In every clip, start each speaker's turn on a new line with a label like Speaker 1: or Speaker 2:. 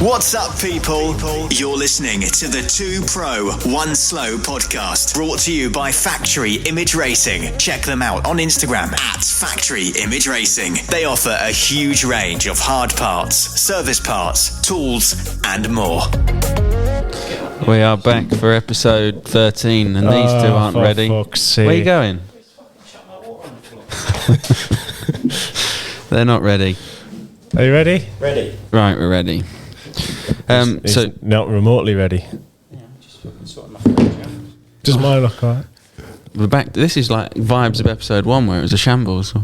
Speaker 1: What's up, people? You're listening to the 2 Pro 1 Slow podcast, brought to you by Factory Image Racing. Check them out on Instagram at Factory Image Racing. They offer a huge range of hard parts, service parts, tools, and more.
Speaker 2: We are back for episode 13, and these two aren't ready. Where are you going? They're not ready.
Speaker 3: Are you ready?
Speaker 4: Ready.
Speaker 2: Right, we're ready.
Speaker 3: So not remotely ready.
Speaker 4: Yeah, just fucking sorting my fridge out.
Speaker 3: Does mine look alright?
Speaker 2: We're back. This is like vibes of episode 1 where it was a shambles.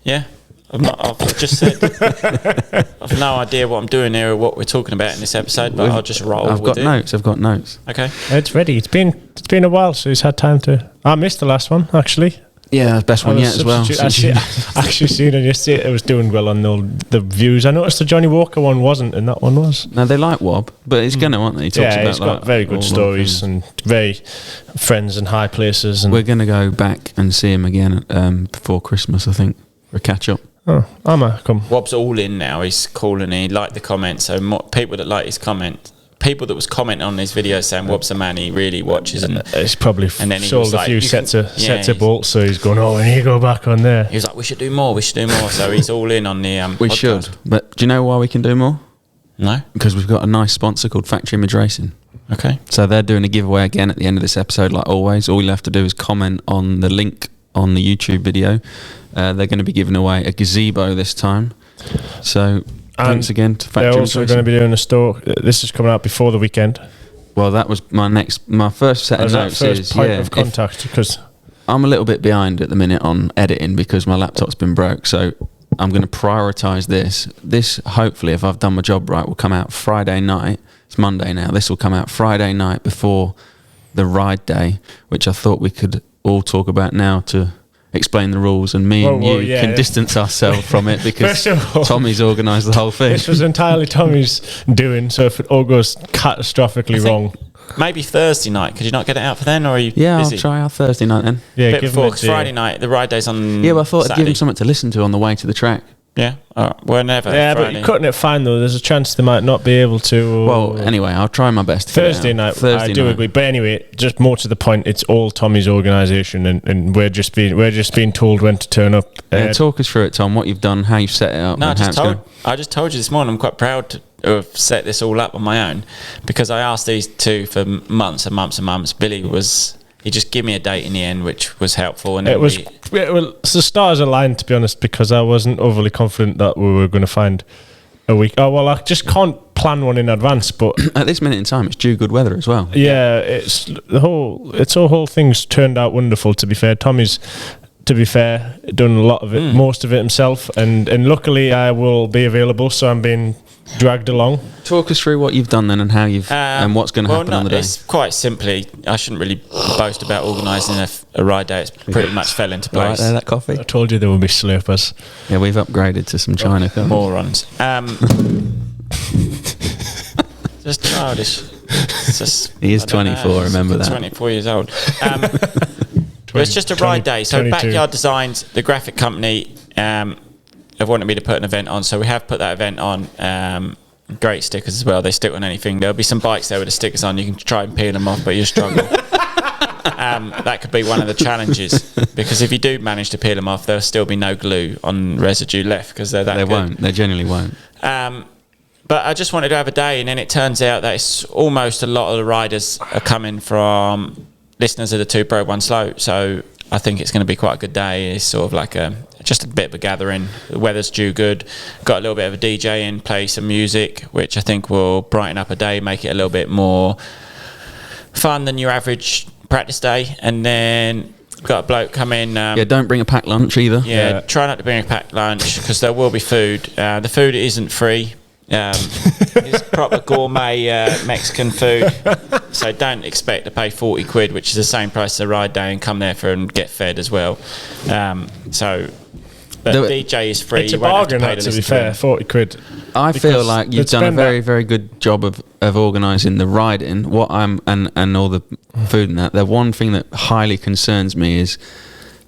Speaker 4: Yeah. I've just said I've no idea what I'm doing here or what we're talking about in this episode, but I'll just roll.
Speaker 2: I've got notes.
Speaker 4: Okay.
Speaker 3: It's ready. It's been a while, so he's had time to. I missed the last one actually.
Speaker 2: Yeah, best one yet as well.
Speaker 3: I actually seen it yesterday. It was doing well on the views. I noticed the Johnny Walker one wasn't, and that one was.
Speaker 2: No, they like Wob, but it's gonna, aren't they? He talks about,
Speaker 3: he's got very good stories and very friends and high places. And
Speaker 2: we're gonna go back and see him again before Christmas, I think, for a catch up.
Speaker 3: Oh, I might come.
Speaker 4: Wob's all in now. He's calling. He liked the comments. So people that like his comment, people that was commenting on his video saying Wob's a man he really watches, and
Speaker 3: it's probably
Speaker 4: and then he
Speaker 3: sold a few sets of bolts. So he's going, oh, and you go back on there.
Speaker 4: He was like, we should do more. So he's all in on the.
Speaker 2: We
Speaker 4: podcast.
Speaker 2: should, but do you know why we can do more?
Speaker 4: No,
Speaker 2: because we've got a nice sponsor called Factory Image Racing.
Speaker 4: Okay.
Speaker 2: So they're doing a giveaway again at the end of this episode, like always. All you'll have to do is comment on the link on the YouTube video. They're going to be giving away a gazebo this time. So thanks again to Factory.
Speaker 3: They're also going to be doing a store. This is coming out before the weekend.
Speaker 2: Well, that was my first set of notes.
Speaker 3: First point of contact, because
Speaker 2: I'm a little bit behind at the minute on editing because my laptop's been broke. So I'm going to prioritise this. This, hopefully, if I've done my job right, will come out Friday night. It's Monday now. This will come out Friday night before the ride day, which I thought we could all talk about now to explain the rules, and me and you can distance ourselves from it because Tommy's organised the whole thing.
Speaker 3: This was entirely Tommy's doing, so if it all goes catastrophically wrong.
Speaker 4: Maybe Thursday night. Could you not get it out for then, or are you busy?
Speaker 2: I'll try our Thursday night then.
Speaker 3: Yeah,
Speaker 4: bit before, because Friday night, the ride day's on
Speaker 2: Yeah, but I thought
Speaker 4: Saturday.
Speaker 2: I'd give him something to listen to on the way to the track.
Speaker 4: Yeah, whenever.
Speaker 3: Yeah,
Speaker 4: Friday.
Speaker 3: but you're cutting it fine though. There's a chance they might not be able to.
Speaker 2: Well, anyway, I'll try my best to
Speaker 3: Thursday
Speaker 2: get it out.
Speaker 3: night. I do agree, but anyway, just more to the point. It's all Tommy's organisation, and we're just being told when to turn up.
Speaker 2: Talk us through it, Tom. What you've done, how you've set it up.
Speaker 4: No,
Speaker 2: and
Speaker 4: I just told you this morning. I'm quite proud to have set this all up on my own, because I asked these two for months and months and months. He just gave me a date in the end, which was helpful. And
Speaker 3: well, the stars aligned, to be honest, because I wasn't overly confident that we were going to find a week. Oh, well, I just can't plan one in advance, but
Speaker 2: at this minute in time, it's due good weather as well.
Speaker 3: Yeah, the whole thing's turned out wonderful, to be fair. Tommy's, to be fair, done a lot of it, most of it himself, and luckily I will be available, so I'm being dragged along.
Speaker 2: Talk us through what you've done then, and how you've and what's going to happen on the day.
Speaker 4: It's quite simply, I shouldn't really boast about organising a ride day. It's pretty much fell into place.
Speaker 2: Right there, that coffee.
Speaker 3: I told you there would be slurpers.
Speaker 2: Yeah, we've upgraded to some China
Speaker 4: morons. Just childish.
Speaker 2: He is 24. Remember that.
Speaker 4: 24 years old. It's just a ride day. So 22. Backyard Designs, the graphic company, have wanted me to put an event on, so we have put that event on. Great stickers as well. They stick on anything. There'll be some bikes there with the stickers on. You can try and peel them off, but you'll struggle. That could be one of the challenges, because if you do manage to peel them off, there'll still be no glue on residue left, because they're that good.
Speaker 2: Won't. They generally won't.
Speaker 4: But I just wanted to have a day, and then it turns out that it's almost a lot of the riders are coming from listeners of the 2 Pro 1 Slow. So I think it's going to be quite a good day. It's sort of like just a bit of a gathering. The weather's due good. Got a little bit of a DJ in, play some music, which I think will brighten up a day, make it a little bit more fun than your average practice day. And then got a bloke come in.
Speaker 2: Don't bring a packed lunch either.
Speaker 4: Yeah, try not to bring a packed lunch, because there will be food. The food isn't free. It's proper gourmet Mexican food, so don't expect to pay 40 quid, which is the same price as a ride day, and come there and get fed as well. But DJ is free.
Speaker 3: It's a bargain, to be fair, 40 quid.
Speaker 2: I feel like you've done a very, very good job of organising the riding. And all the food and that. The one thing that highly concerns me is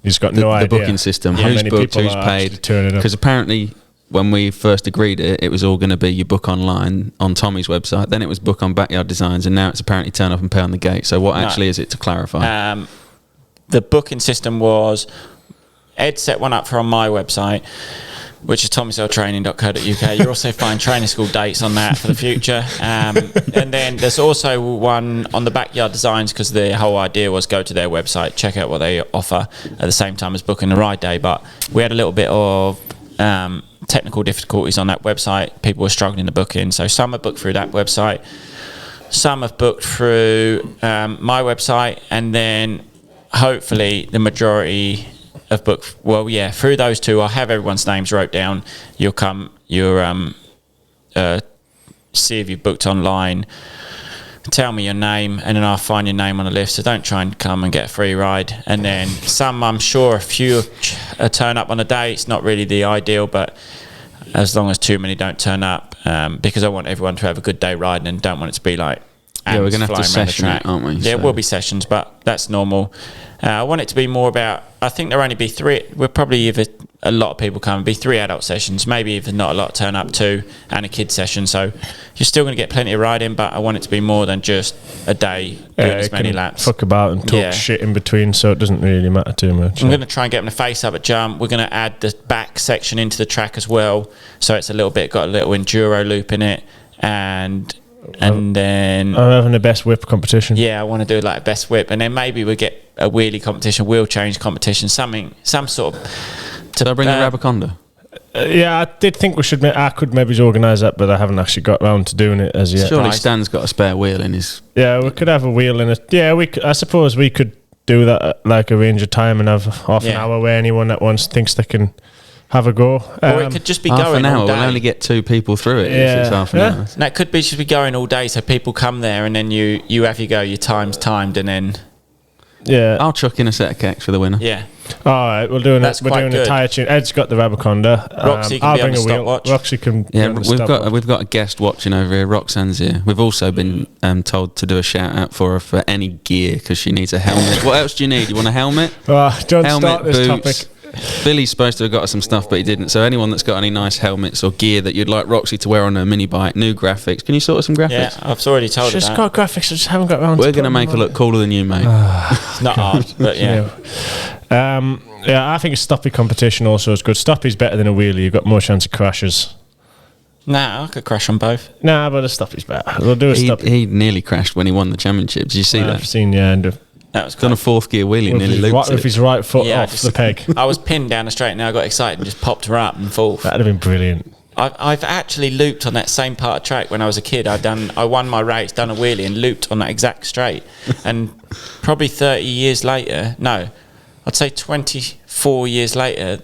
Speaker 3: he's got
Speaker 2: the booking system. Who's booked, who's paid? Because apparently when we first agreed it was all going to be you book online on Tommy's website, then it was book on Backyard Designs, and now it's apparently turn up and pay on the gate. So what actually is it, to clarify?
Speaker 4: The booking system was, Ed set one up for on my website, which is tommyselltraining.co.uk. You'll also find training school dates on that for the future. And then there's also one on the Backyard Designs, because the whole idea was go to their website, check out what they offer at the same time as booking the ride day. But we had a little bit of technical difficulties on that website. People were struggling to book in. So some have booked through that website. Some have booked through my website. And then hopefully the majority of book, through those two. I'll have everyone's names wrote down. You'll see if you've booked online, tell me your name, and then I'll find your name on the list. So don't try and come and get a free ride. And then some, I'm sure a few turn up on a day. It's not really the ideal, but as long as too many don't turn up, because I want everyone to have a good day riding and don't want it to be like
Speaker 2: we're going to have to session it, aren't we?
Speaker 4: Yeah, it will be sessions, but that's normal. I want it to be more about, I think there'll only be three. We'll probably, if a lot of people come, be 3 adult sessions, maybe if not a lot turn up, 2, and a kids session. So you're still going to get plenty of riding, but I want it to be more than just a day doing as many laps.
Speaker 3: Fuck about and talk shit in between, so it doesn't really matter too much.
Speaker 4: I'm going to try and get them to face up at jump. We're going to add the back section into the track as well, so it's a little bit, got a little enduro loop in it, and then
Speaker 3: I'm having a best whip competition.
Speaker 4: Yeah, I want to do like a best whip, and then maybe we get a wheelie competition, wheel change competition, some sort of.
Speaker 2: Did I bring a Rabaconda?
Speaker 3: Yeah, I did think we should. I could maybe organise that, but I haven't actually got round to doing it as yet.
Speaker 2: Surely Stan's got a spare wheel in his.
Speaker 3: Yeah, we could have a wheel in it. Yeah, I suppose we could do that at like a range of time and have half an hour where anyone that thinks they can have a go.
Speaker 4: Or it could just be
Speaker 2: half
Speaker 4: going
Speaker 2: an hour.
Speaker 4: all day.
Speaker 2: We'll only get 2 people through it.
Speaker 3: Yeah.
Speaker 2: If it's half an hour.
Speaker 4: No, it could be just be going all day, so people come there and then you have your time's timed, and then
Speaker 2: I'll chuck in a set of kecks for the winner.
Speaker 4: Yeah.
Speaker 3: All right, we're doing
Speaker 4: good.
Speaker 3: a tyre tune. Ed's got the Rabaconda.
Speaker 4: Roxy can
Speaker 3: I'll
Speaker 4: be on
Speaker 3: bring
Speaker 4: the
Speaker 3: a wheel.
Speaker 4: stopwatch.
Speaker 3: Roxy can.
Speaker 2: Yeah,
Speaker 3: be on the
Speaker 2: we've got a guest watching over here. Roxanne's here. We've also been told to do a shout out for her for any gear, because she needs a helmet. What else do you need? You want a helmet?
Speaker 3: Don't
Speaker 2: helmet,
Speaker 3: start this
Speaker 2: boots.
Speaker 3: topic.
Speaker 2: Billy's supposed to have got us some stuff, but he didn't. So anyone that's got any nice helmets or gear that you'd like Roxy to wear on her mini bike, new graphics. Can you sort of some graphics?
Speaker 4: Yeah, I've already told her
Speaker 3: She's
Speaker 4: that.
Speaker 3: got graphics, I just haven't got around.
Speaker 2: We're going to make her look cooler than you, mate.
Speaker 4: It's not hard, but yeah.
Speaker 3: I think a stoppy competition also is good. Stoppy's better than a wheelie. You've got more chance of crashes.
Speaker 4: Nah, I could crash on both.
Speaker 3: Nah, but a stoppy's better. We'll do a stoppy.
Speaker 2: He nearly crashed when he won the championship. Did you see that?
Speaker 3: I've seen, and
Speaker 4: that was
Speaker 2: done a 4th gear wheelie, nearly looped
Speaker 3: with his right foot off
Speaker 4: just,
Speaker 3: the peg.
Speaker 4: I was pinned down the straight, and I got excited and just popped her up and fourth.
Speaker 3: That'd have been brilliant.
Speaker 4: I've actually looped on that same part of track when I was a kid. I won my race, done a wheelie, and looped on that exact straight. And probably 30 years later, no, I'd say 24 years later,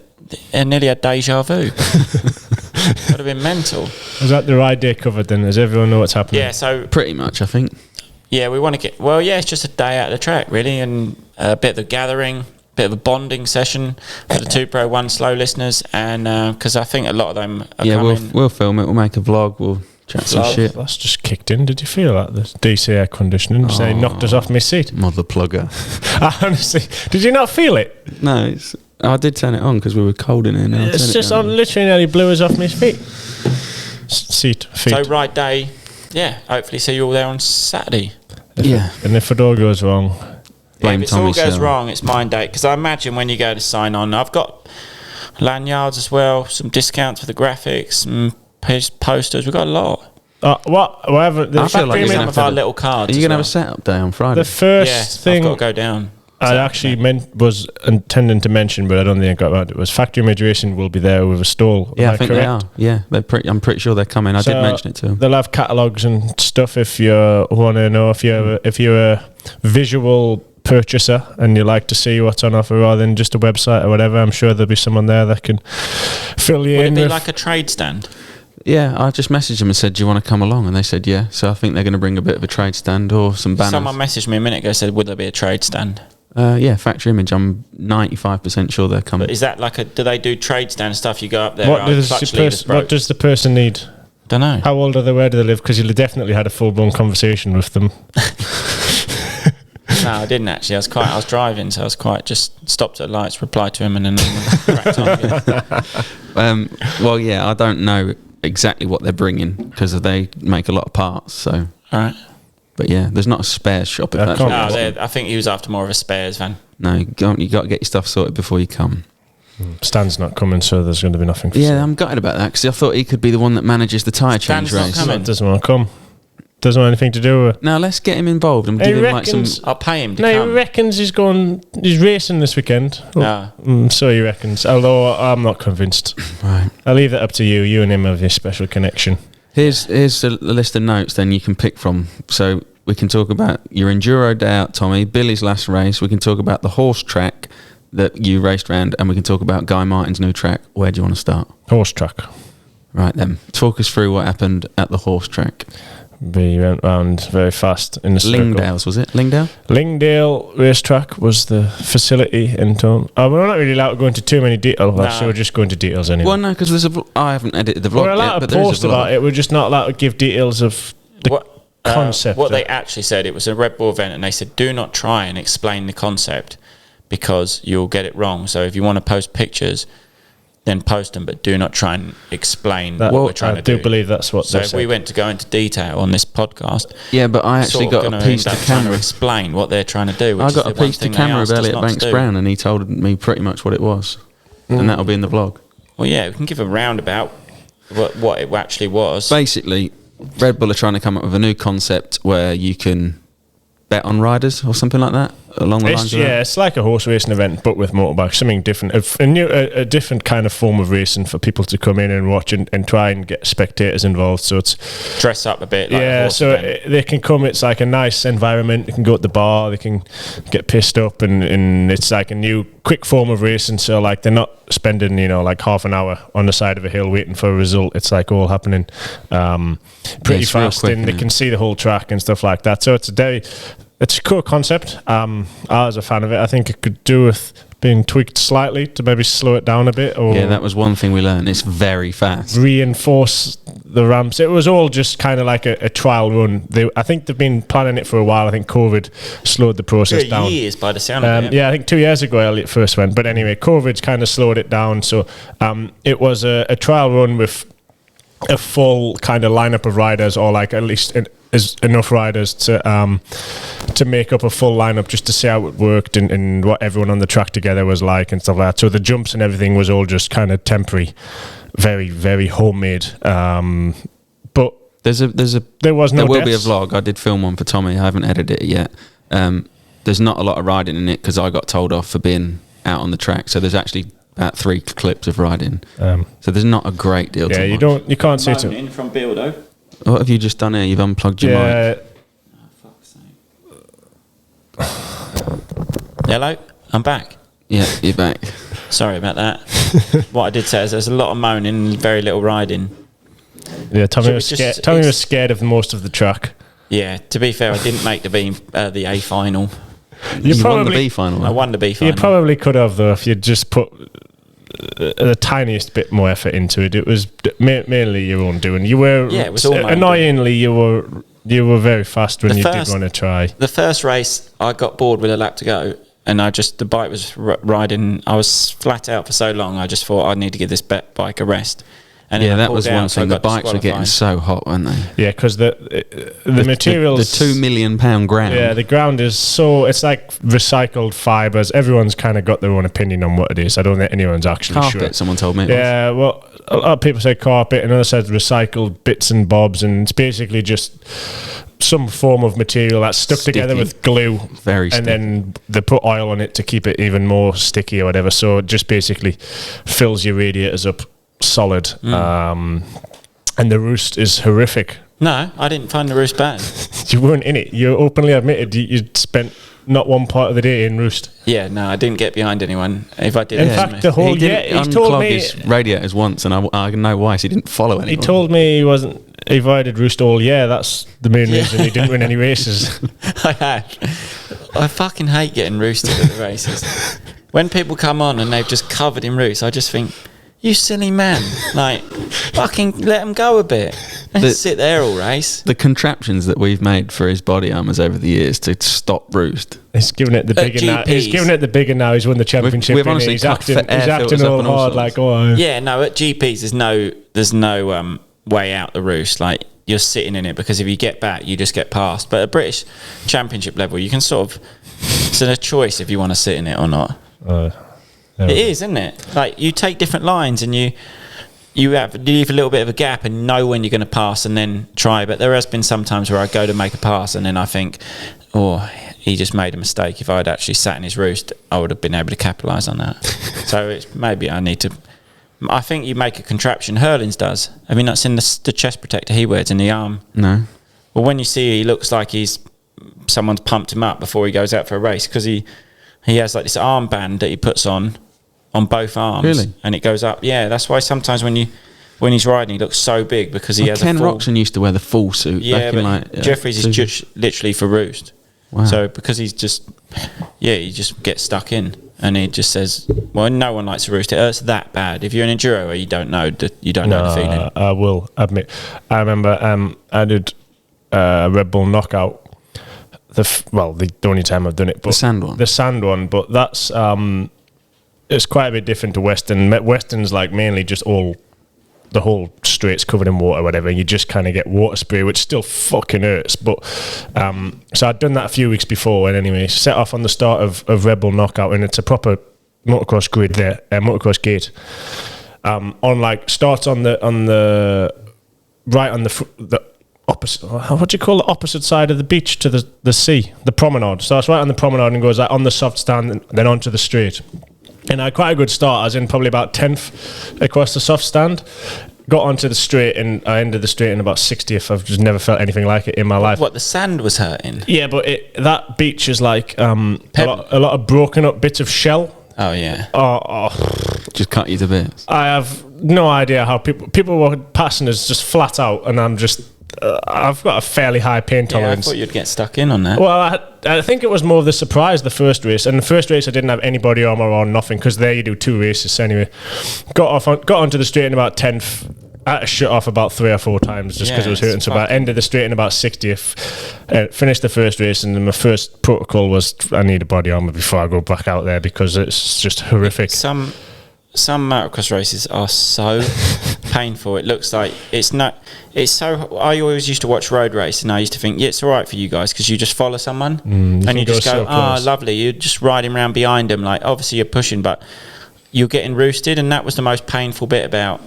Speaker 4: I nearly had deja vu. Would have been mental.
Speaker 3: Is that the ride day covered then? Does everyone know what's happening?
Speaker 4: Yeah, so
Speaker 2: pretty much, I think.
Speaker 4: Yeah, we want to get... Well, yeah, it's just a day out of the track, really, and a bit of a gathering, bit of a bonding session for the 2 Pro 1 Slow listeners, and because I think a lot of them are coming.
Speaker 2: We'll film it, we'll make a vlog, we'll chat some shit.
Speaker 3: That's just kicked in. Did you feel that? The DC air conditioning just knocked us off my seat.
Speaker 2: Mother plugger.
Speaker 3: Honestly, did you not feel it?
Speaker 2: No, I did turn it on because we were cold in here. Now
Speaker 3: it's just on, literally nearly blew us off my feet. Feet.
Speaker 4: So ride day, yeah, hopefully see you all there on Saturday.
Speaker 2: Yeah.
Speaker 3: And if it all goes wrong,
Speaker 2: blame
Speaker 4: if it
Speaker 2: Tommy
Speaker 4: all goes
Speaker 2: Sell.
Speaker 4: wrong, it's mine day. Because I imagine when you go to sign on, I've got lanyards as well, some discounts for the graphics, some posters. We've got a lot.
Speaker 3: Whatever.
Speaker 2: I feel like
Speaker 4: some of our little cards.
Speaker 2: Are you going to have a setup day on Friday?
Speaker 3: The first thing
Speaker 4: I've got to go down.
Speaker 3: I actually was intending to mention, but I don't think I got around. It was Factory Image Racing will be there with a stall.
Speaker 2: Yeah, I think they are. Yeah, I'm pretty sure they're coming. I did mention it to them.
Speaker 3: They'll have catalogues and stuff if you want to know if you're a visual purchaser and you like to see what's on offer rather than just a website or whatever. I'm sure there'll be someone there that can fill you in.
Speaker 4: Would it be like a trade stand?
Speaker 2: Yeah, I just messaged them and said, do you want to come along? And they said, yeah. So I think they're going to bring a bit of a trade stand or some banners.
Speaker 4: Someone messaged me a minute ago and said, would there be a trade stand?
Speaker 2: Yeah, Factory Image. I'm 95% sure they're coming.
Speaker 4: But is that like do they do trade stand stuff? You go up there.
Speaker 3: What does the person need?
Speaker 4: Don't know.
Speaker 3: How old are they? Where do they live? Because you'll have definitely had a full blown conversation with them.
Speaker 4: No, I didn't actually. I was driving, so I was quite just stopped at lights, replied to him, and then cracked on again.
Speaker 2: Well, yeah, I don't know exactly what they're bringing because they make a lot of parts. So,
Speaker 4: All right.
Speaker 2: but yeah, there's not a spares shop. If
Speaker 3: I
Speaker 2: that's
Speaker 3: can't-
Speaker 2: what
Speaker 4: No,
Speaker 2: you want.
Speaker 4: I think he was after more of a spares van.
Speaker 2: No, you got to get your stuff sorted before you come.
Speaker 3: Stan's not coming, so there's going to be nothing for
Speaker 2: Yeah,
Speaker 3: sale.
Speaker 2: I'm gutted about that because I thought he could be the one that manages the tyre change
Speaker 4: Stan's not
Speaker 2: race.
Speaker 4: coming.
Speaker 3: Doesn't want to come. Doesn't want anything to do with it.
Speaker 2: Now let's get him involved and
Speaker 3: He
Speaker 2: give him like some.
Speaker 3: reckons-
Speaker 4: I'll pay him to
Speaker 3: No,
Speaker 4: come.
Speaker 3: he reckons he's racing this weekend.
Speaker 4: No.
Speaker 3: So he reckons. Although I'm not convinced.
Speaker 2: Right.
Speaker 3: I'll leave that up to you. You and him have your special connection.
Speaker 2: Here's the list of notes then you can pick from. So we can talk about your Enduro day out, Tommy, Billy's last race. We can talk about the horse track that you raced around, and we can talk about Guy Martin's new track. Where do you want to start?
Speaker 3: Horse track.
Speaker 2: Right then, talk us through what happened at the horse track.
Speaker 3: We went round very fast in the circle.
Speaker 2: Lingdale's, was it? Lingdale?
Speaker 3: Lingdale racetrack was the facility in town. We're not really allowed to go into too many details.
Speaker 4: Nah.
Speaker 3: So we're just going into details anyway.
Speaker 2: Well, no, because there's I haven't edited the vlog
Speaker 3: We're allowed
Speaker 2: yet,
Speaker 3: to
Speaker 2: but there is
Speaker 3: post
Speaker 2: a vlog.
Speaker 3: about it. We're just not allowed to give details of the concept.
Speaker 4: What
Speaker 3: of
Speaker 4: they
Speaker 3: it.
Speaker 4: actually said, it was a Red Bull event, and they said, do not try and explain the concept because you'll get it wrong. So if you want to post pictures, then post them, but do not try and explain
Speaker 3: That-
Speaker 4: what we're trying
Speaker 3: I
Speaker 4: to do.
Speaker 3: do believe that's what
Speaker 4: So
Speaker 3: they
Speaker 4: if
Speaker 3: said.
Speaker 4: we went to go into detail on this podcast,
Speaker 2: Yeah, but I actually
Speaker 4: sort of
Speaker 2: got a
Speaker 4: gonna
Speaker 2: piece
Speaker 4: end
Speaker 2: to
Speaker 4: up trying
Speaker 2: camera.
Speaker 4: explain what they're trying to do. Which
Speaker 2: I
Speaker 4: is
Speaker 2: got
Speaker 4: the
Speaker 2: a
Speaker 4: one
Speaker 2: piece to
Speaker 4: thing they
Speaker 2: camera of
Speaker 4: asked us
Speaker 2: Elliot
Speaker 4: not to
Speaker 2: Banks
Speaker 4: do.
Speaker 2: Brown, and he told me pretty much what it was, and that'll be in the vlog.
Speaker 4: Well, yeah, we can give a roundabout what it actually was.
Speaker 2: Basically, Red Bull are trying to come up with a new concept where you can bet on riders or something like that along the lines of that.
Speaker 3: It's like a horse racing event, but with motorbikes. Something different, a different kind of form of racing for people to come in and watch and try and get spectators involved. So it's
Speaker 4: Dress up a bit like a horse
Speaker 3: so
Speaker 4: event.
Speaker 3: they can come. It's like a nice environment. They can go to the bar. They can get pissed up, and it's like a new quick form of racing. So like they're not spending like half an hour on the side of a hill waiting for a result. It's like all happening pretty
Speaker 2: it's real
Speaker 3: fast,
Speaker 2: quick,
Speaker 3: and they
Speaker 2: innit?
Speaker 3: can see the whole track and stuff like that. So it's a cool concept. I was a fan of it. I think it could do with being tweaked slightly to maybe slow it down a bit, or
Speaker 2: Yeah, that was one thing we learned. It's very fast.
Speaker 3: reinforce the ramps. It was all just kind of like a trial run. I think they've been planning it for a while. I think COVID slowed the process down.
Speaker 4: Years by the sound of it.
Speaker 3: Yeah, I think 2 years ago Elliot first went. But anyway, COVID's kind of slowed it down. So it was a trial run with a full kind of lineup of riders, or like at least is enough riders to make up a full lineup, just to see how it worked and what everyone on the track together was like and stuff like that. So the jumps and everything was all just kind of temporary, very, very homemade. But
Speaker 2: There
Speaker 3: was no
Speaker 2: will be a
Speaker 3: deaths.
Speaker 2: vlog. I did film one for Tommy. I haven't edited it yet. There's not a lot of riding in it because I got told off for being out on the track. So there's actually about 3 clips of riding. So there's not a great deal.
Speaker 3: Yeah,
Speaker 2: to
Speaker 3: you
Speaker 2: watch.
Speaker 3: can't see it.
Speaker 4: Moaning from Bildo.
Speaker 2: What have you just done here? You've unplugged your mic.
Speaker 3: Yeah,
Speaker 4: Hello, I'm back.
Speaker 2: Yeah, you're back.
Speaker 4: Sorry about that. What I did say is there's a lot of moaning and very little riding.
Speaker 3: yeah. Tommy
Speaker 4: So
Speaker 3: was
Speaker 4: it's just-
Speaker 3: scared. Tommy
Speaker 4: it's-
Speaker 3: was scared of most of the track.
Speaker 4: Yeah, to be fair, I didn't make the A final.
Speaker 3: You
Speaker 2: You won the
Speaker 3: probably
Speaker 2: B final.
Speaker 4: I won the B final.
Speaker 3: You probably could have, though, if you'd just put the tiniest bit more effort into it. It was mainly your own doing. You were
Speaker 4: Yeah, it was all my own
Speaker 3: annoyingly you were very fast when you did want to try.
Speaker 4: The first race, I got bored with a lap to go, and the bike was riding. I was flat out for so long. I just thought I need to give this bike a rest. And then
Speaker 2: Yeah,
Speaker 4: I
Speaker 2: that
Speaker 4: pulled
Speaker 2: was
Speaker 4: out,
Speaker 2: one
Speaker 4: so I
Speaker 2: thing. The
Speaker 4: got
Speaker 2: bikes were getting
Speaker 4: disqualified.
Speaker 2: so hot, weren't they?
Speaker 3: Yeah, because the materials,
Speaker 2: The £2 million ground.
Speaker 3: yeah, the ground is so it's like recycled fibers. Everyone's kind of got their own opinion on what it is. I don't think anyone's actually
Speaker 2: Carpet,
Speaker 3: sure.
Speaker 2: someone told me. It was.
Speaker 3: Yeah, well, a lot of people say carpet, and others said recycled bits and bobs, and it's basically just some form of material that's stuck together
Speaker 2: Sticky.
Speaker 3: with glue.
Speaker 2: Very
Speaker 3: and
Speaker 2: sticky.
Speaker 3: then they put oil on it to keep it even more sticky or whatever. So it just basically fills your radiators up solid. And the roost is horrific.
Speaker 4: No, I didn't find the roost bad.
Speaker 3: You weren't in it. You openly admitted you'd spent not one part of the day in roost.
Speaker 4: Yeah, no, I didn't get behind anyone. If I did,
Speaker 3: In
Speaker 4: it was
Speaker 3: fact,
Speaker 4: me.
Speaker 3: the whole
Speaker 2: He didn't
Speaker 3: he told
Speaker 2: unplug
Speaker 3: me
Speaker 2: his radiators once, and I know why. So he didn't follow anyone.
Speaker 3: he told me he wasn't. He avoided roost all year. That's the main reason he didn't win any races.
Speaker 4: I have. I fucking hate getting roosted at the races. When people come on and they've just covered in roost, I just think, you silly man. Like, fucking let them go a bit. sit there all race.
Speaker 2: The contraptions that we've made for his body armors over the years to stop roost.
Speaker 3: He's giving it the bigger now. He's giving it the bigger now. He's won the championship.
Speaker 2: We've honestly
Speaker 3: he's acting all hard. Like,
Speaker 4: yeah, no. At GPs, there's no way out the roost. Like, you're sitting in it because if you get back, you just get past. But at British Championship level, you can sort of. It's a choice if you want to sit in it or not. It is, isn't it? Like, you take different lines and you leave a little bit of a gap and know when you're going to pass and then try. But there has been some times where I go to make a pass and then I think, he just made a mistake. If I'd actually sat in his roost, I would have been able to capitalise on that. So it's maybe I need to. I think you make a contraption. Hurlings does. I mean, that's in the chest protector he wears in the arm.
Speaker 2: No.
Speaker 4: Well, when you see he looks like someone's pumped him up before he goes out for a race because he has like this armband that he puts on both arms.
Speaker 2: Really?
Speaker 4: And it goes up. Yeah, that's why sometimes when he's riding, he looks so big because he has
Speaker 2: Ken
Speaker 4: a full...
Speaker 2: Roxon used to wear the full suit.
Speaker 4: Yeah, but Jeffries is just literally for roost.
Speaker 2: Wow.
Speaker 4: So because he just gets stuck in and he just says, well, no one likes to roost. It hurts that bad. If you're an enduro, you don't know the feeling.
Speaker 3: I will admit. I remember I did Red Bull Knockout. The only time I've done it, but the sand one, but that's it's quite a bit different to Western. Western's like mainly just the whole straight's covered in water or whatever, and you just kind of get water spray, which still fucking hurts. But so I'd done that a few weeks before, and anyway, set off on the start of Red Bull Knockout, and it's a proper motocross grid there, motocross gate. Starts on the right on the opposite, what do you call the opposite side of the beach to the sea, the promenade. So it's right on the promenade and goes like on the soft stand and then onto the straight. And I had quite a good start. I was in probably about 10th across the soft stand. Got onto the straight and I ended the straight in about 60th. I've just never felt anything like it in my life.
Speaker 4: What, the sand was hurting?
Speaker 3: Yeah, but that beach is like a lot of broken up bits of shell.
Speaker 4: Oh, yeah.
Speaker 2: Just cut you to bits.
Speaker 3: I have no idea how people were passing us just flat out, and I'm just... I've got a fairly high pain tolerance.
Speaker 4: I thought you'd get stuck in on that.
Speaker 3: Well, I think it was more of the surprise the first race, and the first race I didn't have any body armor on, nothing, because there you do 2 races anyway. Got onto the straight in about 10th. I had to shut off about 3 or 4 times just because it was hurting so bad. Ended the straight in about 60th. Finished the first race, and then my first protocol was I need a body armor before I go back out there because it's just horrific.
Speaker 4: Some motocross races are so painful. It looks like it's not. It's so. I always used to watch road race, and I used to think, yeah, it's all right for you guys because you just follow someone, and you just go, lovely. You're just riding around behind them, like obviously you're pushing, but you're getting roosted, and that was the most painful bit about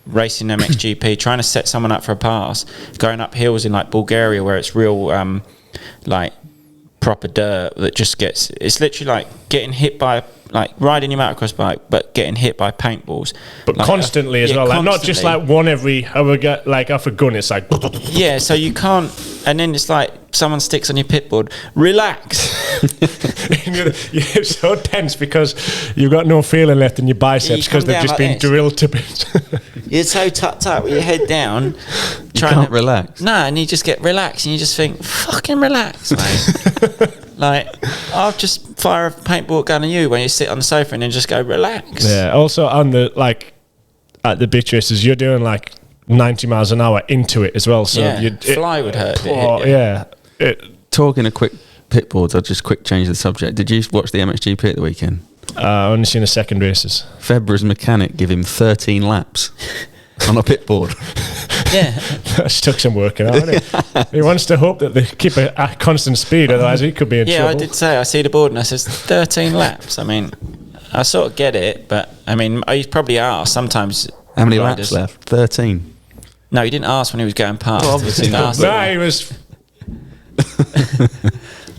Speaker 4: racing MXGP. Trying to set someone up for a pass, going up hills in like Bulgaria where it's real, like proper dirt that just gets. It's literally like getting hit by. Like riding your motocross bike, but getting hit by paintballs.
Speaker 3: But like, constantly as well. Like not just like one every hour, like off a gun, it's like...
Speaker 4: Yeah, so you can't... And then it's like someone sticks on your pitboard. Relax.
Speaker 3: You're so tense because you've got no feeling left in your biceps because they've just been drilled to bits.
Speaker 4: You're so tucked up with your head down.
Speaker 2: You can't relax.
Speaker 4: No, and you just get relaxed and you just think, fucking relax, mate. Like, I'll just fire a paintball gun at you when you sit on the sofa and then just go relax.
Speaker 3: Yeah, also on the, like, at the beach races, you're doing like 90 miles an hour into it as well. So
Speaker 4: yeah, fly would hurt.
Speaker 2: Talking of quick pitboards, I'll just change the subject. Did you watch the MXGP at the weekend?
Speaker 3: I only seen the second races.
Speaker 2: Febra's mechanic give him 13 laps on a pitboard.
Speaker 4: Yeah.
Speaker 3: That took some working out, isn't it? He wants to hope that they keep a constant speed, otherwise he could be in trouble.
Speaker 4: Yeah, I did say, I see the board and I says 13 laps. I mean, I sort of get it, but I mean, he's probably asked sometimes.
Speaker 2: How many laps left? 13.
Speaker 4: No, he didn't ask when he was going past.
Speaker 2: Well, obviously
Speaker 3: not. No, he was...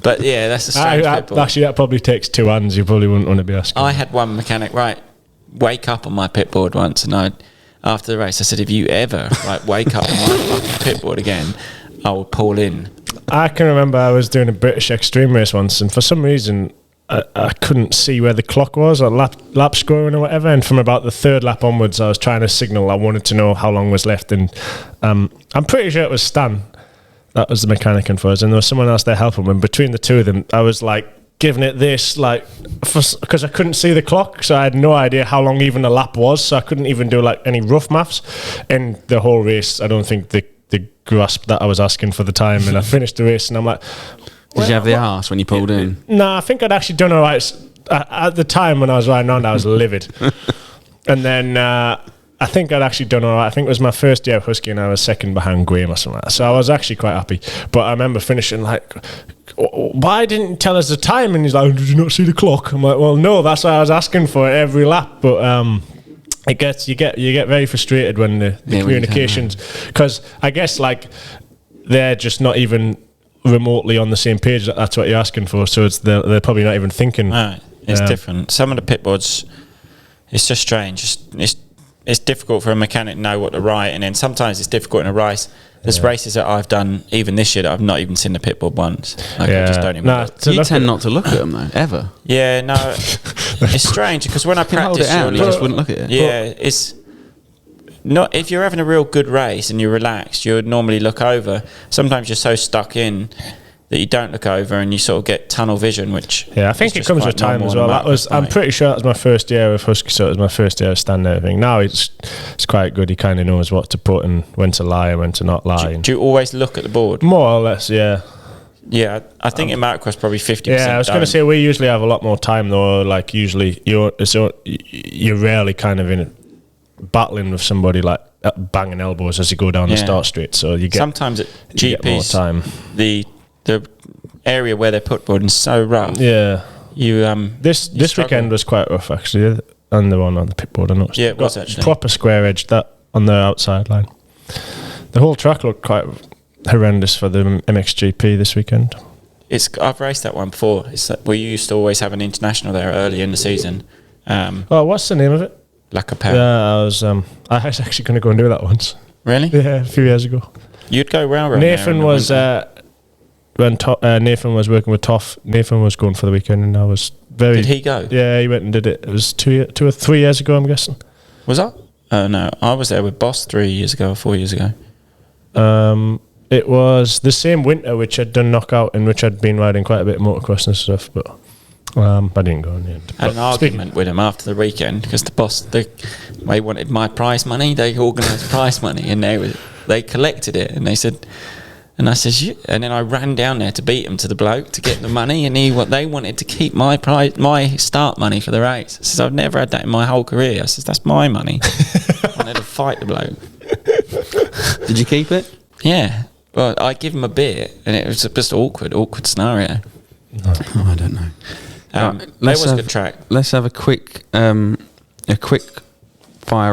Speaker 4: But yeah, that's a strange pitboard.
Speaker 3: Actually, that probably takes 2 hands. You probably wouldn't want to be asking.
Speaker 4: I had one mechanic, wake up on my pitboard once, and after the race, I said, if you ever wake up on my fucking pitboard again, I will pull in. I
Speaker 3: can remember I was doing a British Extreme race once, and for some reason, I couldn't see where the clock was, or lap scoring or whatever, and from about the 3rd lap onwards, I was trying to signal. I wanted to know how long was left, and I'm pretty sure it was Stan. That was the mechanic in for us, and there was someone else there helping him. Between the two of them, I was like giving it this, like, because I couldn't see the clock, so I had no idea how long even a lap was, so I couldn't even do like any rough maths. And the whole race, I don't think the grasp that I was asking for the time, and I finished the race, and I'm like,
Speaker 2: Did you have the arse when you pulled in?
Speaker 3: No, I think I'd actually done all right. At the time when I was riding on, I was livid. And then I think I'd actually done all right. I think it was my first year of Husky, and I was second behind Graham or something like that. So I was actually quite happy. But I remember finishing like, why didn't you tell us the time? And he's like, did you not see the clock? I'm like, well, no, that's what I was asking for every lap. But it gets you get very frustrated when the communications, because I guess like they're just not even remotely on the same page that that's what you're asking for, so they're probably not even thinking.
Speaker 4: Right. It's different. Some of the pit boards, it's just strange. It's difficult for a mechanic to know what to write, and then sometimes it's difficult in a race. There's races that I've done even this year that I've not even seen the pit board once. Like, I just don't even look.
Speaker 2: You tend not to look at them though, ever.
Speaker 4: Yeah, no. It's strange because when I practice,
Speaker 2: you just wouldn't look at it.
Speaker 4: Yeah, it's not. If you're having a real good race and you're relaxed, you would normally look over. Sometimes you're so stuck in that you don't look over, and you sort of get tunnel vision, which
Speaker 3: I think it comes with time as well. I'm pretty sure that was my first year of Husky, so it was my first year of stand there. Now it's quite good. He kind of knows what to put and when to lie and when to not lie.
Speaker 4: Do you always look at the board?
Speaker 3: More or less, yeah.
Speaker 4: Yeah, I think in Motocross probably 50%.
Speaker 3: Yeah, I was going to say we usually have a lot more time though. Like usually you're rarely kind of in battling with somebody like banging elbows as you go down the start straight. So you get
Speaker 4: sometimes at GPs
Speaker 3: more time.
Speaker 4: The area where they're put boarding is so rough.
Speaker 3: Yeah, this
Speaker 4: struggle.
Speaker 3: weekend was quite rough actually, and the one on the pit board. I noticed.
Speaker 4: Yeah, it was actually
Speaker 3: proper square edge that on the outside line. The whole track looked quite horrendous for the MXGP this weekend.
Speaker 4: I've raced that one before. It's that we used to always have an international there early in the season.
Speaker 3: What's the name of it?
Speaker 4: La Capelle.
Speaker 3: Yeah, I was actually going to go and do that once.
Speaker 4: Really?
Speaker 3: Yeah, a few years ago.
Speaker 4: You'd go round
Speaker 3: Nathan was when Nathan was working with Toff. Nathan was going for the weekend, and I was very.
Speaker 4: Did he go?
Speaker 3: Yeah, he went and did it. It was 2 or 3 years ago, I'm guessing.
Speaker 4: Was that? Oh no, I was there with Boss 3 years ago or 4 years ago.
Speaker 3: It was the same winter which I'd done knockout and which I'd been riding quite a bit of motocross and stuff, but I didn't go in the end.
Speaker 4: I had an argument with him after the weekend because the boss they wanted my prize money. They organised prize money, and they collected it, and they said. And I said, and then I ran down there to beat him to the bloke to get the money, and they wanted to keep my start money for the race. I said, I've never had that in my whole career. I said, that's my money. I wanted to fight the bloke.
Speaker 2: Did you keep it?
Speaker 3: Yeah.
Speaker 4: Well, I give him a bit, and it was just awkward scenario.
Speaker 2: Oh, I don't know.
Speaker 4: That was a good track.
Speaker 2: Let's have a quick fire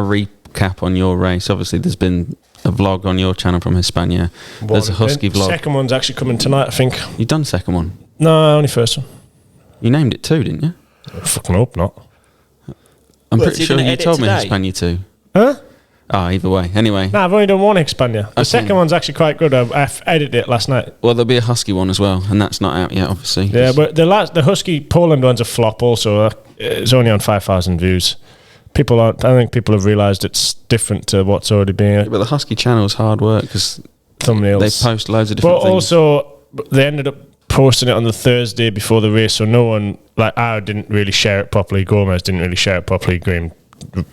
Speaker 2: recap on your race. Obviously, there's been a vlog on your channel from Hispania. There's a Husky vlog.
Speaker 3: Second one's actually coming tonight, I think.
Speaker 2: You done second one?
Speaker 3: No, only first one.
Speaker 2: You named it 2, didn't you?
Speaker 3: I fucking hope not.
Speaker 2: I'm pretty sure you told me Hispania 2.
Speaker 3: Huh?
Speaker 2: Either way. Anyway.
Speaker 3: No, I've only done one Hispania. The second one's actually quite good. I've edited it last night.
Speaker 2: Well, there'll be a Husky one as well, and that's not out yet, obviously.
Speaker 3: Yeah, but the Husky Poland one's a flop also. It's only on 5,000 views. I think people have realised it's different to what's already been.
Speaker 2: Yeah, but the Husky channel is hard work because
Speaker 3: thumbnails.
Speaker 2: They post loads of different things.
Speaker 3: But also, they ended up posting it on the Thursday before the race, so no one, like I didn't really share it properly. Gomez didn't really share it properly. Graham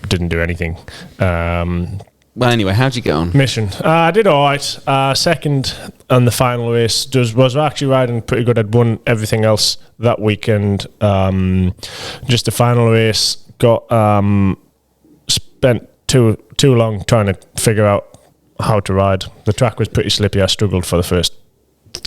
Speaker 3: didn't do anything.
Speaker 2: Well, anyway, how'd you get on?
Speaker 3: Mission. I did all right. Second on the final race. Was actually riding pretty good. I'd won everything else that weekend. Just the final race. Spent too long trying to figure out how to ride. The track was pretty slippy. I struggled for the first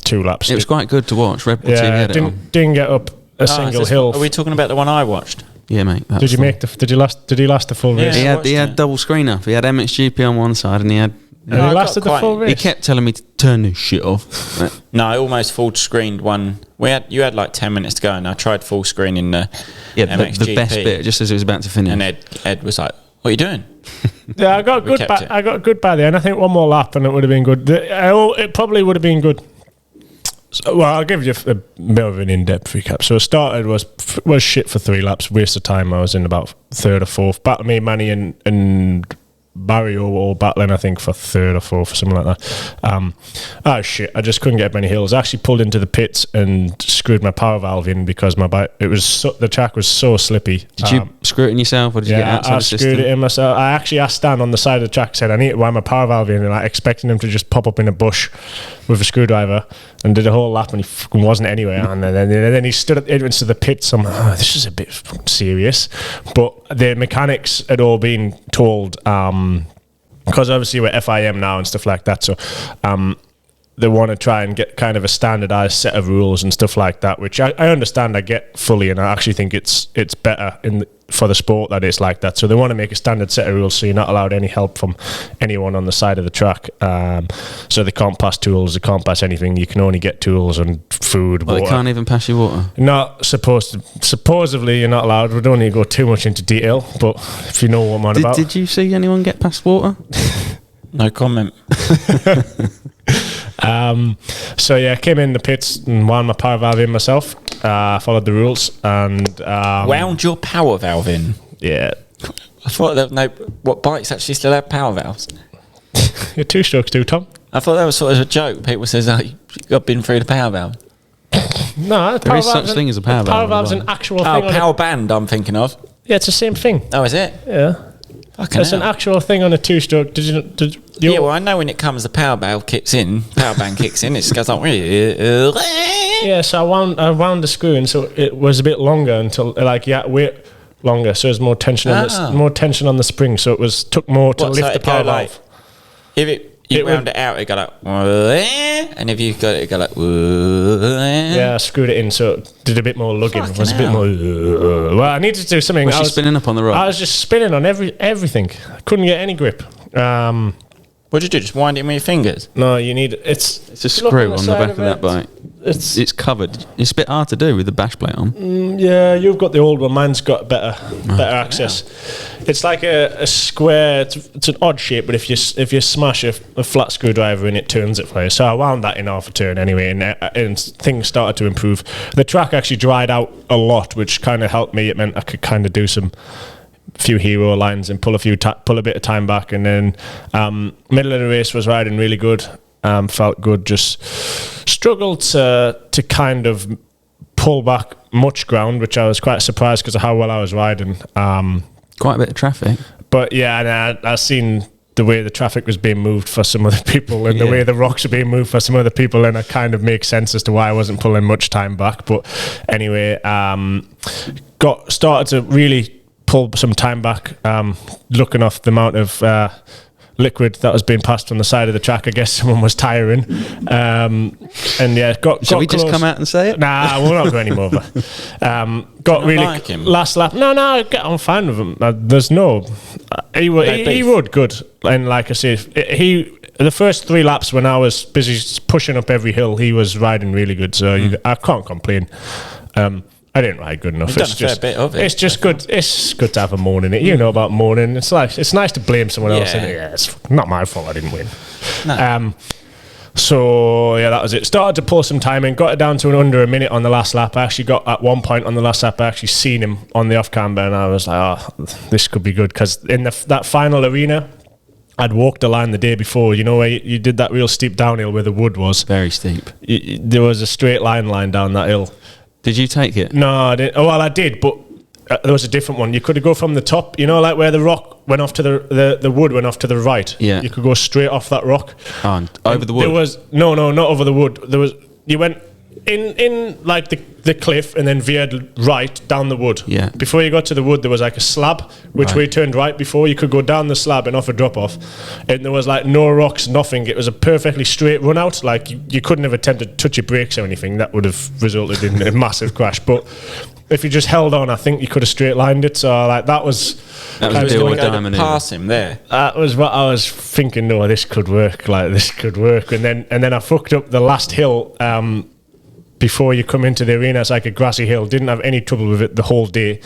Speaker 3: 2 laps.
Speaker 2: It was quite good to watch. Red Bull TV had it on.
Speaker 3: Didn't get up a single hill.
Speaker 4: Are we talking about the one I watched?
Speaker 2: Yeah, mate.
Speaker 3: Did he last the full race?
Speaker 2: He had double screen up. He had MXGP on one side, and he had.
Speaker 3: He lasted the full race.
Speaker 2: He kept telling me to turn this shit off.
Speaker 4: No, I almost full screened one. You had like 10 minutes to go, and I tried full screening the MXGP.
Speaker 2: The best bit, just as it was about to finish.
Speaker 4: And Ed was like, "What are you doing?"
Speaker 3: Yeah, I got good by the end. I think one more lap, and it would have been good. It probably would have been good. So, well, I'll give you a bit of an in-depth recap. So it started was shit for 3 laps, waste of time. I was in about 3rd or 4th. Battle me, Manny and Barrio or battling, I think, for third or fourth or something like that. Shit, I just couldn't get up any hills. I actually pulled into the pits and screwed my power valve in because my bike, the track was so slippy.
Speaker 2: Did you screw it in yourself, or did you get outside the system?
Speaker 3: I screwed it in myself. I actually asked Stan on the side of the track, said I need to wire my power valve in, and like expecting him to just pop up in a bush with a screwdriver, and did a whole lap, and he fucking wasn't anywhere. And then he stood at the entrance to the pits. I'm like, this is a bit serious. But the mechanics had all been told, because obviously we're FIM now and stuff like that, so they want to try and get kind of a standardized set of rules and stuff like that, which I understand, I get fully, and I actually think it's better for the sport that it's like that. So they want to make a standard set of rules, so you're not allowed any help from anyone on the side of the track. So they can't pass tools, they can't pass anything. You can only get tools and food.
Speaker 2: Well, they can't even pass you water.
Speaker 3: Not supposed to. Supposedly, you're not allowed. We don't need to go too much into detail, but if you know what I'm on about.
Speaker 2: Did you see anyone get past water?
Speaker 4: No comment.
Speaker 3: So yeah, came in the pits and wound my power valve in myself. Followed the rules and
Speaker 4: Wound your power valve in.
Speaker 3: Yeah.
Speaker 4: I thought there was no. What bikes actually still have power valves?
Speaker 3: Your two strokes do, Tom.
Speaker 4: I thought that was sort of a joke. People says, "Oh, you got been through the power valve."
Speaker 3: No,
Speaker 2: there is such thing as a power valve.
Speaker 3: Power valve's an actual thing.
Speaker 4: Oh, power band. I'm thinking of.
Speaker 3: Yeah, it's the same thing.
Speaker 4: Oh, is it?
Speaker 3: Yeah.
Speaker 4: Fucking
Speaker 3: It's
Speaker 4: hell.
Speaker 3: an actual thing on a two-stroke.
Speaker 4: Yeah, well, I know when it comes, the power valve kicks in. Power band kicks in. It just goes like.
Speaker 3: Yeah, so I wound the screw in, so it was a bit longer until wait longer, so there's more tension on the spring, so it took more to lift the power valve.
Speaker 4: If you wound it out, it got like, and if you got it, it got like.
Speaker 3: Yeah, I screwed it in, so it did a bit more lugging. It was a bit more. Well, I needed to do something.
Speaker 2: Was she spinning up on the road?
Speaker 3: I was just spinning on everything. I couldn't get any grip.
Speaker 4: What'd you do? Just wind it with your fingers?
Speaker 3: No, you need it's
Speaker 2: a screw on the back of that bike. It's covered. It's a bit hard to do with the bash plate on.
Speaker 3: Yeah, you've got the old one. Mine's got better access. It's like a square. It's an odd shape, but if you smash a flat screwdriver in, it turns it for you. So I wound that in half a turn anyway, and things started to improve. The track actually dried out a lot, which kind of helped me. It meant I could kind of do few hero lines and pull a bit of time back, and then middle of the race was riding really good. Felt good. Just struggled to kind of pull back much ground, which I was quite surprised because of how well I was riding.
Speaker 2: Quite a bit of traffic.
Speaker 3: But yeah, and I seen the way the traffic was being moved for some other people, and the way the rocks were being moved for some other people, and it kind of makes sense as to why I wasn't pulling much time back. But anyway, started to really pull some time back, looking off the amount of liquid that was being passed from the side of the track. I guess someone was tiring, and yeah,
Speaker 2: Shall we
Speaker 3: close.
Speaker 2: just come out and say it?
Speaker 3: Nah, we'll not go any more. Got really
Speaker 4: like him.
Speaker 3: last lap. No, I'm fine with him. There's no. He rode good, and like I said, the first 3 laps when I was busy pushing up every hill, he was riding really good. So I can't complain. I didn't ride good enough.
Speaker 4: It's just a fair bit of it.
Speaker 3: It's just good. It's good to have a morning. You know about morning. It's nice to blame someone else. And it's not my fault I didn't win.
Speaker 4: No.
Speaker 3: So yeah, that was it. Started to pull some time in. Got it down to under a minute on the last lap. I actually got at one point on the last lap. I actually seen him on the off camber, and I was like, oh, this could be good, because in that final arena, I'd walked the line the day before. You know where you did that real steep downhill where the wood was.
Speaker 2: Very steep.
Speaker 3: There was a straight line down that hill.
Speaker 2: Did you take it?
Speaker 3: No, I didn't. Oh, well, I did, but there was a different one. You could go from the top, like where the rock went off to the wood went off to the right.
Speaker 2: Yeah.
Speaker 3: You could go straight off that rock.
Speaker 2: Oh, and over the wood?
Speaker 3: There was no, not over the wood. You went in like the cliff and then veered right down the wood.
Speaker 2: Yeah.
Speaker 3: Before you got to the wood, there was like a slab, which we turned right before. You could go down the slab and off a drop off. And there was like no rocks, nothing. It was a perfectly straight run out. Like you couldn't have attempted to touch your brakes or anything. That would have resulted in a massive crash. But if you just held on, I think you could have straight lined it. So like that was
Speaker 2: a deal with diamond.
Speaker 4: Pass him there.
Speaker 3: That was what I was thinking. No, this could work. Like this could work. And then I fucked up the last hill. Before you come into the arena, it's like a grassy hill. Didn't have any trouble with it the whole day.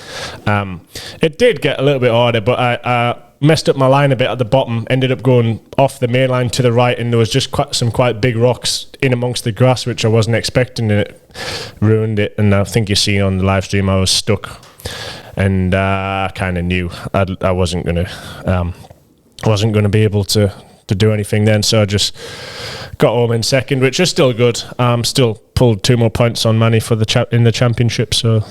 Speaker 3: It did get a little bit harder, but I messed up my line a bit at the bottom. Ended up going off the main line to the right, and there was just some quite big rocks in amongst the grass, which I wasn't expecting, and it ruined it. And I think you see on the live stream I was stuck, and I kind of knew I wasn't going to wasn't going to be able to do anything then, so I just got home in second, which is still good. Still pulled 2 more points on Manny for the in the championship. So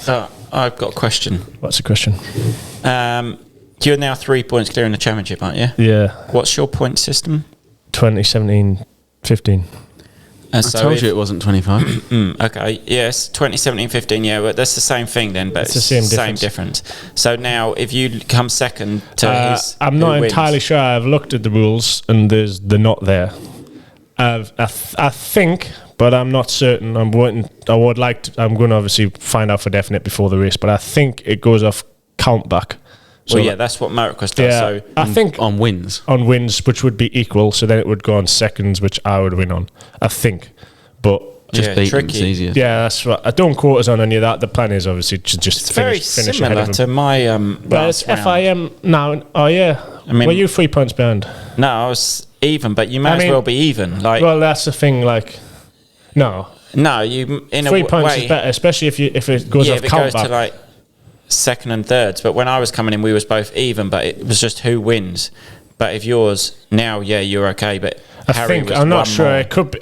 Speaker 4: I've got a question.
Speaker 3: What's the question?
Speaker 4: You're now 3 points clear in the championship, aren't you?
Speaker 3: Yeah.
Speaker 4: What's your point system?
Speaker 3: 2017, 15.
Speaker 2: I told you it wasn't 25.
Speaker 4: Okay, yes, 2017, 15, yeah, but that's the same thing then, but
Speaker 3: it's the same
Speaker 4: difference. So now, if you come second to his...
Speaker 3: I'm not entirely sure. I've looked at the rules, and they're not there. I think, but I'm not certain. I'm going to obviously find out for definite before the race, but I think it goes off count back.
Speaker 4: So well, yeah, that's what Motocross does.
Speaker 3: Yeah,
Speaker 4: so
Speaker 3: I think
Speaker 2: on wins,
Speaker 3: which would be equal. So then it would go on seconds, which I would win on. I think, but
Speaker 2: just beating it's easier.
Speaker 3: Yeah, that's right. I don't quote us on any of that. The plan is obviously to just finish
Speaker 4: similar
Speaker 3: ahead of
Speaker 4: to my.
Speaker 3: But it's FIM now. Oh yeah. I mean, were you 3 points behind?
Speaker 4: No, I was even, but you might as well be even. Like,
Speaker 3: well, that's the thing. Like, no,
Speaker 4: you in
Speaker 3: 3
Speaker 4: a
Speaker 3: points
Speaker 4: way,
Speaker 3: is better, especially if it goes off count back.
Speaker 4: To like second and thirds, but when I was coming in we was both even, but it was just who wins. But if yours now, yeah, you're okay, but I'm not sure more.
Speaker 3: It could be,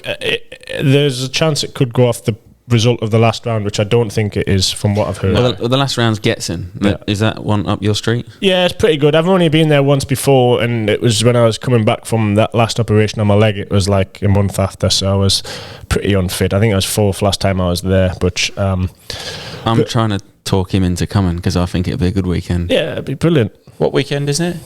Speaker 3: there's a chance it could go off the result of the last round, which I don't think it is from what I've heard.
Speaker 2: Well, the last round's gets in. Yeah. Is that one up your street?
Speaker 3: Yeah, it's pretty good. I've only been there once before, and it was when I was coming back from that last operation on my leg. It was like a month after, so I was pretty unfit. I think I was 4th last time I was there, but
Speaker 2: I'm trying to talk him into coming because I think it'd be a good weekend.
Speaker 3: Yeah, it'd be brilliant.
Speaker 4: What weekend is it?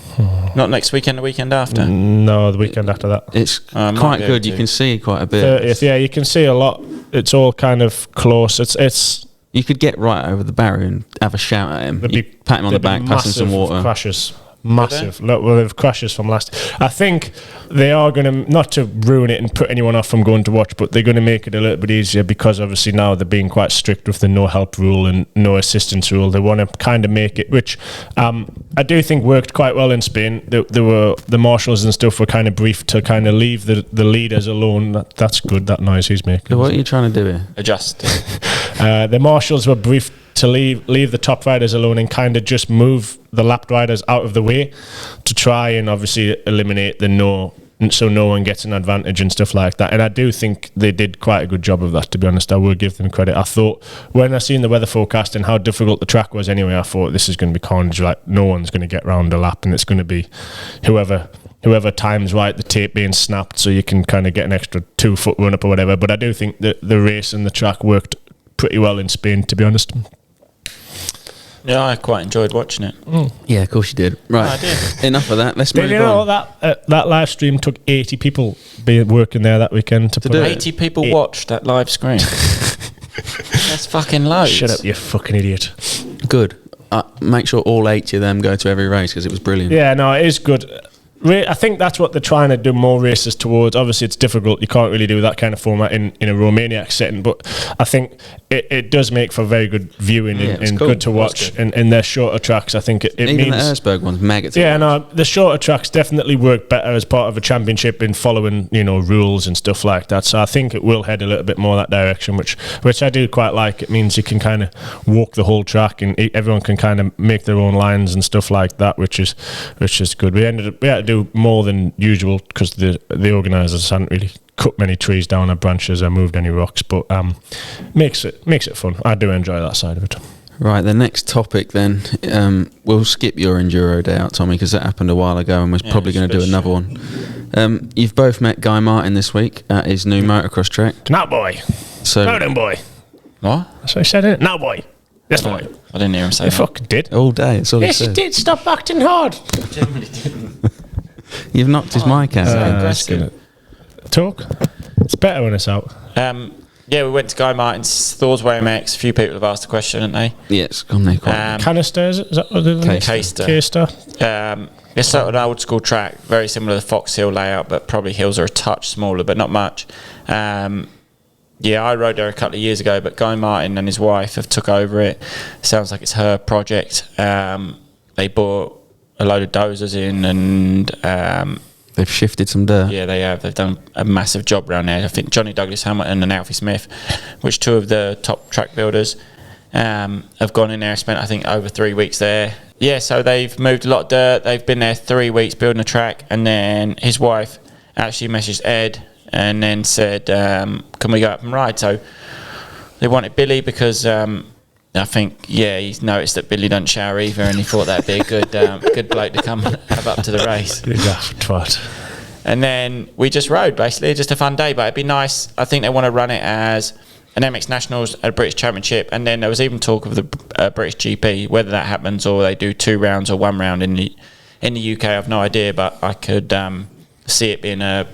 Speaker 4: Not next weekend, the weekend after?
Speaker 3: No, the weekend after that.
Speaker 2: It's quite good. You can see quite a bit.
Speaker 3: 30th, yeah, you can see a lot. It's all kind of close. It's.
Speaker 2: You could get right over the barrier and have a shout at him. Pat him on the back, pass him some water.
Speaker 3: Crashes. Massive. Look, well, they've crashes from last. I think they are going to, not to ruin it and put anyone off from going to watch, but they're going to make it a little bit easier because obviously now they're being quite strict with the no help rule and no assistance rule. They want to kind of make it, which I do think worked quite well in Spain. There were the marshals and stuff were kind of briefed to kind of leave the leaders alone. That's good. That noise he's making.
Speaker 2: So what are you trying to do here?
Speaker 4: Adjust.
Speaker 3: The marshals were briefed to leave the top riders alone and kind of just move the lapped riders out of the way to try and obviously eliminate so no one gets an advantage and stuff like that. And I do think they did quite a good job of that, to be honest. I will give them credit. I thought when I seen the weather forecast and how difficult the track was anyway, I thought this is going to be carnage. Like, no one's going to get round a lap, and it's going to be whoever times right, the tape being snapped so you can kind of get an extra 2 foot run up or whatever. But I do think that the race and the track worked pretty well in Spain, to be honest.
Speaker 4: Yeah, I quite enjoyed watching it.
Speaker 2: Yeah, of course you did. Right, I did. Enough of that. Let's move on.
Speaker 3: You know that live stream took 80 people working there that weekend to
Speaker 4: do 80 people watched that live stream. That's fucking loads.
Speaker 3: Shut up, you fucking idiot.
Speaker 2: Good. Make sure all 80 of them go to every race because it was brilliant.
Speaker 3: Yeah, no, it is good. I think that's what they're trying to do more races towards. Obviously, it's difficult. You can't really do that kind of format in a Romaniac setting, but I think it does make for very good viewing and cool. Good to watch. And their shorter tracks, I think it
Speaker 2: even
Speaker 3: means...
Speaker 2: the Erzberg one's mega to
Speaker 3: yeah,
Speaker 2: watch.
Speaker 3: no, the shorter tracks definitely work better as part of a championship in following, rules and stuff like that. So I think it will head a little bit more that direction, which I do quite like. It means you can kind of walk the whole track and everyone can kind of make their own lines and stuff like that, which is good. We had to do more than usual because the organisers hadn't really cut many trees down or branches or moved any rocks, but makes it fun. I do enjoy that side of it.
Speaker 2: Right, the next topic then, we'll skip your Enduro day out, Tommy, because that happened a while ago and we're probably going to do another one. You've both met Guy Martin this week at his new motocross track.
Speaker 3: Now boy.
Speaker 2: So,
Speaker 3: Loudon boy.
Speaker 4: What?
Speaker 3: That's what I said, innit? Now boy. Yes, boy.
Speaker 4: I didn't hear him say
Speaker 3: you
Speaker 4: that.
Speaker 3: fucking did.
Speaker 2: All day, it's all
Speaker 3: yes, he did. Stop acting hard.
Speaker 4: I generally didn't.
Speaker 2: You've knocked his mic out.
Speaker 4: Aggressive.
Speaker 3: Talk. It's better when it's out.
Speaker 4: Yeah, we went to Guy Martin's Thor's Way MX. A few people have asked the question, haven't they?
Speaker 2: Yeah, it's gone there.
Speaker 3: Canister, is that what they're doing?
Speaker 4: Caster. It's sort of an old school track, very similar to the Fox Hill layout, but probably hills are a touch smaller, but not much. Yeah, I rode there a couple of years ago, but Guy Martin and his wife have took over it. Sounds like it's her project. They bought a load of dozers in and...
Speaker 2: they've shifted some dirt.
Speaker 4: Yeah, they have. They've done a massive job around there. I think Johnny Douglas Hamilton and Alfie Smith, which two of the top track builders. have gone in there, spent I think over 3 weeks there. Yeah, so they've moved a lot of dirt. They've been there 3 weeks building a track, and then his wife actually messaged Ed and then said, can we go up and ride? So they wanted Billy because I think, he's noticed that Billy doesn't shower either, and he thought that'd be a good bloke to come have up to the race.
Speaker 3: Twat.
Speaker 4: And then we just rode, basically, just a fun day. But it'd be nice. I think they want to run it as an MX Nationals, a British Championship, and then there was even talk of the British GP. Whether that happens or they do 2 rounds or 1 round in the UK, I have no idea. But I could see it being a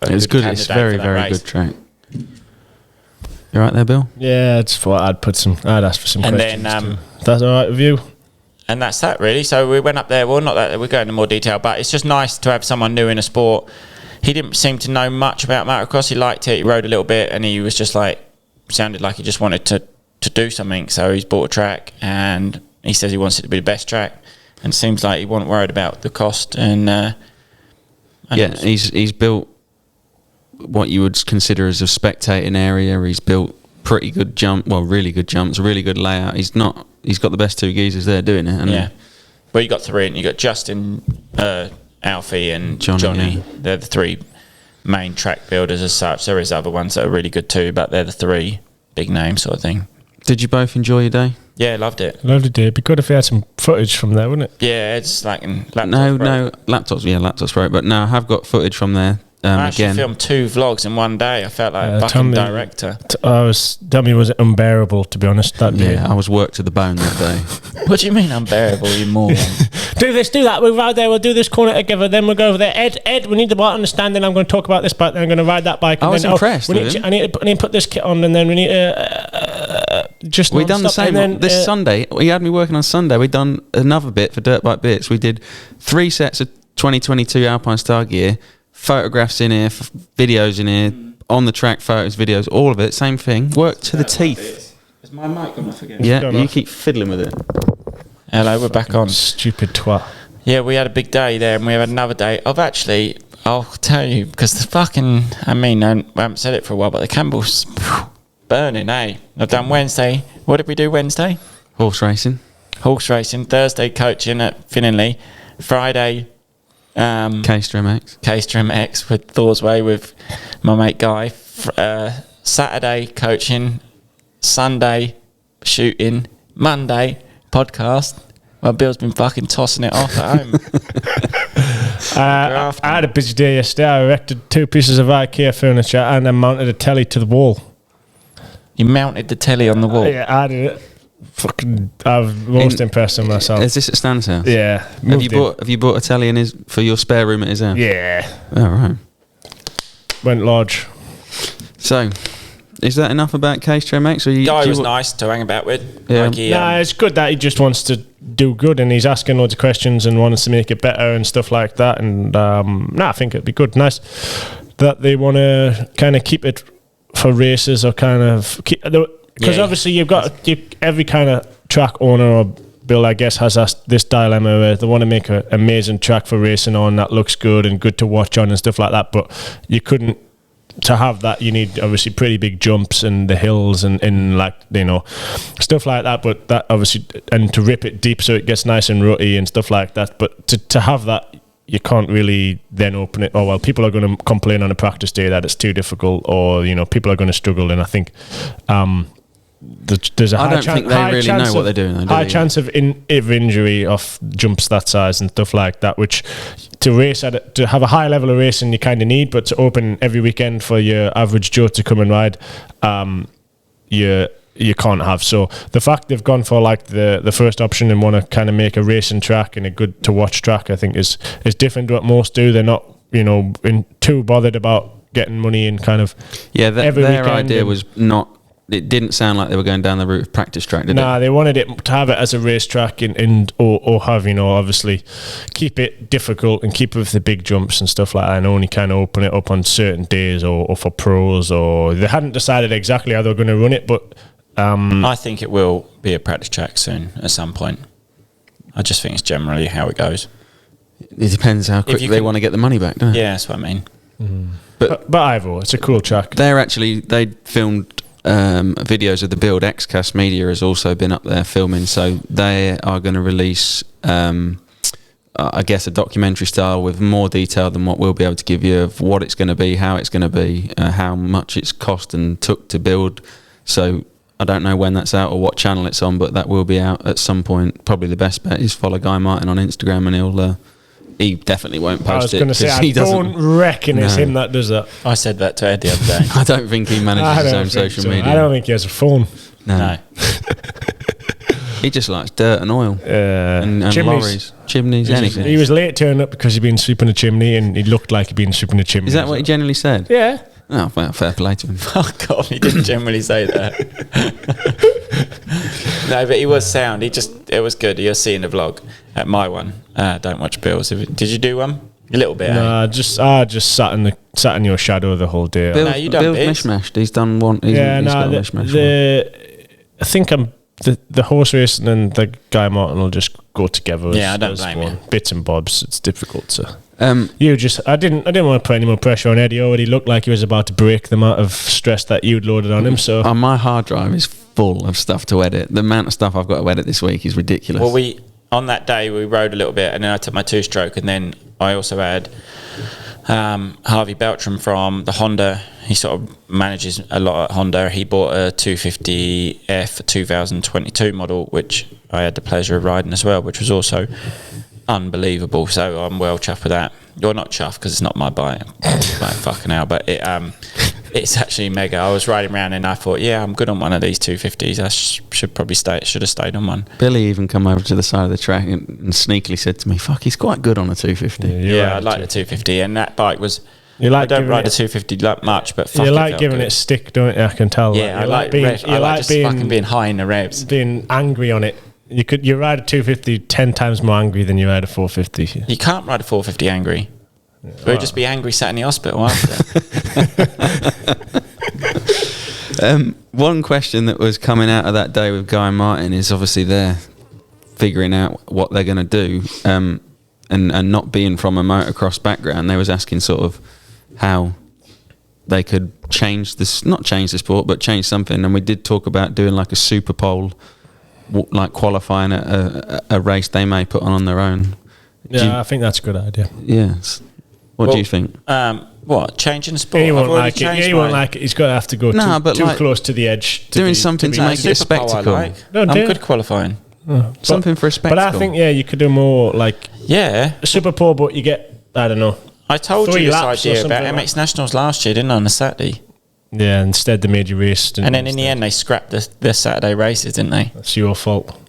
Speaker 2: it's good. It's very, very good track. You right there, Bill?
Speaker 3: Yeah, it's for I'd ask for some
Speaker 4: and
Speaker 3: questions.
Speaker 4: Then,
Speaker 3: too. That's all right with you.
Speaker 4: And that's that, really. So we went up there. Well, not that we're going into more detail, but it's just nice to have someone new in a sport. He didn't seem to know much about motocross. He liked it. He rode a little bit, and he was just sounded like he just wanted to do something. So he's bought a track, and he says he wants it to be the best track. And seems like he wasn't worried about the cost. And
Speaker 2: he's built what you would consider as a spectating area. He's built pretty good really good jumps, really good layout. He's got the best 2 geezers there doing it.
Speaker 4: Yeah. Well, you got 3, and you got Justin, Alfie, and Johnny.
Speaker 2: Yeah.
Speaker 4: They're the 3 main track builders as such. There is other ones that are really good too, but they're the 3 big names sort of thing.
Speaker 2: Did you both enjoy your day?
Speaker 4: Yeah, loved it.
Speaker 3: Lovely day. It'd be good if we had some footage from there, wouldn't it?
Speaker 4: Yeah, it's like in laptops.
Speaker 2: No, laptops right. But no, I have got footage from there.
Speaker 4: I actually filmed 2 vlogs in one day. I felt like a fucking director.
Speaker 3: Tommy was unbearable, to be honest, that day.
Speaker 2: Yeah, I was worked to the bone that day.
Speaker 4: What do you mean unbearable, you moron?
Speaker 3: Do this, do that. We'll ride there. We'll do this corner together. Then we'll go over there. Ed, we need the bike understanding. I'm going to talk about this bike. Then I'm going to ride that bike. And
Speaker 2: I was impressed.
Speaker 3: I need to put this kit on, and then we need to just.
Speaker 2: We done the same this Sunday. He had me working on Sunday. We done another bit for Dirt Bike Bits. We did 3 sets of 2022 Alpine Star gear. Photographs in here, videos in here, on the track, photos, videos, all of it, same thing. Work to the teeth.
Speaker 4: Is my mic gone off again?
Speaker 2: Yeah, you keep fiddling with it.
Speaker 4: Hello, we're back on.
Speaker 3: Stupid twat.
Speaker 4: Yeah, we had a big day there, and we had another day of actually, I'll tell you, because the fucking, I haven't said it for a while, but the Campbell's burning, eh? I've done Wednesday. What did we do Wednesday?
Speaker 2: Horse racing.
Speaker 4: Thursday coaching at Finningley. Friday,
Speaker 2: Caster
Speaker 4: MX with Thor's Way with my mate Guy. Saturday coaching, Sunday shooting, Monday podcast. Well, Bill's been fucking tossing it off at home.
Speaker 3: I had a busy day yesterday. I erected 2 pieces of IKEA furniture and then mounted a telly to the wall.
Speaker 4: You mounted the telly on the wall?
Speaker 3: Yeah, I did it. I was most impressed with myself.
Speaker 2: Is this at Stan's house?
Speaker 3: Yeah.
Speaker 2: Have you bought a telly in for your spare room at his house?
Speaker 3: Yeah.
Speaker 2: Oh, right.
Speaker 3: Went large.
Speaker 2: So, is that enough about Caster MX?
Speaker 4: Guy was nice to hang about with.
Speaker 2: Yeah.
Speaker 3: It's good that he just wants to do good, and he's asking loads of questions and wants to make it better and stuff like that. And I think it'd be good. Nice that they want to kind of keep it for races, or kind of keep. Because obviously you've got every kind of track owner or build, I guess, has this dilemma where they want to make an amazing track for racing on that looks good and good to watch on and stuff like that. But you couldn't, to have that, you need obviously pretty big jumps and the hills and like, stuff like that. But that obviously, and to rip it deep so it gets nice and rutty and stuff like that. But to have that, you can't really then open it. Oh, well, people are going to complain on a practice day that it's too difficult, or, people are going to struggle. And I think, there's a high chance. I don't think they really know what they're doing. High chance of injury off jumps that size and stuff like that, which to have a high level of racing you kind of need, but to open every weekend for your average Joe to come and ride, you can't have. So the fact they've gone for like the first option and want to kind of make a racing track and a good to watch track, I think is different to what most do. They're not too bothered about getting money in kind of
Speaker 2: their idea was not. It didn't sound like they were going down the route of practice track, did it?
Speaker 3: Nah, they wanted it to have it as a racetrack or have, obviously keep it difficult and keep it with the big jumps and stuff like that, and only kind of open it up on certain days or for pros, or they hadn't decided exactly how they were going to run it, but
Speaker 4: I think it will be a practice track soon at some point. I just think it's generally how it goes.
Speaker 2: It depends how quick they want to get the money back, don't it?
Speaker 4: Yeah, that's what I mean.
Speaker 3: But Ivo, it's a cool track.
Speaker 2: They filmed videos of the build. XCast Media has also been up there filming, so they are going to release, I guess, a documentary style with more detail than what we'll be able to give you of what it's going to be, how it's going to be, how much it's cost and took to build. So I don't know when that's out or what channel it's on, but that will be out at some point. Probably the best bet is follow Guy Martin on Instagram, and he definitely won't post it.
Speaker 3: I was going to say, I don't reckon it's him that does that.
Speaker 4: I said that to Ed the other day.
Speaker 2: I don't think he manages his own social media.
Speaker 3: I don't think he has a phone.
Speaker 2: No. He just likes dirt and oil and lorries, chimneys, anything.
Speaker 3: He was late turning up because he'd been sweeping a chimney, and he looked like he'd been sweeping a chimney.
Speaker 2: Is that what he generally said?
Speaker 3: Yeah.
Speaker 2: Oh, well, fair play to him.
Speaker 4: Oh God, he didn't generally say that. No, but he was sound. It was good. You'll see in the vlog at my one. Don't watch Bill's. Did you do one? A little bit.
Speaker 3: No, I just sat in your shadow the whole day.
Speaker 2: Bill,
Speaker 4: no, you done
Speaker 2: Bill's
Speaker 4: bits.
Speaker 2: mishmashed. He's done one. He's got a mishmash.
Speaker 3: I think the horse racing and the Guy Martin will just go together.
Speaker 4: I don't blame you.
Speaker 3: Bits and bobs. It's difficult to. I didn't want to put any more pressure on Eddie. Already looked like he was about to break the amount of stress that you'd loaded on him. So
Speaker 2: my hard drive is full of stuff to edit. The amount of stuff I've got to edit this week is ridiculous.
Speaker 4: Well, on that day we rode a little bit, and then I took my 2-stroke, and then I also had Harvey Beltram from the Honda. He sort of manages a lot at Honda. He bought a 250F 2022 model, which I had the pleasure of riding as well, which was also unbelievable. So I'm well chuffed with that. You're not chuffed because it's not my bike. Like, fucking hell. But it's actually mega. I was riding around and I thought, I'm good on one of these 250s. I should have stayed on one.
Speaker 2: Billy even come over to the side of the track and sneakily said to me, "Fuck, he's quite good on a 250."
Speaker 4: Yeah, I like the 250, and that bike was. I
Speaker 3: Like
Speaker 4: don't ride a 250 much, but fuck,
Speaker 3: you like giving it stick, don't you? I can tell.
Speaker 4: Yeah, I like fucking being high in the revs,
Speaker 3: being angry on it. You ride a 250 10 times more angry than you ride a 450.
Speaker 4: You can't ride a 450 angry. We'll just be angry sat in the hospital after.
Speaker 2: One question that was coming out of that day with Guy and Martin is obviously they're figuring out what they're going to do, and not being from a motocross background, they was asking sort of how they could not change the sport, but change something. And we did talk about doing like a super pole, like qualifying a race they may put on their own.
Speaker 3: Yeah, I think that's a good idea.
Speaker 2: Yes. What do you think?
Speaker 4: What, changing the sport?
Speaker 3: He won't like it. He won't like it. He's got to have to go too close to the edge.
Speaker 2: Doing something to make it a spectacle.
Speaker 4: I'm good qualifying.
Speaker 2: Something for a spectacle.
Speaker 3: But I think you could do more like
Speaker 4: a super
Speaker 3: pole, but you get, I don't know.
Speaker 4: I told you this idea about MX Nationals last year, didn't I, on a Saturday?
Speaker 3: Yeah, instead they made you race.
Speaker 4: And then in the end they scrapped the Saturday races, didn't they?
Speaker 3: That's your fault.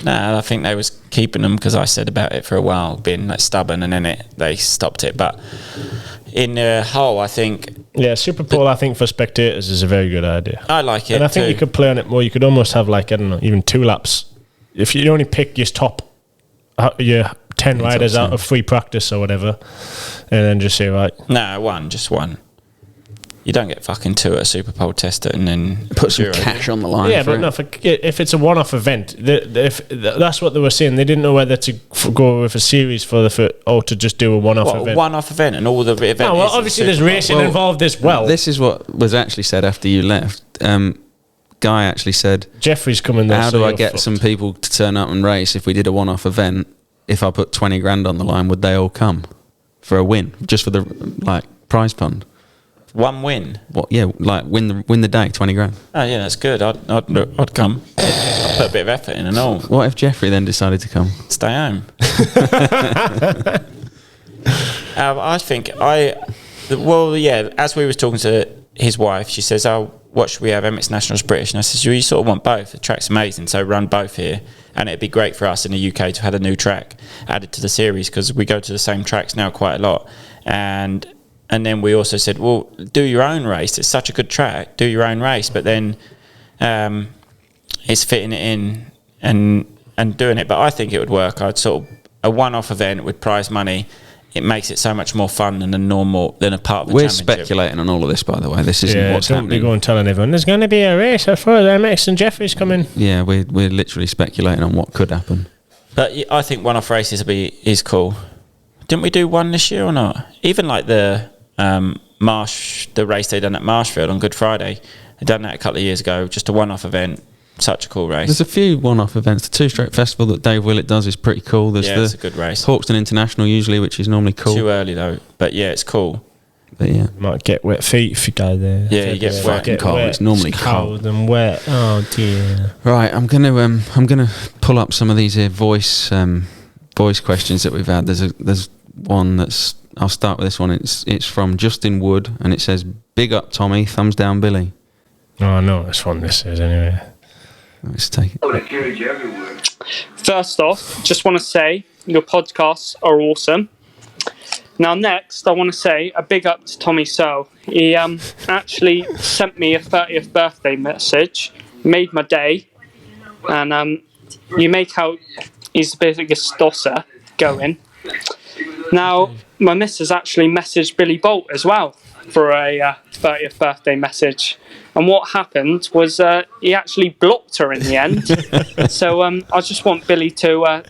Speaker 4: No, I think they was keeping them because I said about it for a while, being like stubborn, and then they stopped it. But in the whole, I think...
Speaker 3: Yeah, Super Pole, I think, for spectators is a very good idea.
Speaker 4: I like it,
Speaker 3: and I think you could play on it more. You could almost have, like, I don't know, even 2 laps. If you only pick your 10 riders out of free practice or whatever, and then just say, right...
Speaker 4: No, just one. You don't get fucking 2 at a Super Pole tester and then
Speaker 2: put some cash on the line.
Speaker 3: Yeah, but no, if it's a one-off event, that's what they were saying. They didn't know whether to go with a series or to just do a one-off event.
Speaker 4: One-off event, and all the event.
Speaker 3: No, well, obviously there's racing involved as well.
Speaker 2: This is what was actually said after you left. Guy actually said,
Speaker 3: "Jeffrey's coming there.
Speaker 2: How do I get some people to turn up and race if we did a one-off event? If I put 20 grand on the line, would they all come for a win, just for the prize fund?"
Speaker 4: One win?
Speaker 2: What? Yeah, like win the day, 20 grand.
Speaker 4: Oh yeah, that's good. I'd come. I'd put a bit of effort in and all.
Speaker 2: What if Jeffrey then decided to come?
Speaker 4: Stay home. I think as we was talking to his wife, she says, "Oh, what should we have? MX Nationals British?" And I said, "You sort of want both. The track's amazing, so run both here, and it'd be great for us in the UK to have a new track added to the series because we go to the same tracks now quite a lot." And then we also said, well, do your own race. It's such a good track. Do your own race. But then it's fitting it in and doing it. But I think it would work. I'd sort of a one-off event with prize money. It makes it so much more fun than a part of the championship.
Speaker 2: We're speculating on all of this, by the way. This isn't what's happening.
Speaker 3: Don't be going telling everyone there's going to be a race. I thought MX and Jeffrey's coming.
Speaker 2: Yeah, we're literally speculating on what could happen.
Speaker 4: But I think one-off races is cool. Didn't we do one this year or not? Even like the race they done at Marshfield on Good Friday, They've done that a couple of years ago, just a one-off event. Such a cool race.
Speaker 2: There's a few one-off events. The Two-Stroke Festival that Dave Willett does is pretty cool. There's
Speaker 4: it's a good race.
Speaker 2: Hawkston International usually, which is normally cool.
Speaker 4: Too early though, but yeah, it's cool.
Speaker 2: But yeah,
Speaker 3: Might get wet feet if you go there.
Speaker 4: Yeah, you get wet
Speaker 2: and cold. It's normally
Speaker 3: cold and wet. Oh dear.
Speaker 2: Right, I'm gonna pull up some of these here voice questions that we've had. There's one that's. I'll start with this one. It's from Justin Wood, and it says, "Big up Tommy, thumbs down Billy."
Speaker 3: Oh, I know which one this is anyway.
Speaker 2: Let's take it.
Speaker 5: First off, just want to say your podcasts are awesome. Now, next, I want to say a big up to Tommy So. He actually sent me a 30th birthday message, made my day, and you make out he's the biggest dosser going. Now, my missus actually messaged Billy Bolt as well for a 30th birthday message. And what happened was he actually blocked her in the end. So I just want Billy to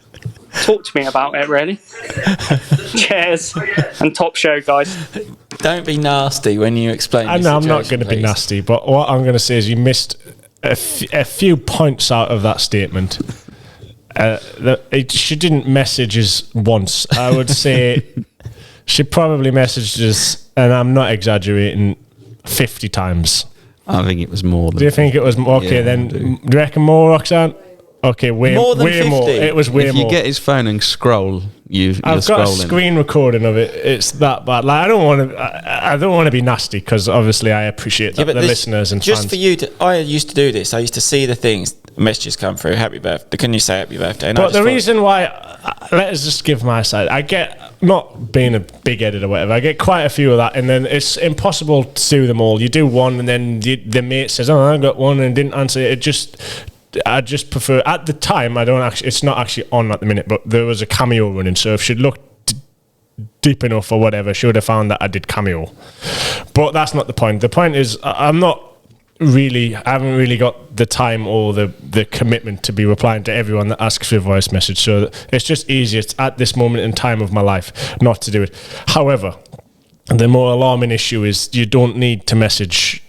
Speaker 5: talk to me about it, really. Cheers. And top show, guys.
Speaker 4: Don't be nasty when you explain
Speaker 3: I know I'm not going to be nasty, but what I'm going to say is you missed a few points out of that statement. She didn't message us once. I would say she probably messaged us, and I'm not exaggerating, 50 times.
Speaker 2: I think it was more than.
Speaker 3: Do you think it was more? Okay,
Speaker 2: Yeah,
Speaker 3: then do you reckon more, Roxanne? Okay, way
Speaker 4: More than
Speaker 3: way
Speaker 4: 50?
Speaker 3: more. It was way
Speaker 2: If
Speaker 3: more.
Speaker 2: you get his phone and scroll, you're
Speaker 3: I've got a
Speaker 2: scrolling.
Speaker 3: screen recording of it. It's that bad. Like I don't want to be nasty because obviously I appreciate that the listeners and
Speaker 4: just
Speaker 3: fans.
Speaker 4: for you to, I used to do this. I used to see the things, messages come through. Happy birthday! Can you say happy birthday? And
Speaker 3: But the reason why, let us just give my side. I get, not being a big editor or whatever, I get quite a few of that, and then it's impossible to do them all. You do one, and then the mate says, "Oh, I got one," and didn't answer it. I just prefer, at the time, I don't actually, it's not actually on at the minute, but there was a cameo running, so if she'd looked deep enough or whatever, she would have found that I did cameo. But that's not the point. The point is, I haven't really got the time or the commitment to be replying to everyone that asks for a voice message, so it's just easier at this moment in time of my life not to do it. However, the more alarming issue is you don't need to message.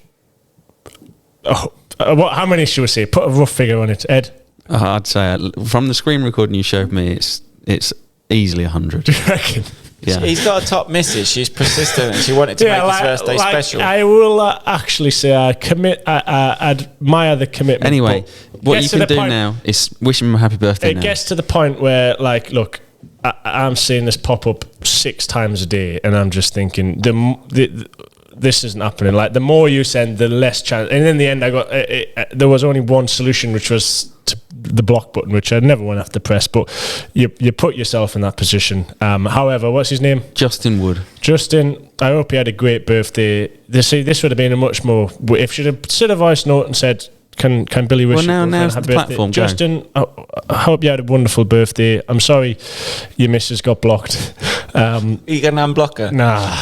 Speaker 3: How many should we say? Put a rough figure on it, Ed.
Speaker 2: I'd say from the screen recording you showed me, it's easily 100.
Speaker 3: Do you reckon?
Speaker 2: Yeah.
Speaker 4: He's got a top missus. She's persistent, and she wanted to make his birthday special.
Speaker 3: I will actually say I admire the commitment.
Speaker 2: Anyway, what you can do
Speaker 3: point,
Speaker 2: now is wish him a happy birthday.
Speaker 3: It gets to the point where, like, look, I'm seeing this pop up 6 times a day, and I'm just thinking this isn't happening. Like, the more you send, the less chance. And in the end, I got there was only one solution, which was the block button, which I never want to have to press. But you put yourself in that position. However, what's his name?
Speaker 2: Justin Wood.
Speaker 3: Justin, I hope you had a great birthday. This would have been a much more. If she'd have said a voice note and said, "Can Billy wish you
Speaker 2: now's
Speaker 3: happy
Speaker 2: the
Speaker 3: birthday?"
Speaker 2: platform.
Speaker 3: Justin, I hope you had a wonderful birthday. I'm sorry your missus got blocked.
Speaker 4: You can unblock her.
Speaker 3: Nah.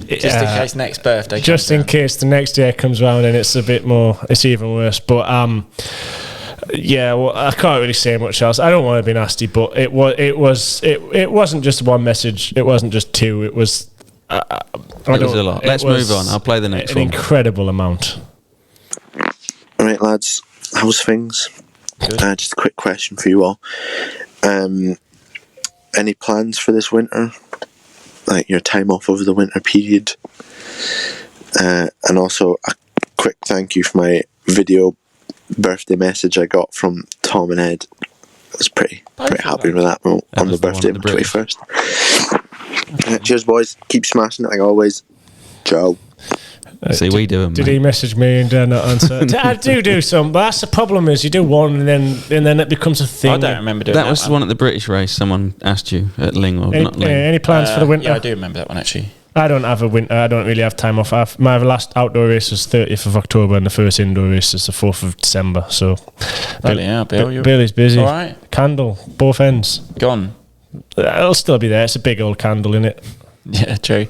Speaker 4: Just in case next birthday.
Speaker 3: Just in case the next day comes round and it's a bit more, it's even worse. But yeah, well, I can't really say much else. I don't want to be nasty, but it wasn't just one message. It wasn't just 2. It was.
Speaker 2: It was a lot. Let's move on. I'll play the next one.
Speaker 3: An incredible amount.
Speaker 6: All right, lads. How's things? Just a quick question for you all. Any plans for this winter? Like your time off over the winter period? And also a quick thank you for my video birthday message I got from Tom and Ed. I was pretty happy with that on the birthday of the 21st. Cheers, boys. Keep smashing it like always. Ciao.
Speaker 2: See, we do them.
Speaker 3: Did he message me and did not answer? I do some, but that's the problem. Is you do one and then it becomes a thing.
Speaker 4: I don't remember doing that.
Speaker 2: That was the one at the British race. Someone asked you at Ling or not Ling.
Speaker 3: Any plans for the winter?
Speaker 4: Yeah, I do remember that one actually.
Speaker 3: I don't have a winter. I don't really have time off. My last outdoor race was 30th of October, and the first indoor race is the 4th of December. So, Billy's busy.
Speaker 4: All right.
Speaker 3: Candle, both ends.
Speaker 4: Gone.
Speaker 3: It'll still be there. It's a big old candle in it.
Speaker 4: Yeah, true.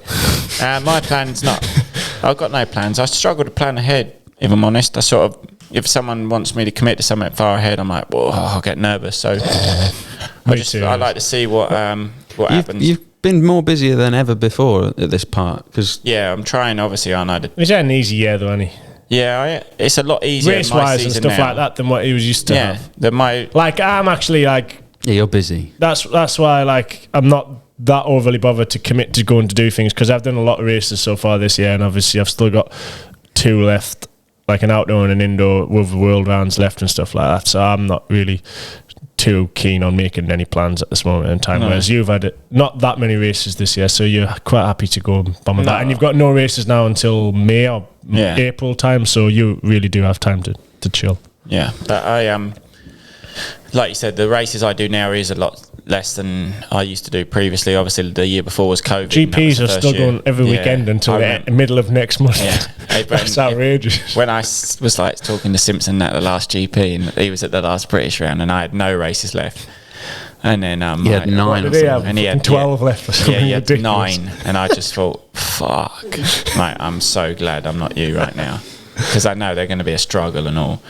Speaker 4: My plan's not. I've got no plans. I struggle to plan ahead, if I'm honest. I sort of, if someone wants me to commit to something far ahead, I'm like, whoa, I'll get nervous. So I like to see what happens.
Speaker 2: You've been more busier than ever before at this part because
Speaker 4: yeah, I'm trying. Obviously, aren't I?
Speaker 3: He's had an easy year though, hasn't he?
Speaker 4: Yeah, it's a lot easier
Speaker 3: race-wise and stuff like that than what he was used to have. Like, I'm actually like...
Speaker 2: Yeah, you're busy.
Speaker 3: That's why, like, I'm not that overly bothered to commit to going to do things, because I've done a lot of races so far this year, and obviously I've still got 2 left, like an outdoor and an indoor with world rounds left and stuff like that. So I'm not really too keen on making any plans at this moment in time. Whereas you've had not that many races this year, so you're quite happy to go and bomb that. And you've got no races now until May or April time, so you really do have time to chill.
Speaker 4: Yeah, but I like you said, the races I do now is a lot less than I used to do previously. Obviously, the year before was COVID.
Speaker 3: GPs are still going every weekend until the middle of next month.
Speaker 4: Yeah.
Speaker 3: That's outrageous.
Speaker 4: When I was like talking to Simpson at the last GP, and he was at the last British round, and I had no races left. And then
Speaker 2: he had 9 or something.
Speaker 3: And he had 12 left or something.
Speaker 4: Yeah, he had
Speaker 3: ridiculous.
Speaker 4: 9, and I just thought, fuck, mate, I'm so glad I'm not you right now, because I know they're going to be a struggle and all.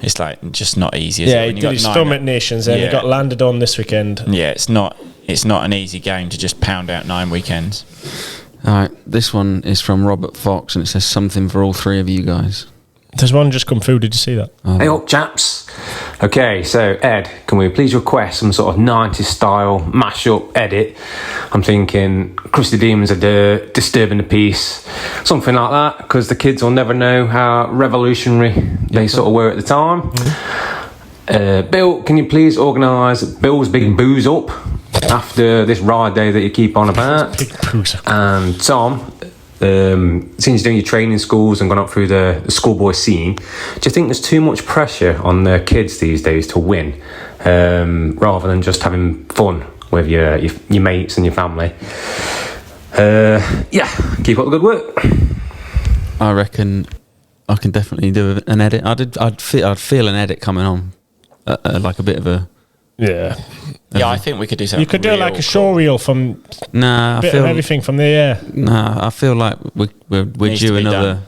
Speaker 4: It's like just not easy.
Speaker 3: He did his Summit Nations, and he got landed on this weekend.
Speaker 4: Yeah, it's not an easy game to just pound out 9 weekends.
Speaker 2: All right, this one is from Robert Fox, and it says something for all 3 of you guys.
Speaker 3: There's one just come through. Did you see that?
Speaker 2: Oh.
Speaker 7: Hey up, chaps. Okay, so Ed, can we please request some sort of 90s style mash-up edit? I'm thinking Crusty Demons of Dirt, Disturbing the Peace, something like that, because the kids will never know how revolutionary they sort of were at the time. Bill, can you please organise Bill's Big Booze Up after this ride day that you keep on about? And Tom, since you're doing your training schools and gone up through the schoolboy scene, do you think there's too much pressure on the kids these days to win, rather than just having fun with your mates and your family? Keep up the good work.
Speaker 2: I reckon I can definitely do an edit. I'd feel an edit coming on, like a bit of a...
Speaker 3: Yeah.
Speaker 4: Yeah, I think we could do something.
Speaker 3: You could do like a show reel from
Speaker 2: I
Speaker 3: bit
Speaker 2: feel
Speaker 3: of everything from there.
Speaker 2: I feel like we're due another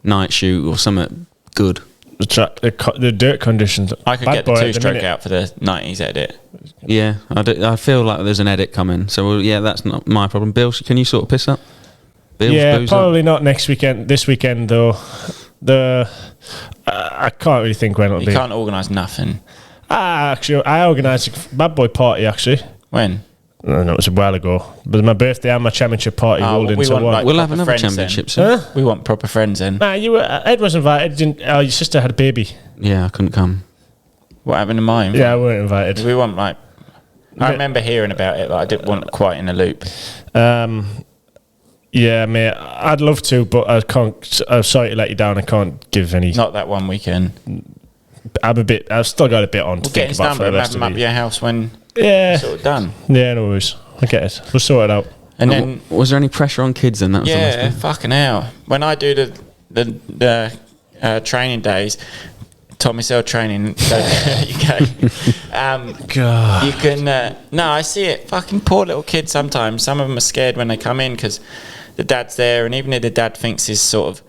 Speaker 2: night shoot or something good.
Speaker 3: The dirt conditions.
Speaker 4: I could get the 2-stroke out for the 90s edit.
Speaker 2: Yeah, I feel like there's an edit coming. So that's not my problem. Bill, can you sort of piss up? Bill's
Speaker 3: probably not next weekend. This weekend though, I can't really think when it'll be.
Speaker 4: You can't organise nothing.
Speaker 3: Actually, I organised a bad boy party, actually.
Speaker 4: When?
Speaker 3: No, it was a while ago. But my birthday and my championship party rolled into one.
Speaker 4: Like
Speaker 2: we'll have another championship soon.
Speaker 4: We want proper friends then.
Speaker 3: Nah, Ed was invited. Your sister had a baby.
Speaker 2: Yeah, I couldn't come.
Speaker 4: What happened to mine?
Speaker 3: Yeah, I weren't invited.
Speaker 4: We want I remember hearing about it, but I didn't want quite in the loop.
Speaker 3: Yeah, mate, I'd love to, but I can't. I'm sorry to let you down. I can't give any.
Speaker 4: Not that one weekend.
Speaker 3: I've still got a bit on to think about for the rest of
Speaker 4: have him up your house when sort of done.
Speaker 3: Yeah, no worries. I get it. We'll sort it out.
Speaker 4: And then,
Speaker 2: was there any pressure on kids then? That was
Speaker 4: fucking hell. When I do the training days, Tommy Cell training, God. You can. No, I see it. Fucking poor little kids. Sometimes some of them are scared when they come in because the dad's there, and even if the dad thinks he's sort of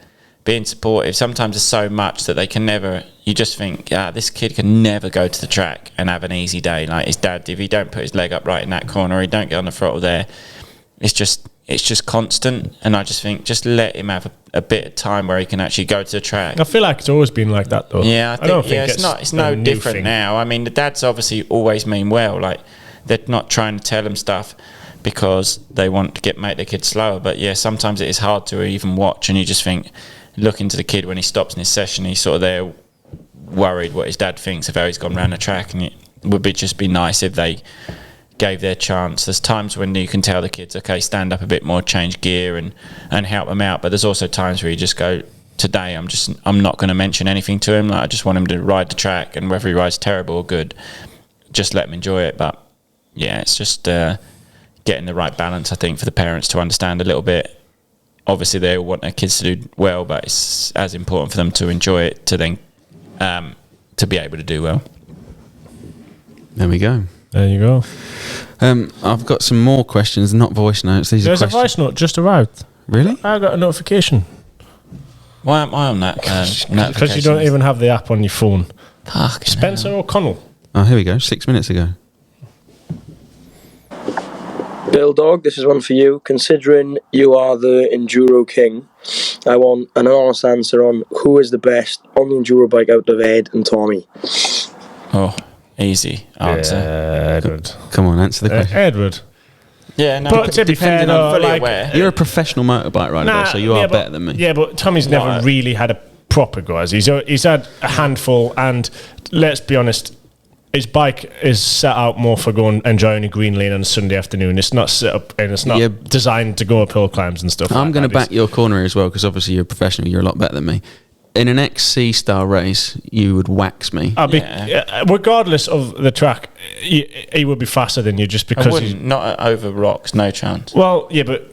Speaker 4: being supportive, sometimes there's so much that they can never. You just think, this kid can never go to the track and have an easy day. Like his dad, if he don't put his leg up right in that corner, he don't get on the throttle there. It's just constant, and I just think just let him have a bit of time where he can actually go to the track.
Speaker 3: I feel like it's always been like that though.
Speaker 4: Yeah, I don't think it's no different now. I mean, the dads obviously always mean well. Like they're not trying to tell him stuff because they want to make their kid slower. But yeah, sometimes it is hard to even watch, and you just think, look into the kid when he stops in his session, he's sort of there worried what his dad thinks of how he's gone around the track, and it would just be nice if they gave their chance. There's times when you can tell the kids, okay, stand up a bit more, change gear and help them out, but there's also times where you just go, today I'm not going to mention anything to him. Like, I just want him to ride the track, and whether he rides terrible or good, just let him enjoy it. But yeah, it's just getting the right balance, I think, for the parents to understand a little bit. Obviously they all want their kids to do well, but it's as important for them to enjoy it to then to be able to do well.
Speaker 2: There we go.
Speaker 3: There you go.
Speaker 2: I've got some more questions, not voice notes.
Speaker 3: There's a voice note just arrived.
Speaker 2: Really?
Speaker 3: I got a notification.
Speaker 4: Why am I on that?
Speaker 3: Because you don't even have the app on your phone.
Speaker 4: Fuck.
Speaker 3: Spencer O'Connell.
Speaker 2: Oh, here we go. 6 minutes ago.
Speaker 8: Bill Dog, this is one for you. Considering you are the Enduro king I want an honest answer on who is the best on the enduro bike out of Ed and Tommy.
Speaker 4: Oh, easy answer.
Speaker 3: Edward.
Speaker 2: Come on, answer the question.
Speaker 3: Edward.
Speaker 4: Yeah, no,
Speaker 3: But to be fair,
Speaker 4: depending,
Speaker 3: though,
Speaker 4: I'm fully
Speaker 3: like,
Speaker 4: aware.
Speaker 2: You're a professional motorbike rider, though, so you are better than me.
Speaker 3: Yeah, but Tommy's never really had a proper go. He's had a handful, and let's be honest, his bike is set out more for going enjoying a green lane on a Sunday afternoon. It's not set up and it's not designed to go up hill climbs and stuff.
Speaker 2: I'm going to back your corner as well, because obviously you're a professional. You're a lot better than me. In an XC style race, you would wax me.
Speaker 3: Regardless of the track, he would be faster than you just because he's
Speaker 4: not over rocks, no chance.
Speaker 3: Well, yeah, but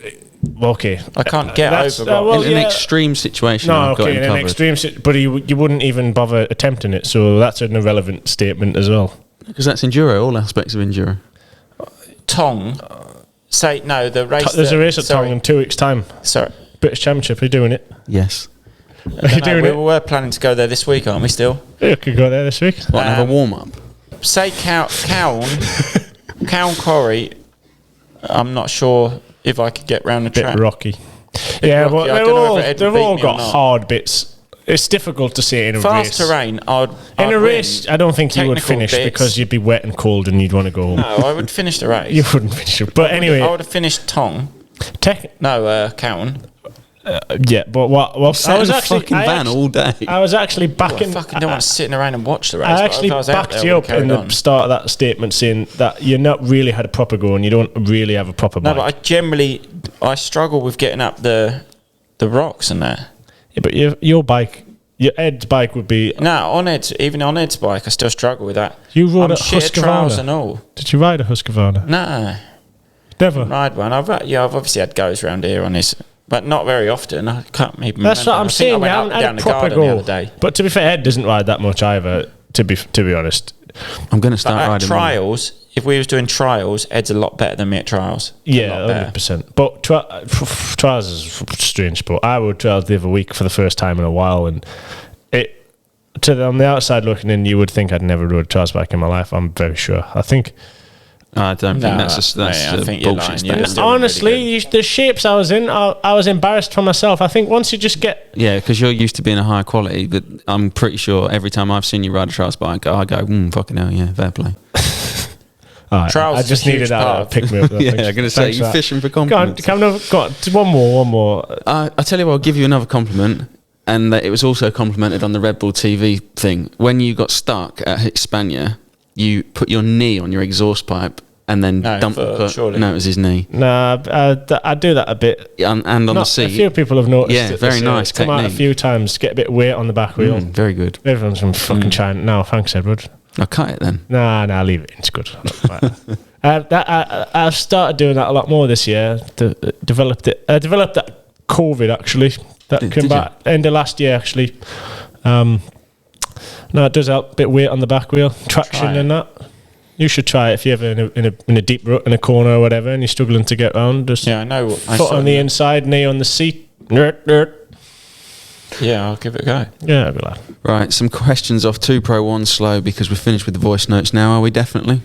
Speaker 3: okay,
Speaker 4: I can't get over rocks.
Speaker 2: In an extreme situation, I've got him
Speaker 3: in an extreme, but you wouldn't even bother attempting it. So that's an irrelevant statement as well.
Speaker 2: Because that's enduro, all aspects of enduro.
Speaker 4: Tong, say no. The race.
Speaker 3: There's a race at Tong in 2 weeks' time.
Speaker 4: Sorry,
Speaker 3: British Championship. Are you doing it?
Speaker 2: Yes.
Speaker 4: We were planning to go there this week, aren't we? Still.
Speaker 3: You could go there this week.
Speaker 2: What, have a warm up?
Speaker 4: Say Cowan Quarry. I'm not sure if I could get round the track.
Speaker 3: Bit rocky. Yeah,
Speaker 4: rocky.
Speaker 3: but they've all got hard bits. It's difficult to say in a
Speaker 4: fast
Speaker 3: race.
Speaker 4: terrain.
Speaker 3: In a race, I don't think you would finish because you'd be wet and cold and you'd want to go home.
Speaker 4: No, I would finish the race.
Speaker 3: You wouldn't finish it. But anyway,
Speaker 4: I would have finished Tong. Cowan.
Speaker 3: Yeah, but what
Speaker 2: I was actually fucking van all day.
Speaker 3: I was actually backing.
Speaker 4: I fucking don't want to sit around and watch the race.
Speaker 3: I actually backed you up in the start of that statement, saying that you're not really had a proper go and you don't really have a proper bike.
Speaker 4: No, but I struggle with getting up the rocks and that.
Speaker 3: Yeah, but your bike, your Ed's bike would be.
Speaker 4: No, even on Ed's bike, I still struggle with that.
Speaker 3: You rode a
Speaker 4: shit trials
Speaker 3: Husqvarna
Speaker 4: and all.
Speaker 3: Did you ride a Husqvarna?
Speaker 4: No,
Speaker 3: never.
Speaker 4: Ride one. I've obviously had goes around here on this. But not very often. I can't even.
Speaker 3: That's
Speaker 4: remember.
Speaker 3: what I'm saying.
Speaker 4: I went up down the garden the other day.
Speaker 3: But to be fair, Ed doesn't ride that much either. To be honest,
Speaker 2: I'm going to start riding
Speaker 4: trials. If we was doing trials, Ed's a lot better than me at trials.
Speaker 3: Yeah, 100%. But trials is a strange sport. I would trials the other week for the first time in a while, and on the outside looking in, you would think I'd never rode a trials bike in my life. I'm very sure. I think.
Speaker 2: I don't think that's
Speaker 4: I
Speaker 2: bullshit.
Speaker 3: Honestly,
Speaker 4: really
Speaker 3: the shapes I was in, I was embarrassed for myself. I think once you just get...
Speaker 2: Yeah, because you're used to being a high quality, but I'm pretty sure every time I've seen you ride a trials bike, I go, fucking hell, yeah, fair play.
Speaker 3: Right, I just needed that to pick me up.
Speaker 2: Yeah, I'm going to say, you're fishing for compliments.
Speaker 3: Go on, one more.
Speaker 2: I tell you what, I'll give you another compliment, and that it was also complimented on the Red Bull TV thing. When you got stuck at Hispania, you put your knee on your exhaust pipe and then dump the foot. No, it was his knee.
Speaker 3: Nah, I do that a bit.
Speaker 2: And on the seat.
Speaker 3: A few people have noticed it.
Speaker 2: Yeah, very nice
Speaker 3: come out a few times, get a bit of weight on the back wheel.
Speaker 2: Very good.
Speaker 3: Everyone's from fucking China. No, thanks, Edward.
Speaker 2: I'll cut it then.
Speaker 3: Nah, leave it in. It's good. I've started doing that a lot more this year. Developed that COVID, actually. That came back end of last year, actually. No, it does help. A bit of weight on the back wheel. Traction and that. You should try it if you're ever in a deep rut in a corner or whatever and you're struggling to get around. Just
Speaker 4: I know.
Speaker 3: Foot on the inside, knee on the seat.
Speaker 4: Yeah, I'll give it a go.
Speaker 3: Yeah, I'll be glad.
Speaker 2: Right, some questions off 2 Pro 1 Slow, because we're finished with the voice notes now, are we definitely?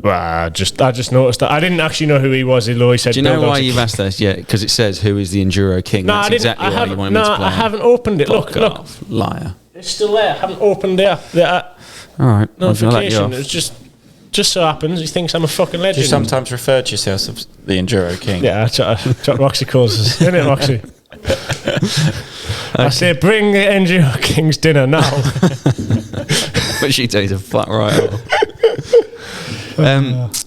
Speaker 3: Well, I just noticed that. I didn't actually know who he was. He said,
Speaker 2: do you know why you've asked this? Yeah, because it says, who is the Enduro King?
Speaker 3: No,
Speaker 2: That's exactly why you wanted me to play.
Speaker 3: I haven't opened it. Look.
Speaker 2: Liar.
Speaker 3: It's still there. I haven't opened it.
Speaker 2: All right.
Speaker 3: Notification. It's just so happens he thinks I'm a fucking legend.
Speaker 4: You sometimes refer to yourself as the Enduro King.
Speaker 3: Yeah, that's what Roxy calls us. Isn't it, Roxy? I say, bring the Enduro King's dinner now.
Speaker 2: But she takes a flat right off.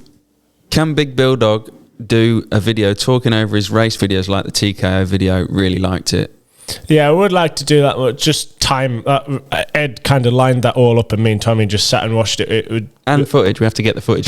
Speaker 2: Can Big Bill Dog do a video talking over his race videos like the TKO video? Really liked it.
Speaker 3: Yeah, I would like to do that, but just time. Ed kind of lined that all up, and me and Tommy just sat and watched it.
Speaker 2: Footage. We have to get the footage.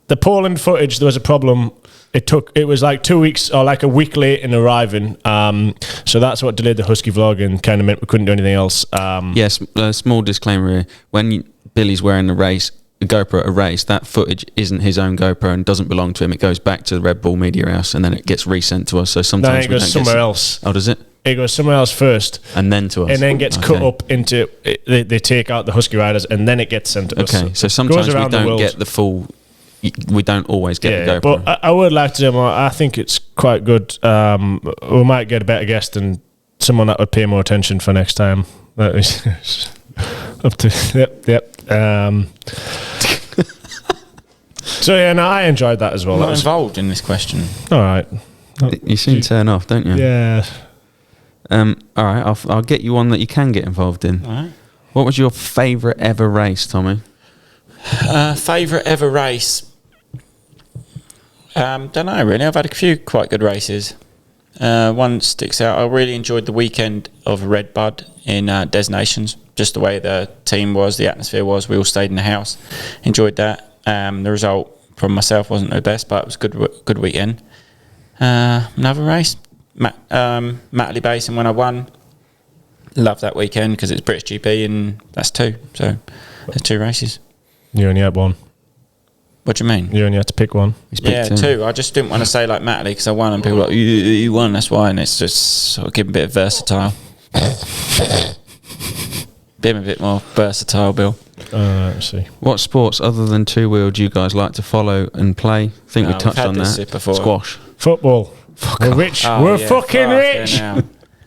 Speaker 3: The Poland footage. There was a problem. It was like 2 weeks or like a week late in arriving. So that's what delayed the Husky vlog and kind of meant we couldn't do anything else.
Speaker 2: Yes, a small disclaimer here. When Billy's wearing a GoPro at a race, that footage isn't his own GoPro and doesn't belong to him. It goes back to the Red Bull Media House and then it gets resent to us. So sometimes
Speaker 3: it goes somewhere else.
Speaker 2: Oh, does it?
Speaker 3: It goes somewhere else first,
Speaker 2: and then to us,
Speaker 3: and then gets cut up into. They take out the Husky riders, and then it gets sent to us.
Speaker 2: Okay, so sometimes we don't get the full we don't always get the GoPro.
Speaker 3: But I would like to do more. I think it's quite good. We might get a better guest and someone that would pay more attention for next time. That is up to yep. So yeah, no, I enjoyed that as well.
Speaker 4: I'm not involved in this question.
Speaker 3: All right.
Speaker 2: You soon turn off, don't you?
Speaker 3: Yeah.
Speaker 2: All right, I'll get you one that you can get involved in.
Speaker 4: All right.
Speaker 2: What was your favourite ever race, Tommy?
Speaker 4: Favourite ever race? Don't know really. I've had a few quite good races. One sticks out. I really enjoyed the weekend of Red Bud in Des Nations. Just the way the team was, the atmosphere was. We all stayed in the house. Enjoyed that. The result from myself wasn't the best, but it was good weekend. Another race, Matley Basin when I won. Loved that weekend because it's British GP and that's 2. So there's 2 races.
Speaker 3: You only had one.
Speaker 4: What do you mean?
Speaker 3: You only had to pick one.
Speaker 4: Yeah, 2. I just didn't want to say like Matley because I won and people were like, you won, that's why. And it's just sort of give a bit of versatile. Be a bit more versatile, Bill.
Speaker 3: Let's see.
Speaker 2: What sports other than two-wheel do you guys like to follow and play? I think we touched on that.
Speaker 4: Before.
Speaker 2: Squash.
Speaker 3: Football. We're rich. We're fucking rich.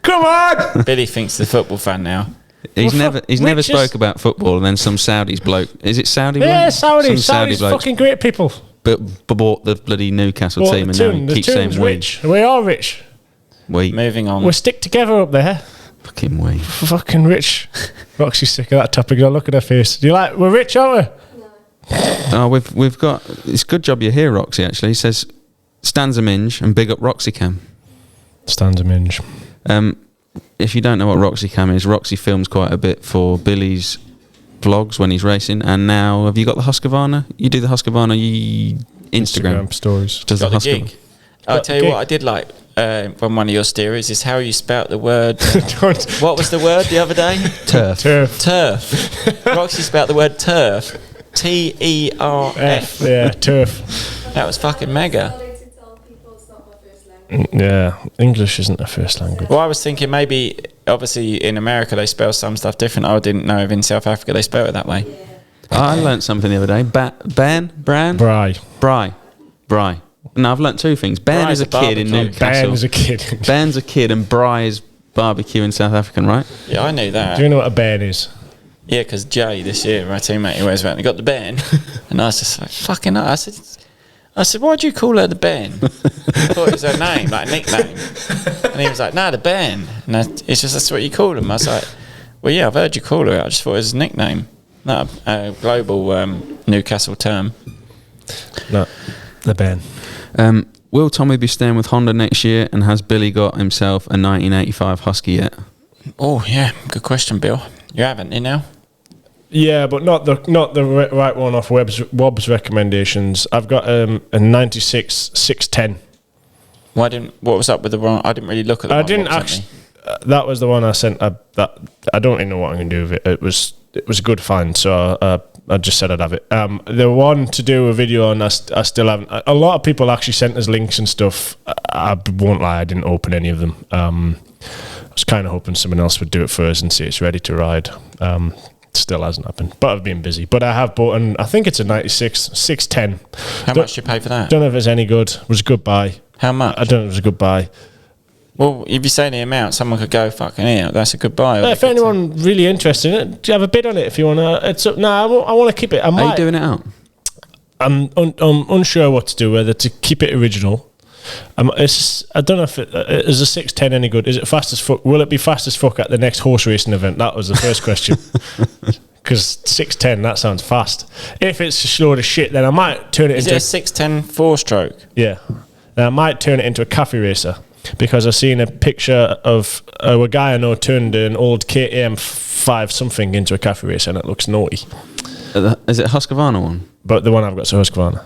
Speaker 3: Come on.
Speaker 4: Billy thinks the football fan now.
Speaker 2: He's never spoke about football, and then some Saudis bloke. Is it Saudi?
Speaker 3: Yeah,
Speaker 2: Saudi.
Speaker 3: Saudis fucking great people.
Speaker 2: But bought the bloody Newcastle team, and now he keeps saying
Speaker 3: rich. We are rich.
Speaker 4: Moving on.
Speaker 3: We stick together up there.
Speaker 2: Fucking we.
Speaker 3: Fucking rich. Roxy's sick of that topic. Look at her face. Do you like? We're rich, aren't we?
Speaker 2: Oh, we've got. It's a good job you're here, Roxy. Actually, he says, Stanza Minge and big up Roxy Cam.
Speaker 3: Stanza Minge.
Speaker 2: If you don't know what Roxy Cam is, Roxy films quite a bit for Billy's vlogs when he's racing. And now, have you got the Husqvarna? You do the Husqvarna Instagram
Speaker 3: stories.
Speaker 2: Does
Speaker 4: got
Speaker 2: the
Speaker 4: a gig. I'll tell you what I did like from one of your steeries is how you spout the word. What was the word the other day?
Speaker 2: Turf.
Speaker 4: Roxy spout the word turf. TERF.
Speaker 3: Yeah, turf.
Speaker 4: That was fucking mega.
Speaker 3: Yeah, English isn't a first language.
Speaker 4: Well, I was thinking maybe, obviously in America they spell some stuff different. I didn't know if in South Africa they spell it that way.
Speaker 2: I learnt something the other day. Bry. No, I've learnt 2 things. Ben is a kid in Newcastle.
Speaker 3: Ben is a kid.
Speaker 2: Ben's a kid and Bry is barbecue in South African, right?
Speaker 4: Yeah, I knew that.
Speaker 3: Do you know what a Ben is?
Speaker 4: Yeah, because Jay this year, my teammate who wears around, he got the Ben, and I was just like, fucking hell. I said, why do you call her the Ben? I thought it was her name, like a nickname. And he was like, no, the Ben. And it's just, that's what you call him. I was like, well, yeah, I've heard you call her. I just thought it was a nickname, not a global Newcastle term.
Speaker 3: No, the Ben.
Speaker 2: Will Tommy be staying with Honda next year, and has Billy got himself a 1985 Husky yet?
Speaker 4: Oh, yeah, good question, Bill. You haven't, you know?
Speaker 3: Yeah, but not the right one off Wobb's recommendations. I've got a 96 610.
Speaker 4: What was up with the one? I didn't really look at the one.
Speaker 3: I didn't actually. That was the one I sent. I don't even know what I'm going to do with it. It was a good find, so I just said I'd have it. The one to do a video on, I still haven't. A lot of people actually sent us links and stuff. I won't lie, I didn't open any of them. I was kind of hoping someone else would do it first and say it's ready to ride. Still hasn't happened, but I've been busy. But I have bought, and I think it's a 96 610.
Speaker 4: How much did you pay for that?
Speaker 3: Don't know if it's any good. It was a good buy.
Speaker 4: How much?
Speaker 3: I don't know if it was a good buy.
Speaker 4: Well, if you say the amount, someone could go, fucking hell, that's a good buy.
Speaker 3: If anyone really interested in it, do you have a bid on it if you want to? It's up. No, I want to keep it.
Speaker 2: Are you doing it out?
Speaker 3: I'm unsure what to do, whether to keep it original. I don't know if is a 610 any good. Is it fast as fuck? Will it be fast as fuck at the next horse racing event? That was the first question. Because 610, that sounds fast. If it's a load of shit, then I might turn it into...
Speaker 4: Is it a 610 4-stroke?
Speaker 3: Yeah. Then I might turn it into a cafe racer. Because I've seen a picture of a guy I know turned an old KTM 5 something into a cafe racer, and it looks naughty.
Speaker 2: Is it a Husqvarna one?
Speaker 3: But the one I've got is a Husqvarna.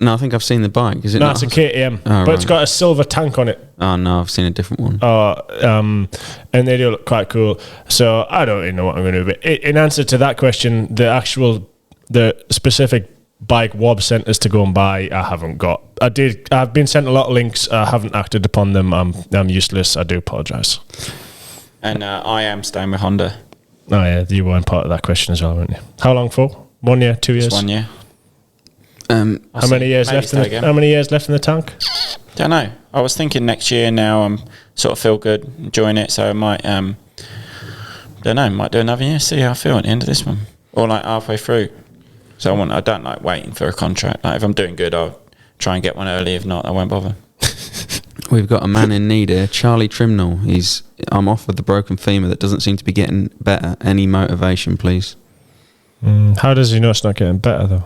Speaker 2: No, I think I've seen the bike. Is it?
Speaker 3: No, it's a KTM, but it's got a silver tank on it.
Speaker 2: Oh no, I've seen a different one.
Speaker 3: And they do look quite cool. So I don't even know what I'm going to do. But in answer to that question, the specific bike Wob sent us to go and buy, I haven't got. I've been sent a lot of links. I haven't acted upon them. I'm useless. I do apologise.
Speaker 4: And I am staying with Honda.
Speaker 3: Oh yeah, you weren't part of that question as well, weren't you? How long for? 1 year, 2 years?
Speaker 4: Just 1 year.
Speaker 3: How many years left in the tank?
Speaker 4: Don't know. I was thinking next year. Now I'm sort of feel good, enjoying it. So I might, don't know, might do another year. See how I feel at the end of this one, or like halfway through. So I don't like waiting for a contract. Like if I'm doing good, I'll try and get one early. If not, I won't bother.
Speaker 2: We've got a man in need here, Charlie Trimnell. I'm off with the broken femur that doesn't seem to be getting better. Any motivation, please?
Speaker 3: How does he know it's not getting better though?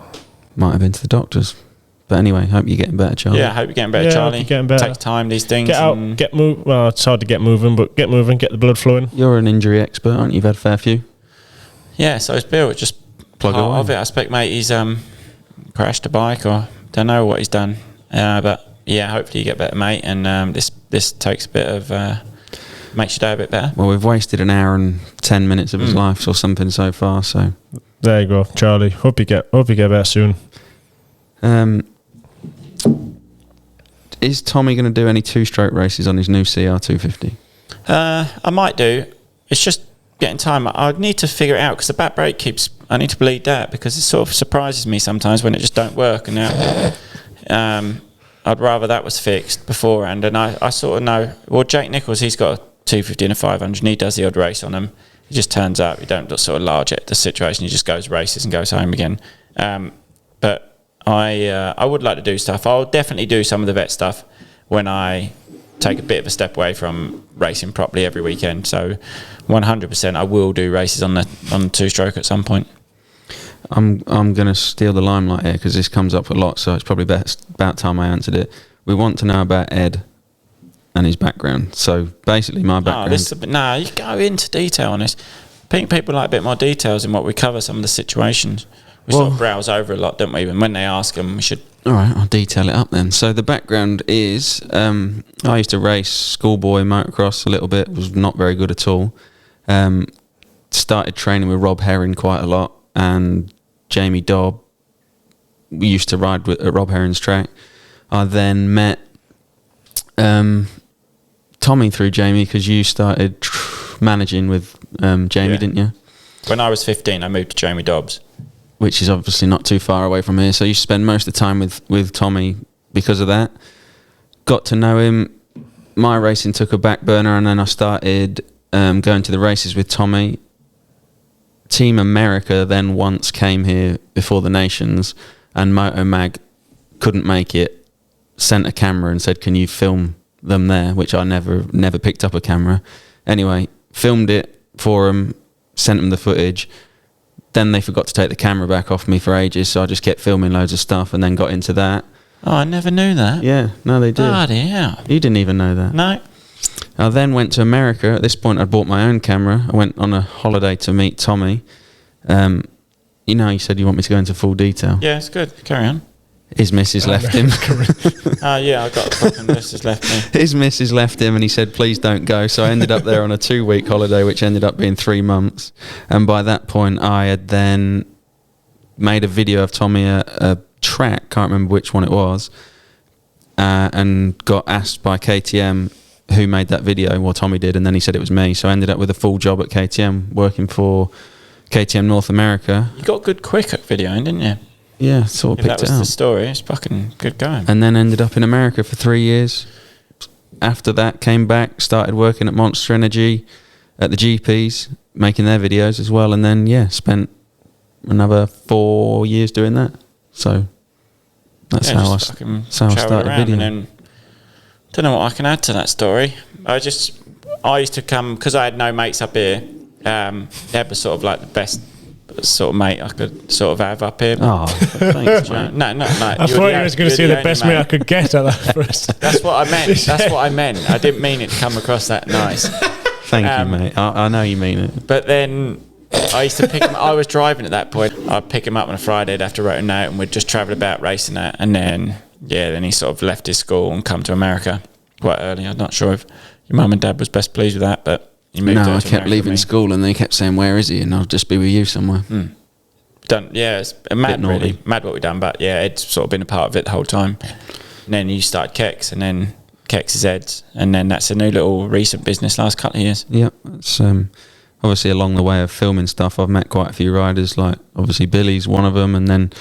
Speaker 2: Might have been to the doctors. But anyway, hope you're getting better, Charlie.
Speaker 4: Yeah, I hope you're getting better, Charlie.
Speaker 3: You're getting better.
Speaker 4: Takes time, these things.
Speaker 3: Get out, get move. Well, it's hard to get moving, but get moving, get the blood flowing.
Speaker 2: You're an injury expert, aren't you? You've had a fair few.
Speaker 4: Yeah, so it's Bill. It's just
Speaker 2: plug
Speaker 4: part
Speaker 2: away.
Speaker 4: of it. I expect, mate, he's crashed a bike or don't know what he's done. But yeah, hopefully you get better, mate. And this takes a bit of makes your day a bit better.
Speaker 2: Well, we've wasted an hour and 10 minutes of his life or something so far. So
Speaker 3: there you go, Charlie. Hope you get better soon.
Speaker 2: Is Tommy going to do any two-stroke races on his new CR250?
Speaker 4: I might do. It's just getting time. I'd need to figure it out because the back brake I need to bleed that because it sort of surprises me sometimes when it just don't work. And now, I'd rather that was fixed beforehand. And I sort of know. Well, Jake Nichols, he's got a 250 and a 500, and he does the odd race on them. He just turns up. You don't sort of large it the situation. He just goes races and goes home again. But I would like to do stuff. I'll definitely do some of the vet stuff when I take a bit of a step away from racing properly every weekend. So 100% I will do races on the two-stroke at some point.
Speaker 2: I'm going to steal the limelight here because this comes up a lot, so it's probably about time I answered it. We want to know about Ed and his background. So basically my background...
Speaker 4: You go into detail on this. I think people like a bit more details in what we cover, some of the situations. We sort of browse over a lot, don't we? And when they ask them, we should...
Speaker 2: All right, I'll detail it up then. So the background is I used to race schoolboy motocross a little bit. Was not very good at all. Started training with Rob Herring quite a lot and Jamie Dobb. We used to ride at Rob Herring's track. I then met Tommy through Jamie because you started managing with Jamie, didn't you?
Speaker 4: When I was 15, I moved to Jamie Dobbs.
Speaker 2: Which is obviously not too far away from here. So you spend most of the time with Tommy because of that. Got to know him. My racing took a back burner and then I started going to the races with Tommy. Team America then once came here before the Nations and Moto Mag couldn't make it, sent a camera and said, can you film them there? Which I never picked up a camera. Anyway, filmed it for them, sent them the footage. Then they forgot to take the camera back off me for ages, so I just kept filming loads of stuff and then got into that.
Speaker 4: Oh, I never knew that.
Speaker 2: Yeah, no, they did.
Speaker 4: Bloody hell.
Speaker 2: You didn't even know that.
Speaker 4: No.
Speaker 2: I then went to America. At this point, I'd bought my own camera. I went on a holiday to meet Tommy. You said you want me to go into full detail.
Speaker 4: Yeah, it's good. Carry on.
Speaker 2: His missus left him.
Speaker 4: Yeah, I got a fucking missus left me.
Speaker 2: His missus left him and he said, please don't go. So I ended up there on a 2-week holiday, which ended up being 3 months. And by that point, I had then made a video of Tommy a track, can't remember which one it was, and got asked by KTM who made that video. Well, Tommy did, and then he said it was me. So I ended up with a full job at KTM, working for KTM North America.
Speaker 4: You got good quick at videoing, didn't you?
Speaker 2: Yeah, sort of picked it
Speaker 4: up. That was the story. It's fucking good going.
Speaker 2: And then ended up in America for 3 years. After that, came back, started working at Monster Energy, at the GPs, making their videos as well. And then, spent another 4 years doing that. So that's how I started videoing.
Speaker 4: And don't know what I can add to that story. I used to come, because I had no mates up here, Ed was sort of like the best sort of mate I could sort of have up here.
Speaker 2: Oh, thanks, mate.
Speaker 4: No.
Speaker 3: I thought you was going to say the best mate I could get at that first.
Speaker 4: That's what I meant. That's what I meant. I didn't mean it to come across that nice.
Speaker 2: Thank you, mate. I know you mean it.
Speaker 4: But then I used to pick him. I was driving at that point. I'd pick him up on a Friday. I'd have to write a note, and we'd just travel about racing that. And then he sort of left his school and come to America quite early. I'm not sure if your mum and dad was best pleased with that, but.
Speaker 2: I kept leaving school and they kept saying, where is he? And I'll just be with you somewhere.
Speaker 4: It's mad, really. Mad what we've done, but Ed's sort of been a part of it the whole time. And then you started Kex, and then Kex is Ed's, and then that's a new little recent business last couple of years.
Speaker 2: Yep. It's obviously along the way of filming stuff, I've met quite a few riders, like obviously Billy's one of them, and then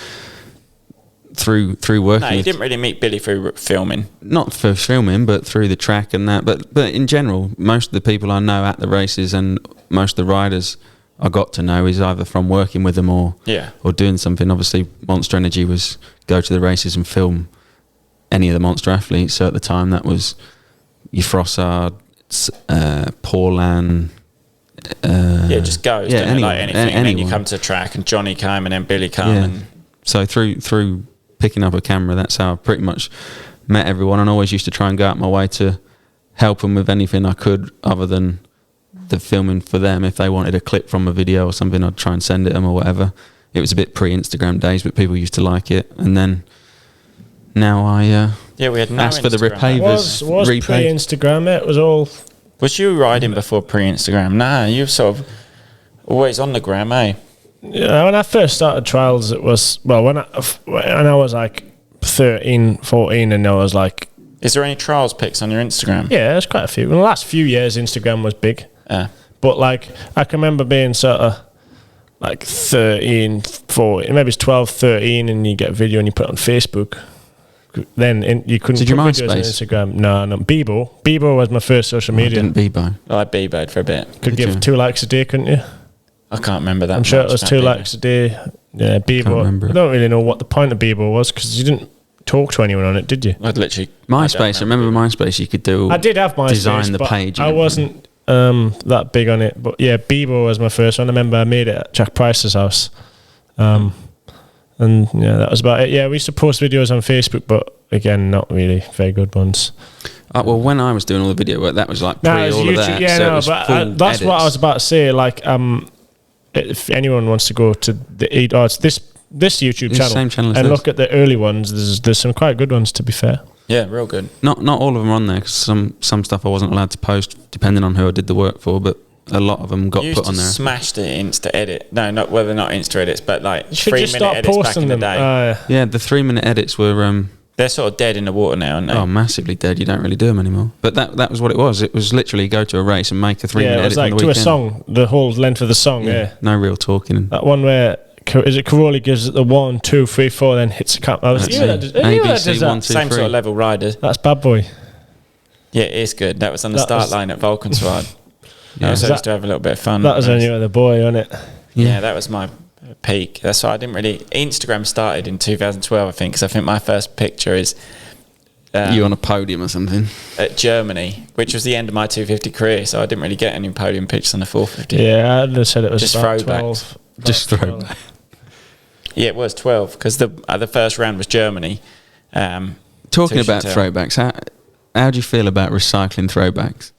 Speaker 2: through working.
Speaker 4: No, you
Speaker 2: with-
Speaker 4: didn't really meet Billy through filming.
Speaker 2: Not for filming, but through the track and that. But in general, most of the people I know at the races and most of the riders I got to know is either from working with them or doing something. Obviously, Monster Energy was go to the races and film any of the Monster athletes. So at the time, that was your Frossard, Paulin.
Speaker 4: Just goes.
Speaker 2: Yeah,
Speaker 4: Anyone, like anything. And then you
Speaker 2: anyone.
Speaker 4: come to the track, and Johnny came, and then Billy came, and
Speaker 2: So through picking up a camera, that's how I pretty much met everyone, and always used to try and go out my way to help them with anything I could other than the filming for them. If they wanted a clip from a video or something, I'd try and send it them or whatever. It was a bit pre-Instagram days, but people used to like it. And then now I
Speaker 4: we had no
Speaker 2: asked for the
Speaker 4: Instagram.
Speaker 2: repavers.
Speaker 3: Was pre-Instagram, it was all...
Speaker 4: Was you riding before pre-Instagram? Nah, you were sort of always on the gram, eh?
Speaker 3: Yeah, when I first started trials, it was... Well, when I was like 13, 14, and I was like...
Speaker 4: Is there any trials pics on your Instagram?
Speaker 3: Yeah, there's quite a few. In the last few years, Instagram was big. But like, I can remember being sort of like 13, 14, maybe it's 12, 13, and you get a video and you put it on Facebook. Then you couldn't
Speaker 2: Did
Speaker 3: put
Speaker 2: you
Speaker 3: videos on
Speaker 2: MySpace?
Speaker 3: Instagram. No. Bebo was my first social media.
Speaker 2: I didn't Bebo.
Speaker 4: I Bebo'd for a bit.
Speaker 3: Could
Speaker 2: Did
Speaker 3: give
Speaker 2: you?
Speaker 3: 2 likes a day, couldn't you?
Speaker 4: I can't remember that.
Speaker 3: I'm sure it
Speaker 4: much
Speaker 3: was
Speaker 4: about
Speaker 3: 2
Speaker 4: Bebo.
Speaker 3: likes a day. Yeah, Bebo.
Speaker 2: remember
Speaker 3: I
Speaker 2: it.
Speaker 3: don't really know what the point of Bebo was because you didn't talk to anyone on it, did you?
Speaker 4: I'd literally
Speaker 2: MySpace. I remember MySpace. You could do.
Speaker 3: I did have MySpace,
Speaker 2: design the
Speaker 3: but
Speaker 2: page.
Speaker 3: I wasn't that big on it. But yeah, Bebo was my first one. I remember I made it at Jack Price's house. And yeah, that was about it. Yeah, we used to post videos on Facebook, but again, not really very good ones.
Speaker 2: Well, when I was doing all the video work, that was like
Speaker 3: No,
Speaker 2: pre
Speaker 3: it was
Speaker 2: all
Speaker 3: YouTube.
Speaker 2: of that.
Speaker 3: Yeah,
Speaker 2: so it
Speaker 3: no,
Speaker 2: was
Speaker 3: but
Speaker 2: full
Speaker 3: that's what I was
Speaker 2: edits.
Speaker 3: about to say. Like, if anyone wants to go to it's this YouTube
Speaker 2: It's the
Speaker 3: channel,
Speaker 2: same channel as
Speaker 3: and
Speaker 2: this.
Speaker 3: look at the early ones, there's some quite good ones. To be fair,
Speaker 4: Yeah, real good.
Speaker 2: Not all of them are on there because some stuff I wasn't allowed to post depending on who I did the work for, but a lot of them got
Speaker 4: You used
Speaker 2: put on
Speaker 4: to
Speaker 2: there.
Speaker 4: smash the Insta edit. No, not whether not Insta edits, but like
Speaker 3: you should
Speaker 4: 3
Speaker 3: just
Speaker 4: minute
Speaker 3: start
Speaker 4: edits back
Speaker 3: posting
Speaker 4: in the
Speaker 3: them.
Speaker 4: day.
Speaker 2: Yeah, the 3-minute edits were
Speaker 4: They're sort of dead in the water now, aren't they?
Speaker 2: massively dead. You don't really do them anymore. But that was what it was. It was literally go to a race and make a 3-minute
Speaker 3: Yeah, it
Speaker 2: edit
Speaker 3: was like
Speaker 2: from the
Speaker 3: to
Speaker 2: weekend.
Speaker 3: a song, the whole length of the song. Yeah,
Speaker 2: No real talking.
Speaker 3: that one where is it Caroli gives it the 1, 2, 3, 4, then hits a cap.
Speaker 2: That's
Speaker 3: You know
Speaker 2: it.
Speaker 3: that does- you know that
Speaker 2: ABC,
Speaker 3: does that?
Speaker 2: 1, 2,
Speaker 4: Same
Speaker 2: 3.
Speaker 4: sort of level riders.
Speaker 3: That's Bad Boy.
Speaker 4: Yeah, it is good. That was on the
Speaker 3: That
Speaker 4: start
Speaker 3: was-
Speaker 4: line at Volkenswald.
Speaker 2: Yeah.
Speaker 4: I also
Speaker 3: That-
Speaker 4: used to have a little bit of fun.
Speaker 3: That was when you were the boy, wasn't it?
Speaker 4: Yeah, that was my peak. That's why I didn't really... Instagram started in 2012, I think, because I think my first picture is...
Speaker 2: You on a podium or something?
Speaker 4: At Germany, which was the end of my 250 career, so I didn't really get any podium pictures on the 450.
Speaker 3: Yeah, I'd have said it was
Speaker 4: Just
Speaker 3: about
Speaker 4: throwbacks.
Speaker 3: 12.
Speaker 2: Just
Speaker 3: about
Speaker 2: throw
Speaker 3: 12.
Speaker 4: Yeah, it was 12, because the first round was Germany.
Speaker 2: Talking
Speaker 4: So you
Speaker 2: about
Speaker 4: should tell.
Speaker 2: throwbacks, how do you feel about recycling throwbacks?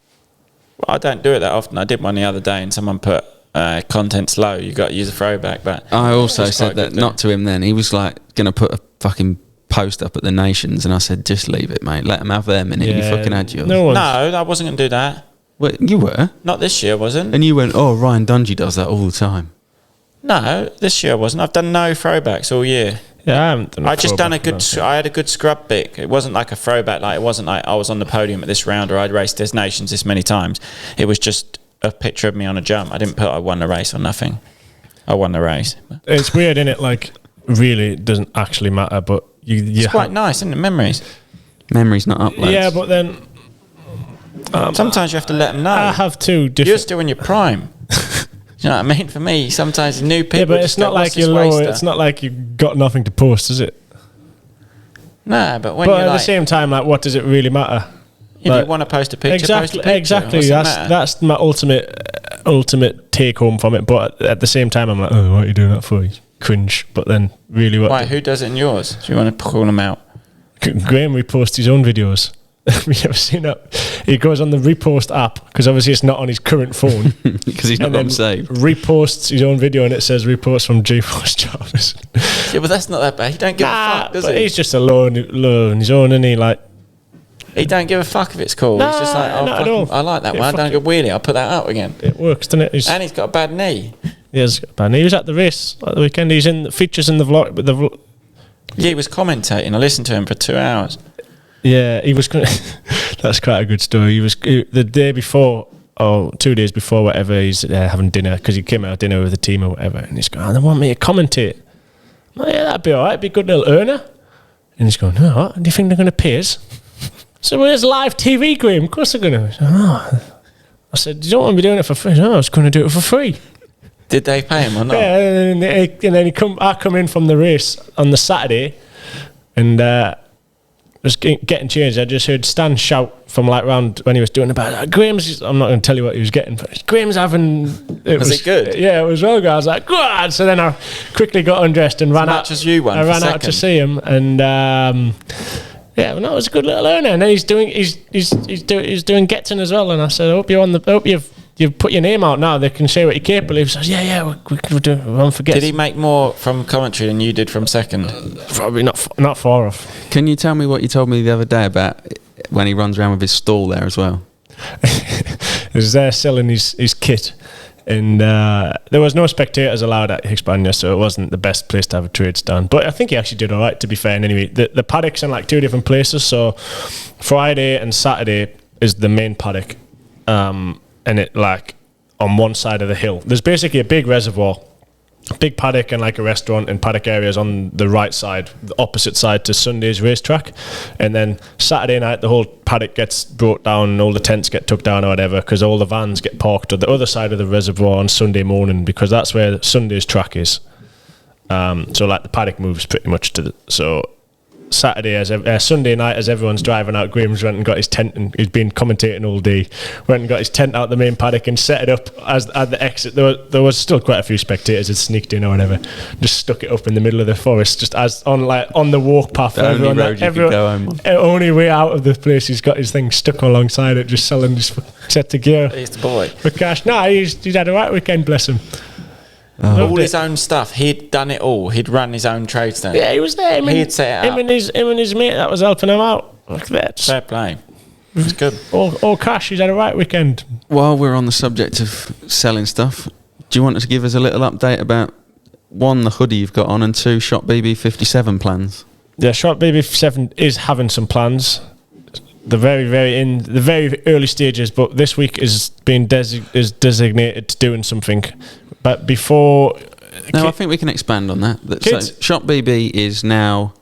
Speaker 4: Well, I don't do it that often. I did one the other day, and someone put content's low. You got to use a throwback. But
Speaker 2: I also
Speaker 4: it's
Speaker 2: said
Speaker 4: quite
Speaker 2: that
Speaker 4: good
Speaker 2: not to him then. He was like going to put a fucking post up at the Nations, and I said, just leave it, mate. Let them have their minute. You
Speaker 3: Yeah,
Speaker 2: fucking had yours.
Speaker 3: no one-
Speaker 4: No, I wasn't going to do that.
Speaker 2: Well, you were.
Speaker 4: Not this year, wasn't.
Speaker 2: And you went, oh, Ryan Dungey does that all the time.
Speaker 4: No, this year I wasn't. I've done no throwbacks all year.
Speaker 3: Yeah, I haven't done
Speaker 4: I just done a
Speaker 3: throwback
Speaker 4: good.
Speaker 3: in
Speaker 4: I had a good scrub pick. It wasn't like a throwback. Like it wasn't like I was on the podium at this round or I'd raced this Nations this many times. It was just a picture of me on a jump. I didn't put I won the race or nothing. I won the race.
Speaker 3: It's weird, isn't it? Like, really, it doesn't actually matter, but you
Speaker 4: It's quite nice, isn't it? Memories.
Speaker 2: Memory's not up, lads.
Speaker 3: Yeah, but then
Speaker 4: Sometimes you have to let them know.
Speaker 3: I have two
Speaker 4: You're
Speaker 3: different.
Speaker 4: still in your prime. Do you know what I mean? For me, sometimes new people.
Speaker 3: Yeah, but
Speaker 4: just
Speaker 3: it's not
Speaker 4: go,
Speaker 3: like
Speaker 4: "What's this
Speaker 3: you're low.
Speaker 4: waster?"
Speaker 3: It's not like you've got nothing to post, is it?
Speaker 4: Nah, but when
Speaker 3: But
Speaker 4: you're
Speaker 3: at
Speaker 4: like,
Speaker 3: the same time, like, what does it really matter?
Speaker 4: if
Speaker 3: like-
Speaker 4: you want to post a picture,
Speaker 3: Exactly,
Speaker 4: post a picture.
Speaker 3: exactly.
Speaker 4: What's it matter?
Speaker 3: That's my ultimate take home from it. But at the same time, I'm like, oh, what are you doing that for? You cringe. But then, really, what?
Speaker 4: Why? Who does it in yours? Do you want to call them out?
Speaker 3: Graham reposts his own videos. Have you ever seen that? He goes on the repost app because obviously it's not on his current phone.
Speaker 2: Because he's not
Speaker 3: and
Speaker 2: got
Speaker 3: then
Speaker 2: them saved.
Speaker 3: reposts his own video and it says repost from GeForce Jarvis.
Speaker 4: Yeah, but that's not that bad. He don't give a fuck, does
Speaker 3: but
Speaker 4: he?
Speaker 3: he's just alone on his own, and he like.
Speaker 4: He don't give a fuck if it's cool. He's just like, oh,
Speaker 3: not at all.
Speaker 4: I like that
Speaker 3: Yeah,
Speaker 4: one.
Speaker 3: fuck
Speaker 4: Don't get wheelie. I'll put that out again.
Speaker 3: It works, doesn't it?
Speaker 4: And he's got a bad knee.
Speaker 3: He has got a bad knee. He was at the race at the weekend. He's in features in the vlog. But
Speaker 4: Yeah, he was commentating. I listened to him for 2 hours.
Speaker 3: yeah, he was. That's quite a good story. He was the day before, or 2 days before, whatever. He's having dinner because he came out of dinner with the team or whatever, and he's going, "Oh, they want me to commentate." I'm like, yeah, that'd be all right. Be a good little earner. And he's going, "Oh, do you think they're going to pay us?" So where's live TV, Graham? Of course they're going to. Oh. I said, "You don't want to be doing it for free." No, I was going to do it for free.
Speaker 4: Did they pay him or not?
Speaker 3: Yeah, and then I come in from the race on the Saturday, and was getting changed. I just heard Stan shout from like round when he was doing about Graham's. I'm not going to tell you what he was getting, but Graham's having.
Speaker 4: Was it good?
Speaker 3: Yeah, it was well good. I was like, "God!" So then I quickly got undressed and ran out.
Speaker 4: As you won.
Speaker 3: I ran out to see him, and yeah, well, no, it was a good little learner. And then he's doing Getton as well. And I said, I hope you've put your name out now. They can say what you're capable of. He says, yeah, we can do. I won't forget.
Speaker 4: Did he make more from commentary than you did from second?
Speaker 3: Probably not far off.
Speaker 2: Can you tell me what you told me the other day about when he runs around with his stall there as well?
Speaker 3: He was there selling his kit, and there was no spectators allowed at Hispania, so it wasn't the best place to have a trade stand. But I think he actually did all right, to be fair. And anyway, the paddock's in like 2 different places. So Friday and Saturday is the main paddock, and it like on one side of the hill. There's basically a big reservoir, big paddock, and like a restaurant and paddock areas on the right side, the opposite side to Sunday's racetrack. And then Saturday night, the whole paddock gets brought down and all the tents get took down or whatever, because all the vans get parked at the other side of the reservoir on Sunday morning, because that's where Sunday's track is. So like the paddock moves pretty much to the... So Saturday, Sunday night, as everyone's driving out, Graham's went and got his tent, and he's been commentating all day. Went and got his tent out the main paddock and set it up as at the exit. There was still quite a few spectators that sneaked in or whatever. Just stuck it up in the middle of the forest, just as on the walk path.
Speaker 2: The only road you could go home on.
Speaker 3: Only way out of the place. He's got his thing stuck alongside it, just selling his set of gear.
Speaker 4: He's the boy.
Speaker 3: For cash. Nah, he's had a right weekend, bless him.
Speaker 4: All his own stuff. He'd done it all. He'd run his own trade stand.
Speaker 3: Yeah, he was there.
Speaker 4: He'd set it up.
Speaker 3: Him and his mate that was helping him out. Like that.
Speaker 4: Fair play. It was good.
Speaker 3: All cash. He's had a right weekend.
Speaker 2: While we're on the subject of selling stuff, do you want to give us a little update about, 1, the hoodie you've got on, and 2, Shop BB57 plans?
Speaker 3: Yeah, Shop BB7 is having some plans. The very early stages, but this week is being designated to doing something. But before...
Speaker 2: No, I think we can expand on that. So Shop BB is now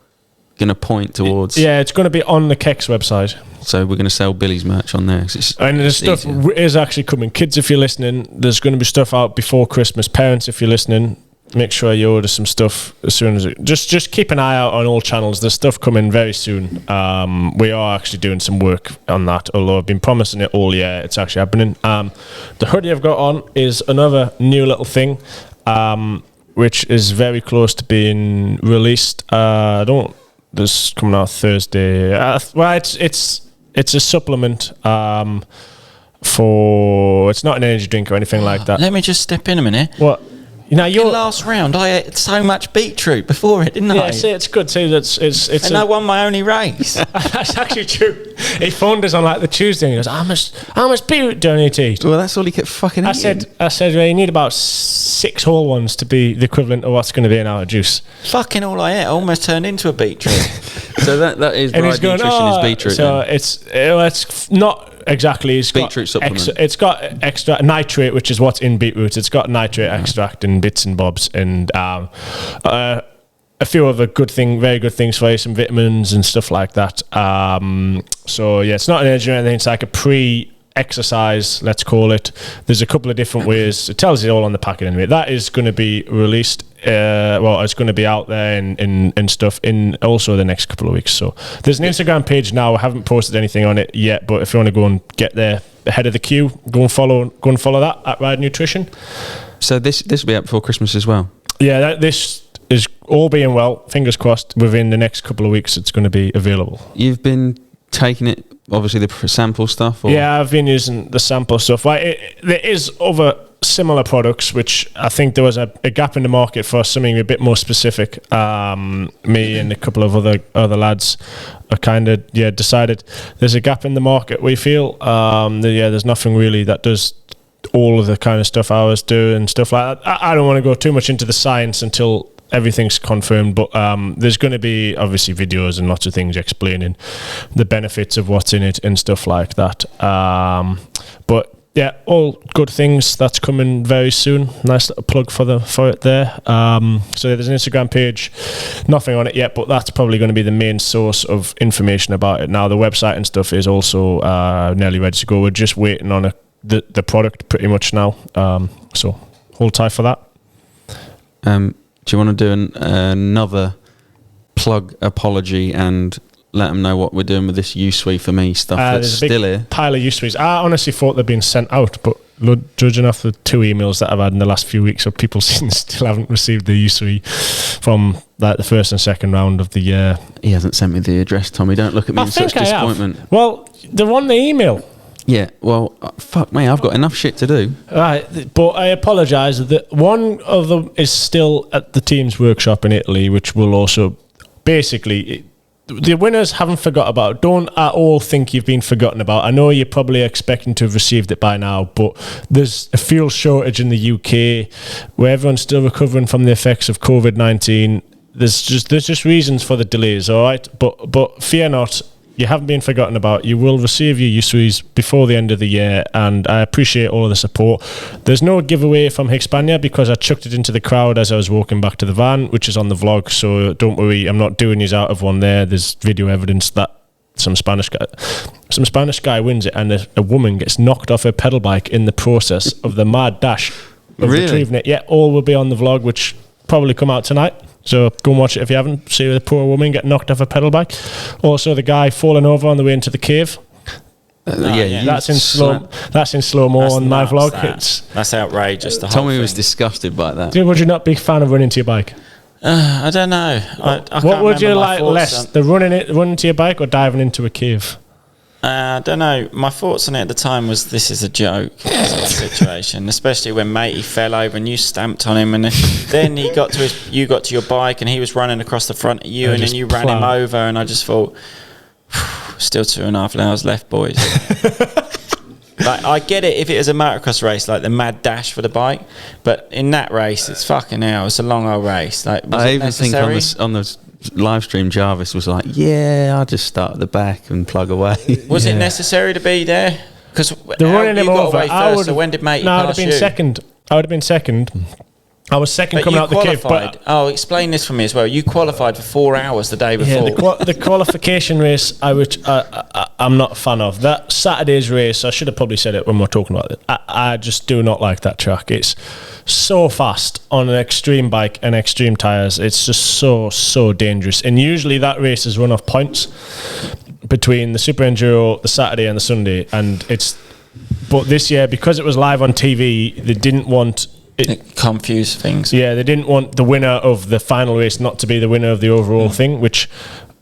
Speaker 2: going to point towards...
Speaker 3: Yeah, it's going to be on the Kex website.
Speaker 2: So we're going to sell Billy's merch on there.
Speaker 3: And the stuff is actually coming. Kids, if you're listening, there's going to be stuff out before Christmas. Parents, if you're listening, make sure you order some stuff as soon as just keep an eye out on all channels. There's stuff coming very soon. We are actually doing some work on that, although I've been promising it all year. It's actually happening. The hoodie I've got on is another new little thing, which is very close to being released. This is coming out Thursday. Well, it's a supplement for... It's not an energy drink or anything like that.
Speaker 4: Let me just step in a minute.
Speaker 3: What? Your
Speaker 4: last round, I ate so much beetroot before it, didn't I?
Speaker 3: Yeah, see, it's good. See,
Speaker 4: and I won my only race.
Speaker 3: That's actually true. He phoned us on like the Tuesday and he goes, how much beetroot do I need to eat?
Speaker 2: Well, that's all he kept fucking eating.
Speaker 3: I said, well, you need about 6 whole ones to be the equivalent of what's going to be in our juice.
Speaker 4: Fucking all I ate almost turned into a beetroot.
Speaker 2: So that is
Speaker 3: and
Speaker 2: right nutrition is beetroot.
Speaker 3: So it's not... Exactly, it's
Speaker 2: beetroot supplement.
Speaker 3: It's got extra nitrate, which is what's in beetroot. It's got nitrate extract and bits and bobs, and a few other very good things for you, some vitamins and stuff like that. So yeah, it's not an energy or anything. It's like a pre-exercise, let's call it. There's a couple of different ways. It tells you all on the packet anyway. That is going to be released. It's going to be out there and stuff in also the next couple of weeks. So there's an Instagram page now. I haven't posted anything on it yet, but if you want to go and get there ahead of the queue, go and follow that at Ride Nutrition.
Speaker 2: So this will be out before Christmas as well.
Speaker 3: Yeah, this is all being well. Fingers crossed. Within the next couple of weeks, it's going to be available.
Speaker 2: You've been taking it, obviously, the sample stuff. Or?
Speaker 3: Yeah, I've been using the sample stuff. There is other similar products, which I think there was a gap in the market for something a bit more specific. Me and a couple of other lads are kind of decided there's a gap in the market. We feel there's nothing really that does all of the kind of stuff ours do and stuff like that. I don't want to go too much into the science until everything's confirmed, but there's going to be obviously videos and lots of things explaining the benefits of what's in it and stuff like that. But yeah, all good things. That's coming very soon. Nice little plug for it there. So there's an Instagram page, nothing on it yet, but that's probably going to be the main source of information about it. Now the website and stuff is also nearly ready to go. We're just waiting on the product pretty much now. So hold tight for that.
Speaker 2: Do you want to do another plug apology and let them know what we're doing with this USWE for me stuff that's still here? Pile
Speaker 3: of USWEs. I honestly thought they'd been sent out, but judging off the 2 emails that I've had in the last few weeks of people still haven't received the USWE from like the first and second round of the year.
Speaker 2: He hasn't sent me the address, Tommy. Don't look at me in such disappointment.
Speaker 3: Well, they're on the email.
Speaker 2: Yeah, well, fuck me, I've got enough shit to do.
Speaker 3: Right, but I apologise that one of them is still at the team's workshop in Italy, which will also basically... The winners haven't forgot about it. Don't at all think you've been forgotten about. I know you're probably expecting to have received it by now, but there's a fuel shortage in the UK where everyone's still recovering from the effects of COVID-19. There's just reasons for the delays, all right? But fear not. You haven't been forgotten about. You will receive your USWEs before the end of the year, and I appreciate all of the support. There's no giveaway from Hispania because I chucked it into the crowd as I was walking back to the van, which is on the vlog, so don't worry, I'm not doing you out of one there. There's video evidence that some Spanish guy wins it, and a woman gets knocked off her pedal bike in the process of the mad dash of retrieving it. Yeah, all will be on the vlog, which probably come out tonight. So go and watch it if you haven't. See the poor woman get knocked off a pedal bike. Also, the guy falling over on the way into the cave. That's in slow. That's in slow mo on my vlog.
Speaker 4: That's outrageous.
Speaker 2: Tommy was disgusted by that.
Speaker 3: Dude, would you not be a fan of running to your bike?
Speaker 4: I don't know.
Speaker 3: What would you like less, the running to your bike or diving into a cave?
Speaker 4: I don't know. My thoughts on it at the time was this is a joke sort of situation, especially when matey fell over and you stamped on him, and then you got to your bike and he was running across the front of you, and then you ran him over, and I just thought, still 2.5 hours left, boys. Like, I get it if it was a motocross race, like the mad dash for the bike, but in that race, it's fucking hell. It's a long old race. Like,
Speaker 2: I even think on the live stream, Jarvis was like, "Yeah, I'll just start at the back and plug away."
Speaker 4: Was it necessary to be there? Because
Speaker 3: they're running him over.
Speaker 4: So when did matey
Speaker 3: I would
Speaker 4: pass
Speaker 3: have been
Speaker 4: you?
Speaker 3: second. I would have been second. I was second coming out the cave. But
Speaker 4: explain this for me as well. You qualified for 4 hours the day before.
Speaker 3: Yeah, the qualification race, I'm not a fan of. That Saturday's race, I should have probably said it when we're talking about it. I just do not like that track. It's so fast on an extreme bike and extreme tyres. It's just so dangerous. And usually that race is run off points between the Super Enduro, the Saturday and the Sunday. But this year, because it was live on TV, they didn't want...
Speaker 4: It confused things.
Speaker 3: Yeah, they didn't want the winner of the final race not to be the winner of the overall thing, which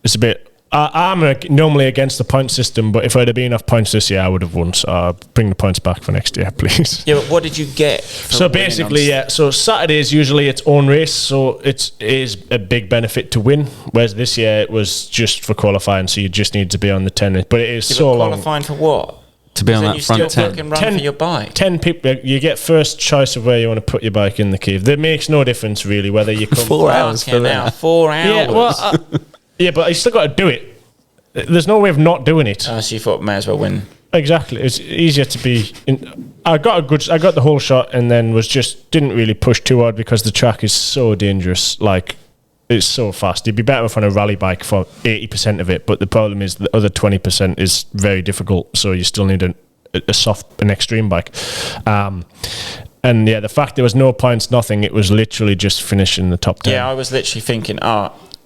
Speaker 3: is a bit... I'm normally against the point system, but if I'd have been enough points this year, I would have won. So bring the points back for next year, please.
Speaker 4: Yeah, but what did you get?
Speaker 3: So basically, so Saturday is usually its own race, so it is a big benefit to win, whereas this year it was just for qualifying, so you just need to be on the 10. But it is so long.
Speaker 4: Qualifying for what?
Speaker 2: To be on that front
Speaker 4: 10. Run for your bike.
Speaker 3: 10 people, you get first choice of where you want to put your bike in the cave. That makes no difference really whether you come
Speaker 2: 4 hours for that.
Speaker 4: 4 hours.
Speaker 3: Yeah, well, yeah, but you still got to do it. There's no way of not doing it.
Speaker 4: So you thought may as well win.
Speaker 3: Exactly, it's easier to be. I got the whole shot, and then didn't really push too hard because the track is so dangerous. Like, it's so fast. You'd be better off on a rally bike for 80% of it, but the problem is the other 20% is very difficult, so you still need an extreme bike. And yeah, the fact there was no points, nothing, it was literally just finishing the top 10.
Speaker 4: Yeah, I was literally thinking,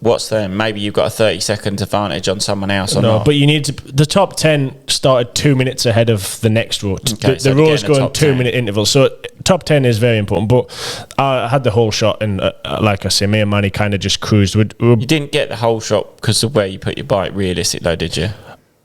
Speaker 4: what's then? Maybe you've got a 30-second advantage on someone else or not.
Speaker 3: No, but you need to... The top 10 started 2 minutes ahead of the next row.
Speaker 4: Okay,
Speaker 3: the rows go in 2 minute intervals. So top 10 is very important. But I had the whole shot, and like I say, me and Manny kind of just cruised.
Speaker 4: You didn't get the whole shot because of where you put your bike realistic though, did you?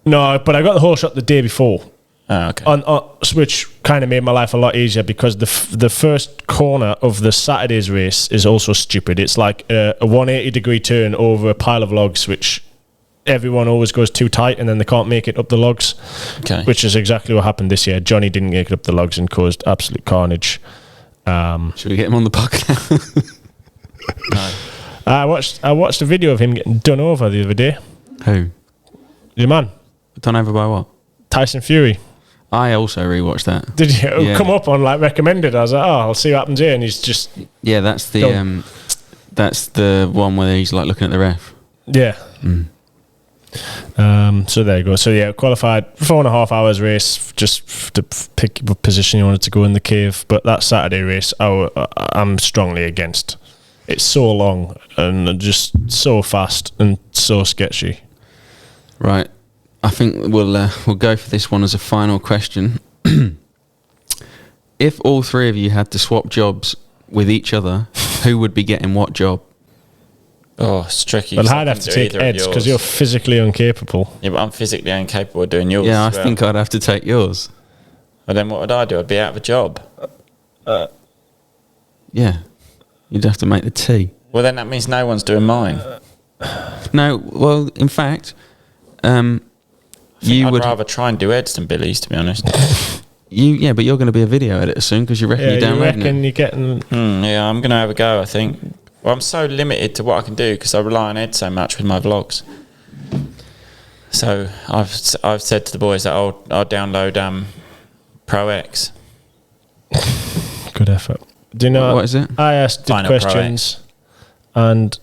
Speaker 3: No, but I got the whole shot the day before.
Speaker 4: Oh, okay.
Speaker 3: Which kind of made my life a lot easier because the first corner of the Saturday's race is also stupid. It's like a 180-degree turn over a pile of logs, which everyone always goes too tight and then they can't make it up the logs.
Speaker 4: Okay.
Speaker 3: Which is exactly what happened this year. Johnny didn't make it up the logs and caused absolute carnage.
Speaker 2: Should we get him on the podcast?
Speaker 4: No.
Speaker 3: I watched a video of him getting done over the other day.
Speaker 2: Who?
Speaker 3: Your man.
Speaker 2: Done over by what?
Speaker 3: Tyson Fury.
Speaker 2: I also rewatched that.
Speaker 3: Did you? It
Speaker 2: Yeah.
Speaker 3: come up on like recommended. I was like, oh, I'll see what happens here, and he's just
Speaker 2: That's the one where he's like looking at the ref.
Speaker 3: yeah. So there you go. So yeah, qualified 4.5 hours race just to pick what position you wanted to go in the cave. But that Saturday race, I'm strongly against. It's so long and just so fast and so sketchy.
Speaker 2: Right. I think we'll go for this one as a final question. If all three of you had to swap jobs with each other, who would be getting what job?
Speaker 4: Oh, it's tricky.
Speaker 3: Well, I'd have to take Ed's because you're physically incapable.
Speaker 4: Yeah, but I'm physically incapable of doing yours.
Speaker 2: Yeah, I
Speaker 4: as well.
Speaker 2: think I'd have to take yours.
Speaker 4: Well, then what would I do? I'd be out of a job.
Speaker 2: Yeah. You'd have to make the tea.
Speaker 4: Well, then that means no one's doing mine.
Speaker 2: No, well, in fact,
Speaker 4: I'd
Speaker 2: would
Speaker 4: rather try and do Ed's than Billy's, to be honest.
Speaker 2: Yeah, but you're going to be a video editor soon because you reckon you're downloading it.
Speaker 3: You're getting.
Speaker 4: Yeah, I'm going to have a go, I think. Well, I'm so limited to what I can do because I rely on Ed so much with my vlogs. So I've said to the boys that I'll download Pro X.
Speaker 3: Good effort. Do you know
Speaker 2: what is it?
Speaker 3: I asked the
Speaker 4: Final Pro
Speaker 3: questions, and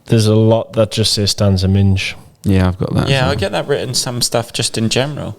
Speaker 3: there's a lot that just says stanza minge.
Speaker 2: Yeah, I've got that.
Speaker 4: Yeah, I get that written some stuff just in general.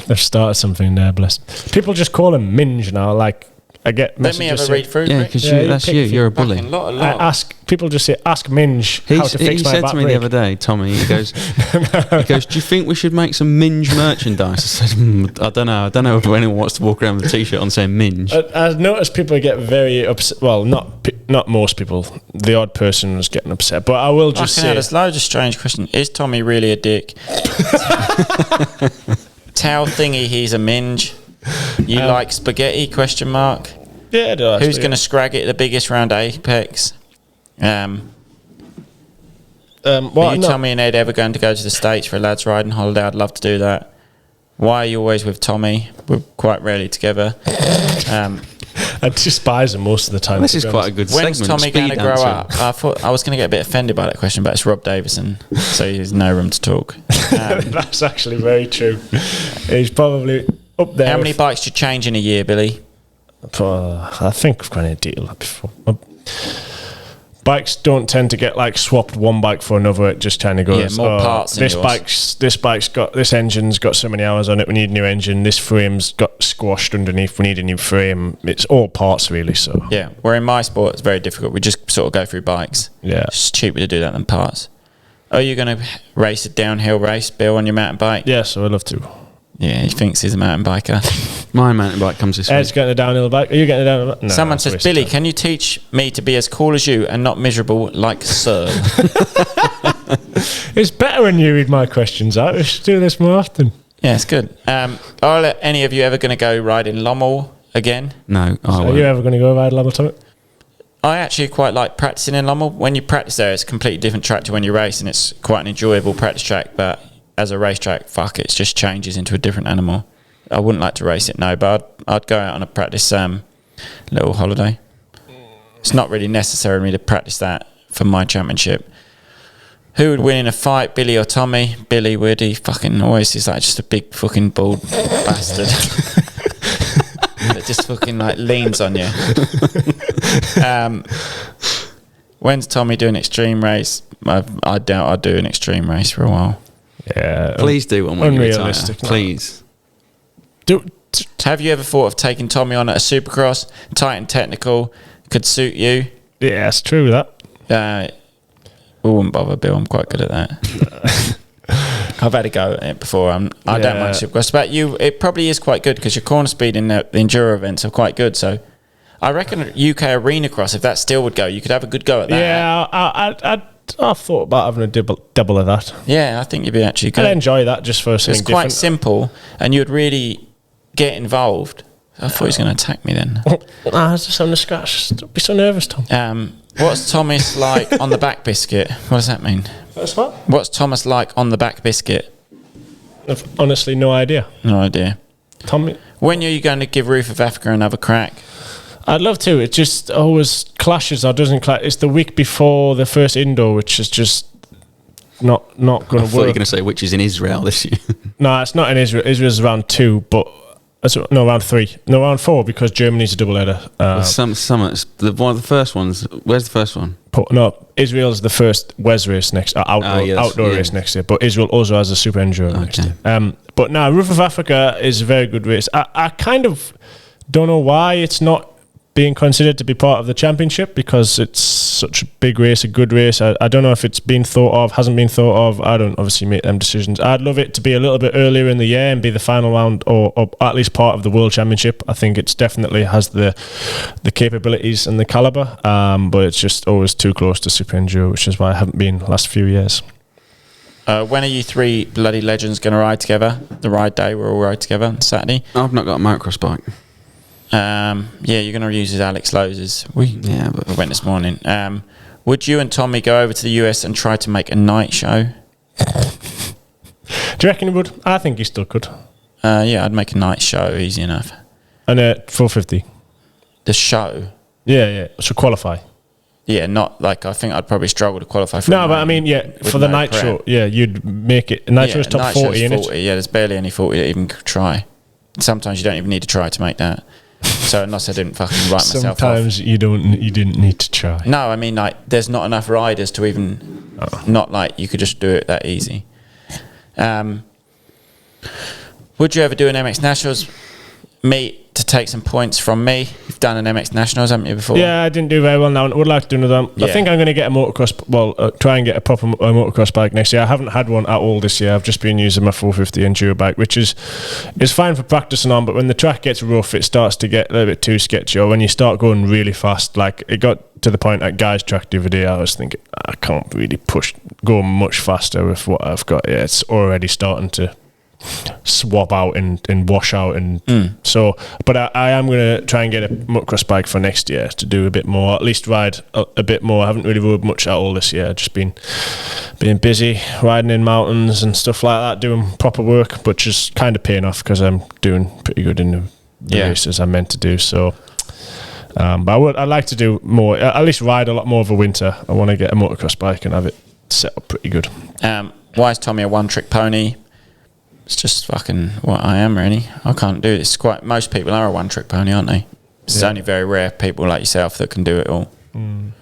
Speaker 3: They've started something there, bless. People just call him minge now. Like I get
Speaker 4: Let me have a read through.
Speaker 2: Yeah,
Speaker 4: Rick.
Speaker 2: because that's you. You're a bully.
Speaker 4: Lot.
Speaker 3: I ask people just say ask minge how to fix
Speaker 2: he
Speaker 3: my
Speaker 2: said
Speaker 3: back
Speaker 2: to me
Speaker 3: brake.
Speaker 2: the other day, Tommy. He goes, do you think we should make some minge merchandise? I said, I don't know. I don't know if anyone wants to walk around with a t-shirt on saying minge.
Speaker 3: I've noticed people get very upset. Well, not most people. The odd person was getting upset, but I will just say
Speaker 4: there's loads of strange questions. Is Tommy really a dick? Tell thingy he's a minge. You like spaghetti? Question mark.
Speaker 3: Yeah, I do, actually,
Speaker 4: Who's going to scrag it the biggest round Apex? Are you, Tommy and Ed, ever going to go to the States for a lads' riding holiday? I'd love to do that. Why are you always with Tommy? We're quite rarely together.
Speaker 3: I despise him most of the time.
Speaker 2: This is quite a good
Speaker 4: When's
Speaker 2: segment.
Speaker 4: Tommy going to grow
Speaker 2: answering.
Speaker 4: up? I thought I was going to get a bit offended by that question, but it's Rob Davison, so there's no room to talk.
Speaker 3: That's actually very true. He's probably up there.
Speaker 4: How many bikes do you change in a year, Billy?
Speaker 3: I think we've got a deal before. Bikes don't tend to get like swapped one bike for another. It just kind of goes.
Speaker 4: Yeah, more parts.
Speaker 3: This engine's got so many hours on it. We need a new engine. This frame's got squashed underneath. We need a new frame. It's all parts really. So
Speaker 4: yeah, where in my sport it's very difficult. We just sort of go through bikes.
Speaker 3: Yeah,
Speaker 4: it's cheaper to do that than parts. Are you going to race a downhill race, Bill, on your mountain bike?
Speaker 3: Yes, I'd love to.
Speaker 4: Yeah, he thinks he's a mountain biker.
Speaker 2: My mountain bike comes this
Speaker 3: Ed's
Speaker 2: week.
Speaker 3: getting a downhill bike. Are you getting a downhill bike? No,
Speaker 4: Someone says, Billy, can you teach me to be as cool as you and not miserable like Sir?
Speaker 3: It's better when you read my questions out. We should do this more often.
Speaker 4: Yeah, it's good. Are any of you ever going to go ride in Lommel again?
Speaker 2: No, I
Speaker 3: Are
Speaker 2: won't.
Speaker 3: you ever going to go ride Lommel, Tommy?
Speaker 4: I actually quite like practicing in Lommel. When you practice there, it's a completely different track to when you race, and it's quite an enjoyable practice track. But as a racetrack, fuck, it just changes into a different animal. I wouldn't like to race it, no, but I'd go out on a practice little holiday. It's not really necessary for me to practice that for my championship. Who would win in a fight, Billy or Tommy? Billy would. He fucking always is like just a big fucking bald bastard that just fucking like leans on you. When's Tommy doing extreme race? I doubt I'd do an extreme race for a while.
Speaker 3: Yeah.
Speaker 2: Please do one when you retire.
Speaker 3: Unrealistic.
Speaker 2: Please.
Speaker 4: Have you ever thought of taking Tommy on at a Supercross? Tight and technical, could suit you.
Speaker 3: Yeah, it's true that.
Speaker 4: We wouldn't bother, Bill. I'm quite good at that. I've had a go at it before. I don't mind Supercross, but it probably is quite good because your corner speed in the enduro events are quite good. So I reckon UK Arena Cross, if that still would go, you could have a good go at that.
Speaker 3: Yeah, I've thought about having a double of that.
Speaker 4: Yeah, I think you'd be actually good.
Speaker 3: I'd enjoy that just for something
Speaker 4: It's quite
Speaker 3: different.
Speaker 4: simple, and you'd really get involved. I thought he was going to attack me then.
Speaker 3: I was just having a scratch. Don't be so nervous, Tom.
Speaker 4: What's Thomas like on the back biscuit? What does that mean?
Speaker 3: That's what?
Speaker 4: What's Thomas like on the back biscuit?
Speaker 3: I've honestly no idea.
Speaker 4: No idea.
Speaker 3: Tommy?
Speaker 4: When are you going to give Roof of Africa another crack?
Speaker 3: I'd love to. It just always clashes or doesn't clash. It's the week before the first indoor, which is just not going to work.
Speaker 2: I thought you were going to say which is in Israel this year.
Speaker 3: No, it's not in Israel. Israel's round 2, but round 3. No, round 4 because Germany's a double header.
Speaker 2: One of the first ones. Where's the first one?
Speaker 3: Israel's the first WES race next outdoor race next year. But Israel also has a Super Enduro next year. But now Roof of Africa is a very good race. I kind of don't know why it's not being considered to be part of the championship, because it's such a big race, a good race. I don't know if it's been thought of, hasn't been thought of. I don't obviously make them decisions. I'd love it to be a little bit earlier in the year and be the final round or at least part of the World Championship. I think it's definitely has the capabilities and the calibre, but it's just always too close to Super Enduro, which is why I haven't been the last few years.
Speaker 4: When are you 3 bloody legends going to ride together? The ride day, we'll all ride together on Saturday.
Speaker 2: I've not got a motocross bike.
Speaker 4: You're going to use his Alex Lowe's. We went this morning. Would you and Tommy go over to the US and try to make a night show?
Speaker 3: Do you reckon he would? I think he still could.
Speaker 4: I'd make a night show easy enough.
Speaker 3: And 450.
Speaker 4: The show?
Speaker 3: Yeah. So qualify.
Speaker 4: Yeah, not like I think I'd probably struggle to qualify for.
Speaker 3: No, but I mean, for the night show, you'd make it. Night show's top 40 in it.
Speaker 4: Yeah, there's barely any 40 that even could try. Sometimes you don't even need to try to make that. So unless I didn't fucking write myself off.
Speaker 3: Sometimes you didn't need to try.
Speaker 4: No, I mean, like, there's not enough riders to even... Not like you could just do it that easy. Would you ever do an MX Nationals meet to take some points from me? You've done an MX Nationals, haven't you, before?
Speaker 3: Yeah, I didn't do very well now. I would like to do another one. Yeah. I think I'm going to get a motocross... try and get a proper motocross bike next year. I haven't had one at all this year. I've just been using my 450 Enduro bike, which is fine for practicing on, but when the track gets rough, it starts to get a little bit too sketchy. Or when you start going really fast, like it got to the point at Guy's track the other day, I was thinking, I can't really go much faster with what I've got. Yeah, it's already starting to swap out and wash out, and so, but I am going to try and get a motocross bike for next year to do a bit more, at least ride a bit more. I haven't really rode much at all this year. I've just been busy riding in mountains and stuff like that, doing proper work, but just kind of paying off because I'm doing pretty good in the races I'm meant to do. So but I'd like to do more, at least ride a lot more of a winter. I want to get a motocross bike and have it set up pretty good.
Speaker 4: Why is Tommy a one-trick pony? It's just fucking what I am, really. I can't do this. Most people are a one-trick pony, aren't they? It's only very rare people like yourself that can do it all. When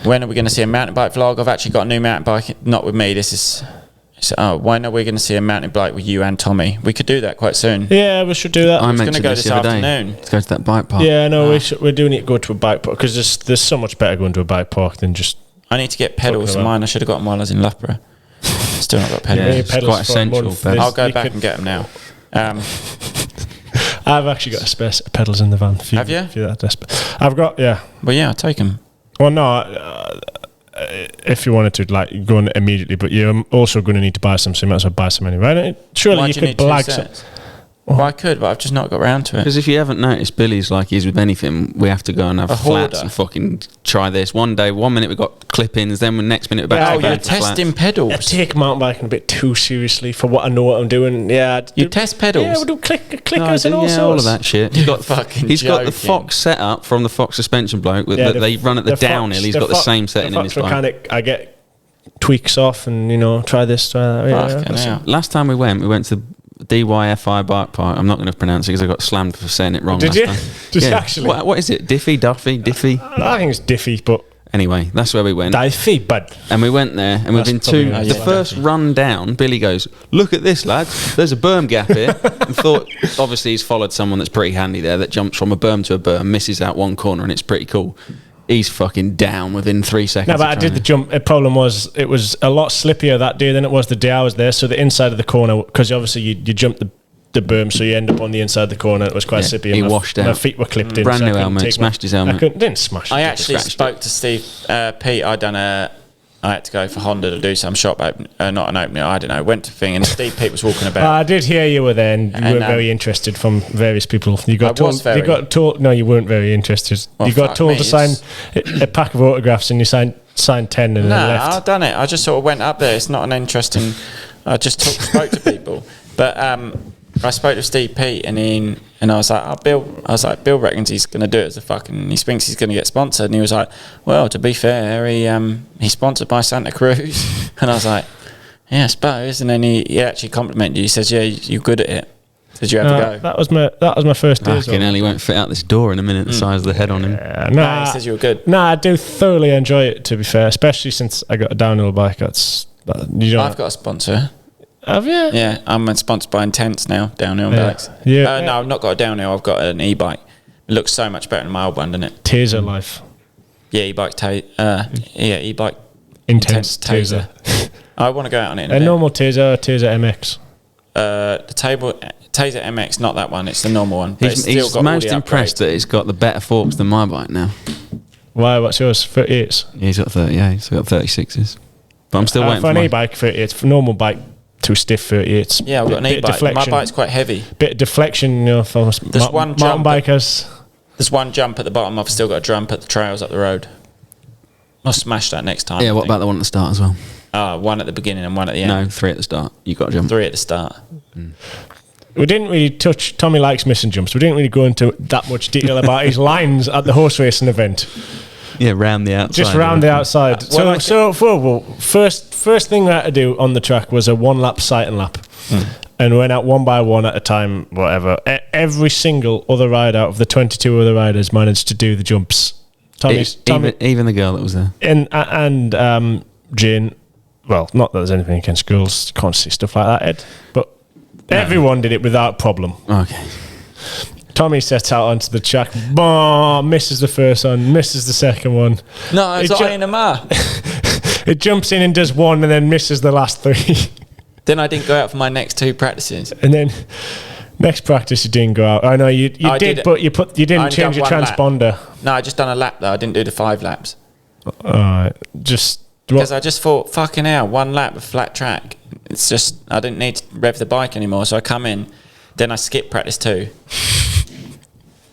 Speaker 4: are we going to see a mountain bike vlog? I've actually got a new mountain bike. Not with me. When are we going to see a mountain bike with you and Tommy? We could do that quite soon.
Speaker 3: Yeah, we should do that.
Speaker 2: I'm
Speaker 4: going to go this afternoon.
Speaker 2: Let's go to that bike park.
Speaker 3: Yeah, no, we're doing it. Go to a bike park because there's so much better going to a bike park than just.
Speaker 4: I need to get pedals for mine. I should have got them while I was in Loughborough. Still not got pedals.
Speaker 2: Yeah, it's quite essential.
Speaker 4: I'll go back and get them now.
Speaker 3: I've actually got a spare set of pedals in the van.
Speaker 4: Have you?
Speaker 3: If you're that desperate. I've got, yeah.
Speaker 4: Well, yeah, I'll take them.
Speaker 3: Well, no, if you wanted to, like, go on immediately, but you're also going to need to buy some, so you might as well buy some anyway. Right? Surely you could blag some.
Speaker 4: Well, I could, but I've just not got round to it.
Speaker 2: Because if you haven't noticed, Billy's like he's with anything. We have to go and have flats and fucking try this. One minute we've got clip-ins, then the next minute we're back to
Speaker 4: you're testing pedals.
Speaker 3: I take mountain biking a bit too seriously for what I know what I'm doing. Yeah,
Speaker 4: you test pedals.
Speaker 3: Yeah, we do clickers and all sorts.
Speaker 2: All of that shit. He's got
Speaker 4: the
Speaker 2: Fox setup from the Fox suspension bloke that they run at the downhill. He's got the same setting in his bike.
Speaker 3: Mechanic, I get tweaks off and try this, try that.
Speaker 2: Last time we went to DYFI bike park. I'm not going to pronounce it because I got slammed for saying it wrong.
Speaker 3: Did you?
Speaker 2: Actually, what is it? Diffie?
Speaker 3: I think it's Diffie, but
Speaker 2: anyway, that's where we went.
Speaker 3: Diffie, bud.
Speaker 2: And we went there, and within the first run down, Billy goes, "Look at this, lads! There's a berm gap here." And thought, obviously, he's followed someone that's pretty handy there that jumps from a berm to a berm, misses out one corner, and it's pretty cool. He's fucking down within 3 seconds.
Speaker 3: No, but I did the jump. The problem was it was a lot slippier that day than it was the day I was there. So the inside of the corner, because obviously you jump the berm, so you end up on the inside of the corner. It was quite slippy.
Speaker 2: He washed out.
Speaker 3: My feet were clipped in.
Speaker 2: Brand new helmet. Smashed his helmet.
Speaker 3: Didn't smash it.
Speaker 4: I actually spoke to Steve Pete. I had to go for Honda to do some shop opening, not an opening, I don't know, went to thing, and Steve Pete was walking about.
Speaker 3: I did hear you were there, and you were very interested from various people. You got told, no, you weren't very interested.
Speaker 4: Well,
Speaker 3: you got told to sign a pack of autographs, and you signed 10 and then left.
Speaker 4: No, I've done it. I just sort of went up there. It's not an interesting... I just spoke to people. But I spoke to Steve Pete, and I was like, Bill reckons he's going to do it as a fucking... He thinks he's going to get sponsored. And he was like, well, to be fair, he's sponsored by Santa Cruz. And I was like, Yeah, I suppose. And then he actually complimented you. He says, yeah, you're good at it. Did you ever go?
Speaker 3: That was my first day.
Speaker 2: Fucking hell, he won't fit out this door in a minute, the size of the head on him.
Speaker 4: He says you were good.
Speaker 3: I do thoroughly enjoy it, to be fair, especially since I got a downhill bike. I've
Speaker 4: got a sponsor.
Speaker 3: Have you?
Speaker 4: Yeah, I'm sponsored by Intense now, downhill bikes.
Speaker 3: Yeah.
Speaker 4: No, I've not got a downhill, I've got an e-bike. It looks so much better than my old one, doesn't it?
Speaker 3: Taser life.
Speaker 4: Yeah, e-bike e-bike
Speaker 3: Intense taser.
Speaker 4: I want to go out on it.
Speaker 3: A normal taser MX.
Speaker 4: The Taser MX, not that one. It's the normal one.
Speaker 2: He's most impressed that it's got the better forks than my bike now.
Speaker 3: Why? What's yours? 38s?
Speaker 2: Yeah, he's got 30. Yeah, he's got 36s. But I'm still waiting for
Speaker 3: an e-bike 38s. For normal bike, too stiff 38s.
Speaker 4: Yeah, I've got an e-bike. My bike's quite heavy.
Speaker 3: Bit of deflection, from mountain bikers.
Speaker 4: There's one jump at the bottom. I've still got to jump at the trails up the road. I'll smash that next time.
Speaker 2: Yeah, what about the one at the start as well?
Speaker 4: One at the beginning and one at the end.
Speaker 2: No, 3 at the start. You got to jump.
Speaker 4: 3 at the start.
Speaker 3: We didn't really touch. Tommy likes missing jumps. We didn't really go into that much detail about his lines at the horse racing event.
Speaker 2: Yeah, round the outside.
Speaker 3: Just round the outside. First thing we had to do on the track was a 1-lap sighting lap. And went out one by one at a time, whatever. Every single other rider out of the 22 other riders managed to do the jumps.
Speaker 2: Even the girl that was there.
Speaker 3: And Jane, well, not that there's anything against girls, can't see stuff like that, Ed, but everyone did it without problem.
Speaker 2: Okay.
Speaker 3: Tommy sets out onto the track, misses the first one, misses the second one.
Speaker 4: No, it's not in a mar.
Speaker 3: It jumps in and does one and then misses the last 3.
Speaker 4: Then I didn't go out for my next 2 practices.
Speaker 3: And then next practice you didn't go out. I know you did, but you didn't change your transponder.
Speaker 4: Lap. No, I just done a lap though. I didn't do the 5 laps.
Speaker 3: Alright,
Speaker 4: because I just thought, fucking hell, 1 lap of flat track. It's just I didn't need to rev the bike anymore, so I come in, then I skipped practice 2.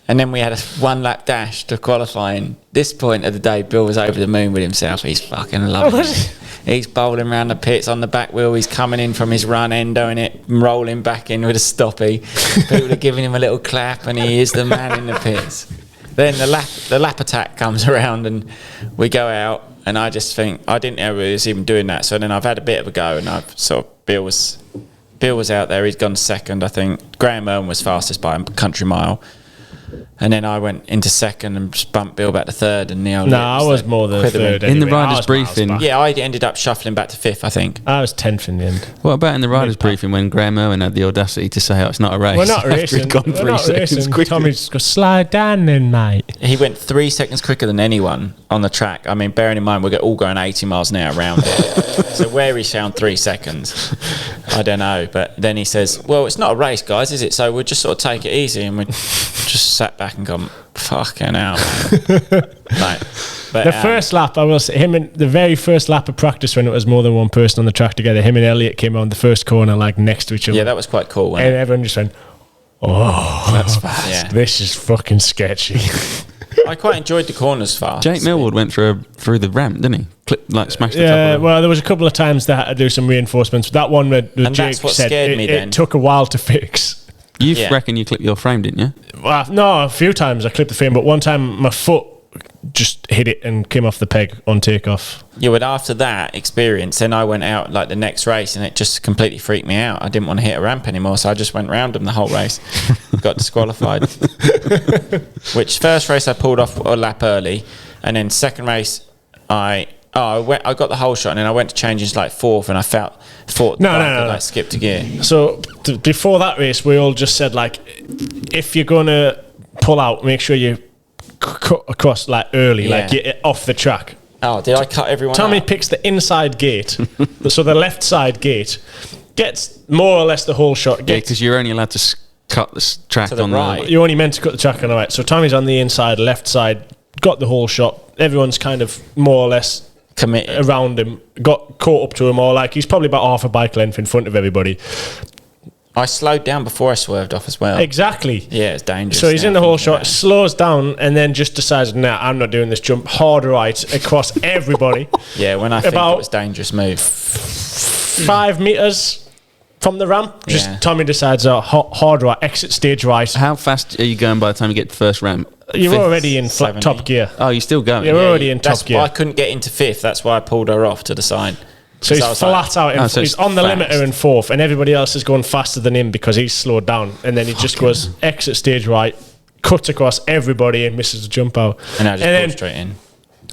Speaker 4: And then we had a 1-lap dash to qualifying. This point of the day, Bill was over the moon with himself. He's fucking loving it. He's bowling around the pits on the back wheel. He's coming in from his run, endoing it, rolling back in with a stoppie. People are giving him a little clap, and he is the man in the pits. Then the lap attack comes around, and we go out. And I just think I didn't know he was even doing that. So then I've had a bit of a go, and I've sort of Bill was out there. He's gone second, I think. Graham Earn was fastest by a country mile. And then I went into second and just bumped Bill back to third. And Neil.
Speaker 3: No, I was more than third.
Speaker 2: In the riders' briefing.
Speaker 4: Yeah, I ended up shuffling back to 5th, I think.
Speaker 3: I was 10th in the end.
Speaker 2: What about in the riders' briefing when Graham Owen had the audacity to say, it's not a race?
Speaker 3: We're not racing. We're not racing. Tommy's going to slide down then, mate.
Speaker 4: He went 3 seconds quicker than anyone on the track. I mean, bearing in mind, we're all going 80 miles an hour around it. So where he found 3 seconds, I don't know. But then he says, well, it's not a race, guys, is it? So we'll just sort of take it easy. And we just sat back and gone, fucking hell. Like, but,
Speaker 3: the first lap, I will say, the very first lap of practice when it was more than one person on the track together, him and Elliot came on the first corner like next to each other.
Speaker 4: Yeah, that was quite cool.
Speaker 3: And everyone just went,
Speaker 4: that's fast. Yeah.
Speaker 3: This is fucking sketchy.
Speaker 4: I quite enjoyed the corners fast.
Speaker 2: Jake Millward went through the ramp, didn't he? Smashed the top of it.
Speaker 3: Well, there was a couple of times they had to do some reinforcements. That one that Jake
Speaker 4: that's what
Speaker 3: said
Speaker 4: scared me then.
Speaker 3: It took a while to fix.
Speaker 2: You reckon you clipped your frame, didn't you?
Speaker 3: Well, no, a few times I clipped the frame, but one time my foot just hit it and came off the peg on takeoff.
Speaker 4: Yeah, but after that experience, then I went out like the next race and it just completely freaked me out. I didn't want to hit a ramp anymore, so I just went round them the whole race. Got disqualified. Which first race I pulled off a lap early, and then second race I got the whole shot, and then I went to change into like 4th, and I thought like skipped a gear.
Speaker 3: So before that race, we all just said like, if you're gonna pull out, make sure you cut across like early, like you're off the track.
Speaker 4: Oh, did I cut everyone
Speaker 3: Tommy
Speaker 4: out?
Speaker 3: picks the inside gate, so the left side gate gets more or less the whole shot.
Speaker 2: Yeah, because you're only allowed to cut the track on
Speaker 4: right.
Speaker 3: You're only meant to cut the track on the right. So Tommy's on the inside, left side, got the whole shot. Everyone's kind of more or less
Speaker 4: committed
Speaker 3: around him, got caught up to him, or like he's probably about half a bike length in front of everybody.
Speaker 4: I slowed down before I swerved off as well.
Speaker 3: Exactly.
Speaker 4: Yeah, it's dangerous.
Speaker 3: So he's in the whole shot, slows down, and then just decides, nah, I'm not doing this jump hard right across everybody.
Speaker 4: Yeah, when I think it was a dangerous move.
Speaker 3: 5 metres from the ramp, Tommy decides, hard right, exit stage right.
Speaker 2: How fast are you going by the time you get to the first ramp?
Speaker 3: You're already in top gear.
Speaker 2: Oh, you're still going?
Speaker 3: You're already in top gear.
Speaker 4: I couldn't get into 5th, that's why I pulled her off to the side.
Speaker 3: So he's flat out.
Speaker 2: so
Speaker 3: he's on the
Speaker 2: fast.
Speaker 3: limiter in fourth, and everybody else is going faster than him because he's slowed down. And then he just goes exit stage right, cuts across everybody and misses the jump out.
Speaker 4: And I just pulled straight in.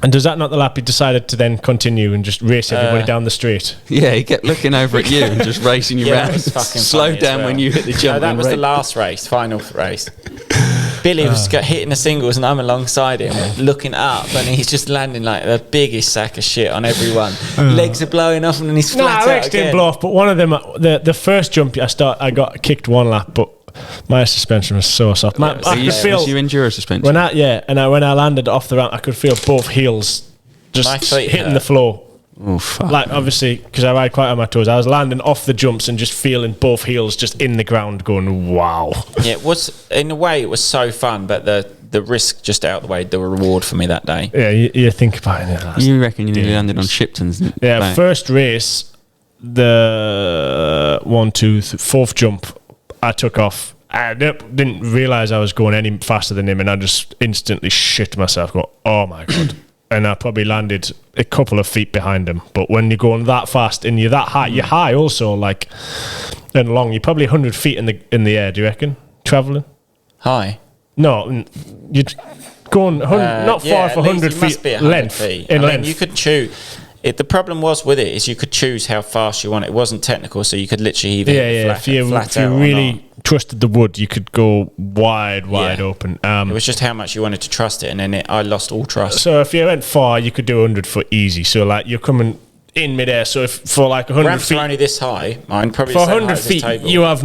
Speaker 3: And does that not the lap he decided to then continue and just race everybody down the straight?
Speaker 2: Yeah, he kept looking over at you and just racing you around. Slow down when you hit the jump.
Speaker 4: No, that was the last race, final race. Billy was hitting the singles and I'm alongside him looking up, and he's just landing like the biggest sack of shit on everyone. Legs are blowing off and then he's flat out
Speaker 3: legs didn't blow off, but one of them, the first jump I got kicked one lap, but my suspension was so soft. I could feel
Speaker 2: was your Enduro suspension?
Speaker 3: when I landed off the ramp, I could feel both heels just hitting the floor.
Speaker 2: Oh, fuck.
Speaker 3: Like, obviously, because I ride quite on my toes, I was landing off the jumps and just feeling both heels just in the ground going, wow.
Speaker 4: Yeah, it was, in a way, it was so fun, but the risk just outweighed the reward for me that day.
Speaker 3: Yeah, you think about it.
Speaker 2: You reckon you nearly landed on Shipton's?
Speaker 3: Yeah, first race, the 4th jump, I took off. I didn't realise I was going any faster than him, and I just instantly shit myself, going, oh my God. And I probably landed a couple of feet behind him. But when you're going that fast and you're that high, you're high also, like, and long. You're probably 100 feet in the air, do you reckon? Travelling?
Speaker 4: High?
Speaker 3: No, you're going not far for 100 feet length. In length.
Speaker 4: You could choose. The problem was with it is you could choose how fast you want it. It wasn't technical, so you could literally either
Speaker 3: if you really trusted the wood, you could go wide open.
Speaker 4: It was just how much you wanted to trust it, and then I lost all trust.
Speaker 3: So if you went far, you could do 100 foot easy. So like you're coming in midair. So if for like 100
Speaker 4: ramps
Speaker 3: feet,
Speaker 4: are only this high. Mine probably
Speaker 3: for
Speaker 4: the same
Speaker 3: 100
Speaker 4: height as this
Speaker 3: feet,
Speaker 4: table.
Speaker 3: you have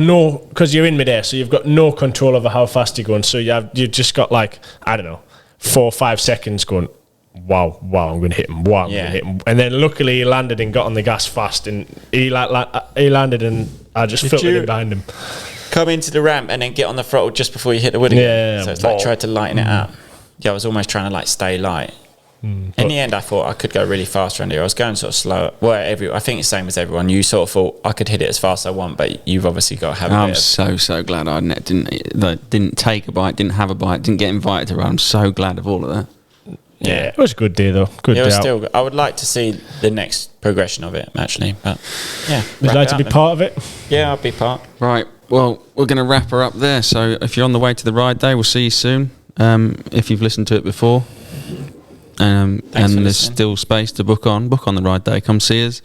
Speaker 3: because you're in midair, so you've got no control over how fast you're going. So you've just got like, I don't know, 4 or 5 seconds going, wow, I'm going to hit him. I'm going to hit him. And then luckily he landed and got on the gas fast, and he landed and I just filtered in behind him.
Speaker 4: Come into the ramp and then get on the throttle just before you hit the wood again.
Speaker 3: Yeah.
Speaker 4: So it's like tried to lighten it up. Yeah, I was almost trying to like stay light. In the end, I thought I could go really fast around here. I was going sort of slow. Well, I think it's the same as everyone. You sort of thought I could hit it as fast as I want, but you've obviously got to have
Speaker 2: I'm so glad I didn't take a bite, didn't have a bite, didn't get invited to ride. I'm so glad of all of that.
Speaker 3: Yeah, it was a good day though. Good day.
Speaker 4: It was still good. I would like to see the next progression of it, actually. But yeah,
Speaker 3: would you like to be part of it?
Speaker 4: Yeah, I'll be part.
Speaker 2: Right. Well, we're going to wrap her up there. So if you're on the way to the ride day, we'll see you soon. If you've listened to it before, and there's still space to book on the ride day, come see us.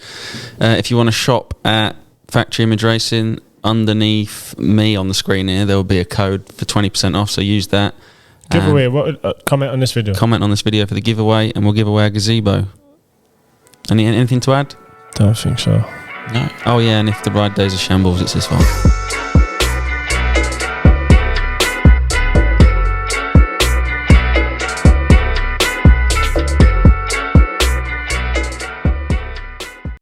Speaker 2: If you want to shop at Factory Image Racing, underneath me on the screen here, there will be a code for 20% off. So use that.
Speaker 3: Giveaway. Comment on this video.
Speaker 2: Comment on this video for the giveaway, and we'll give away a gazebo. Anything to add?
Speaker 3: Don't think so.
Speaker 4: No.
Speaker 2: Oh yeah, and if the ride day's a shambles, it's his fault.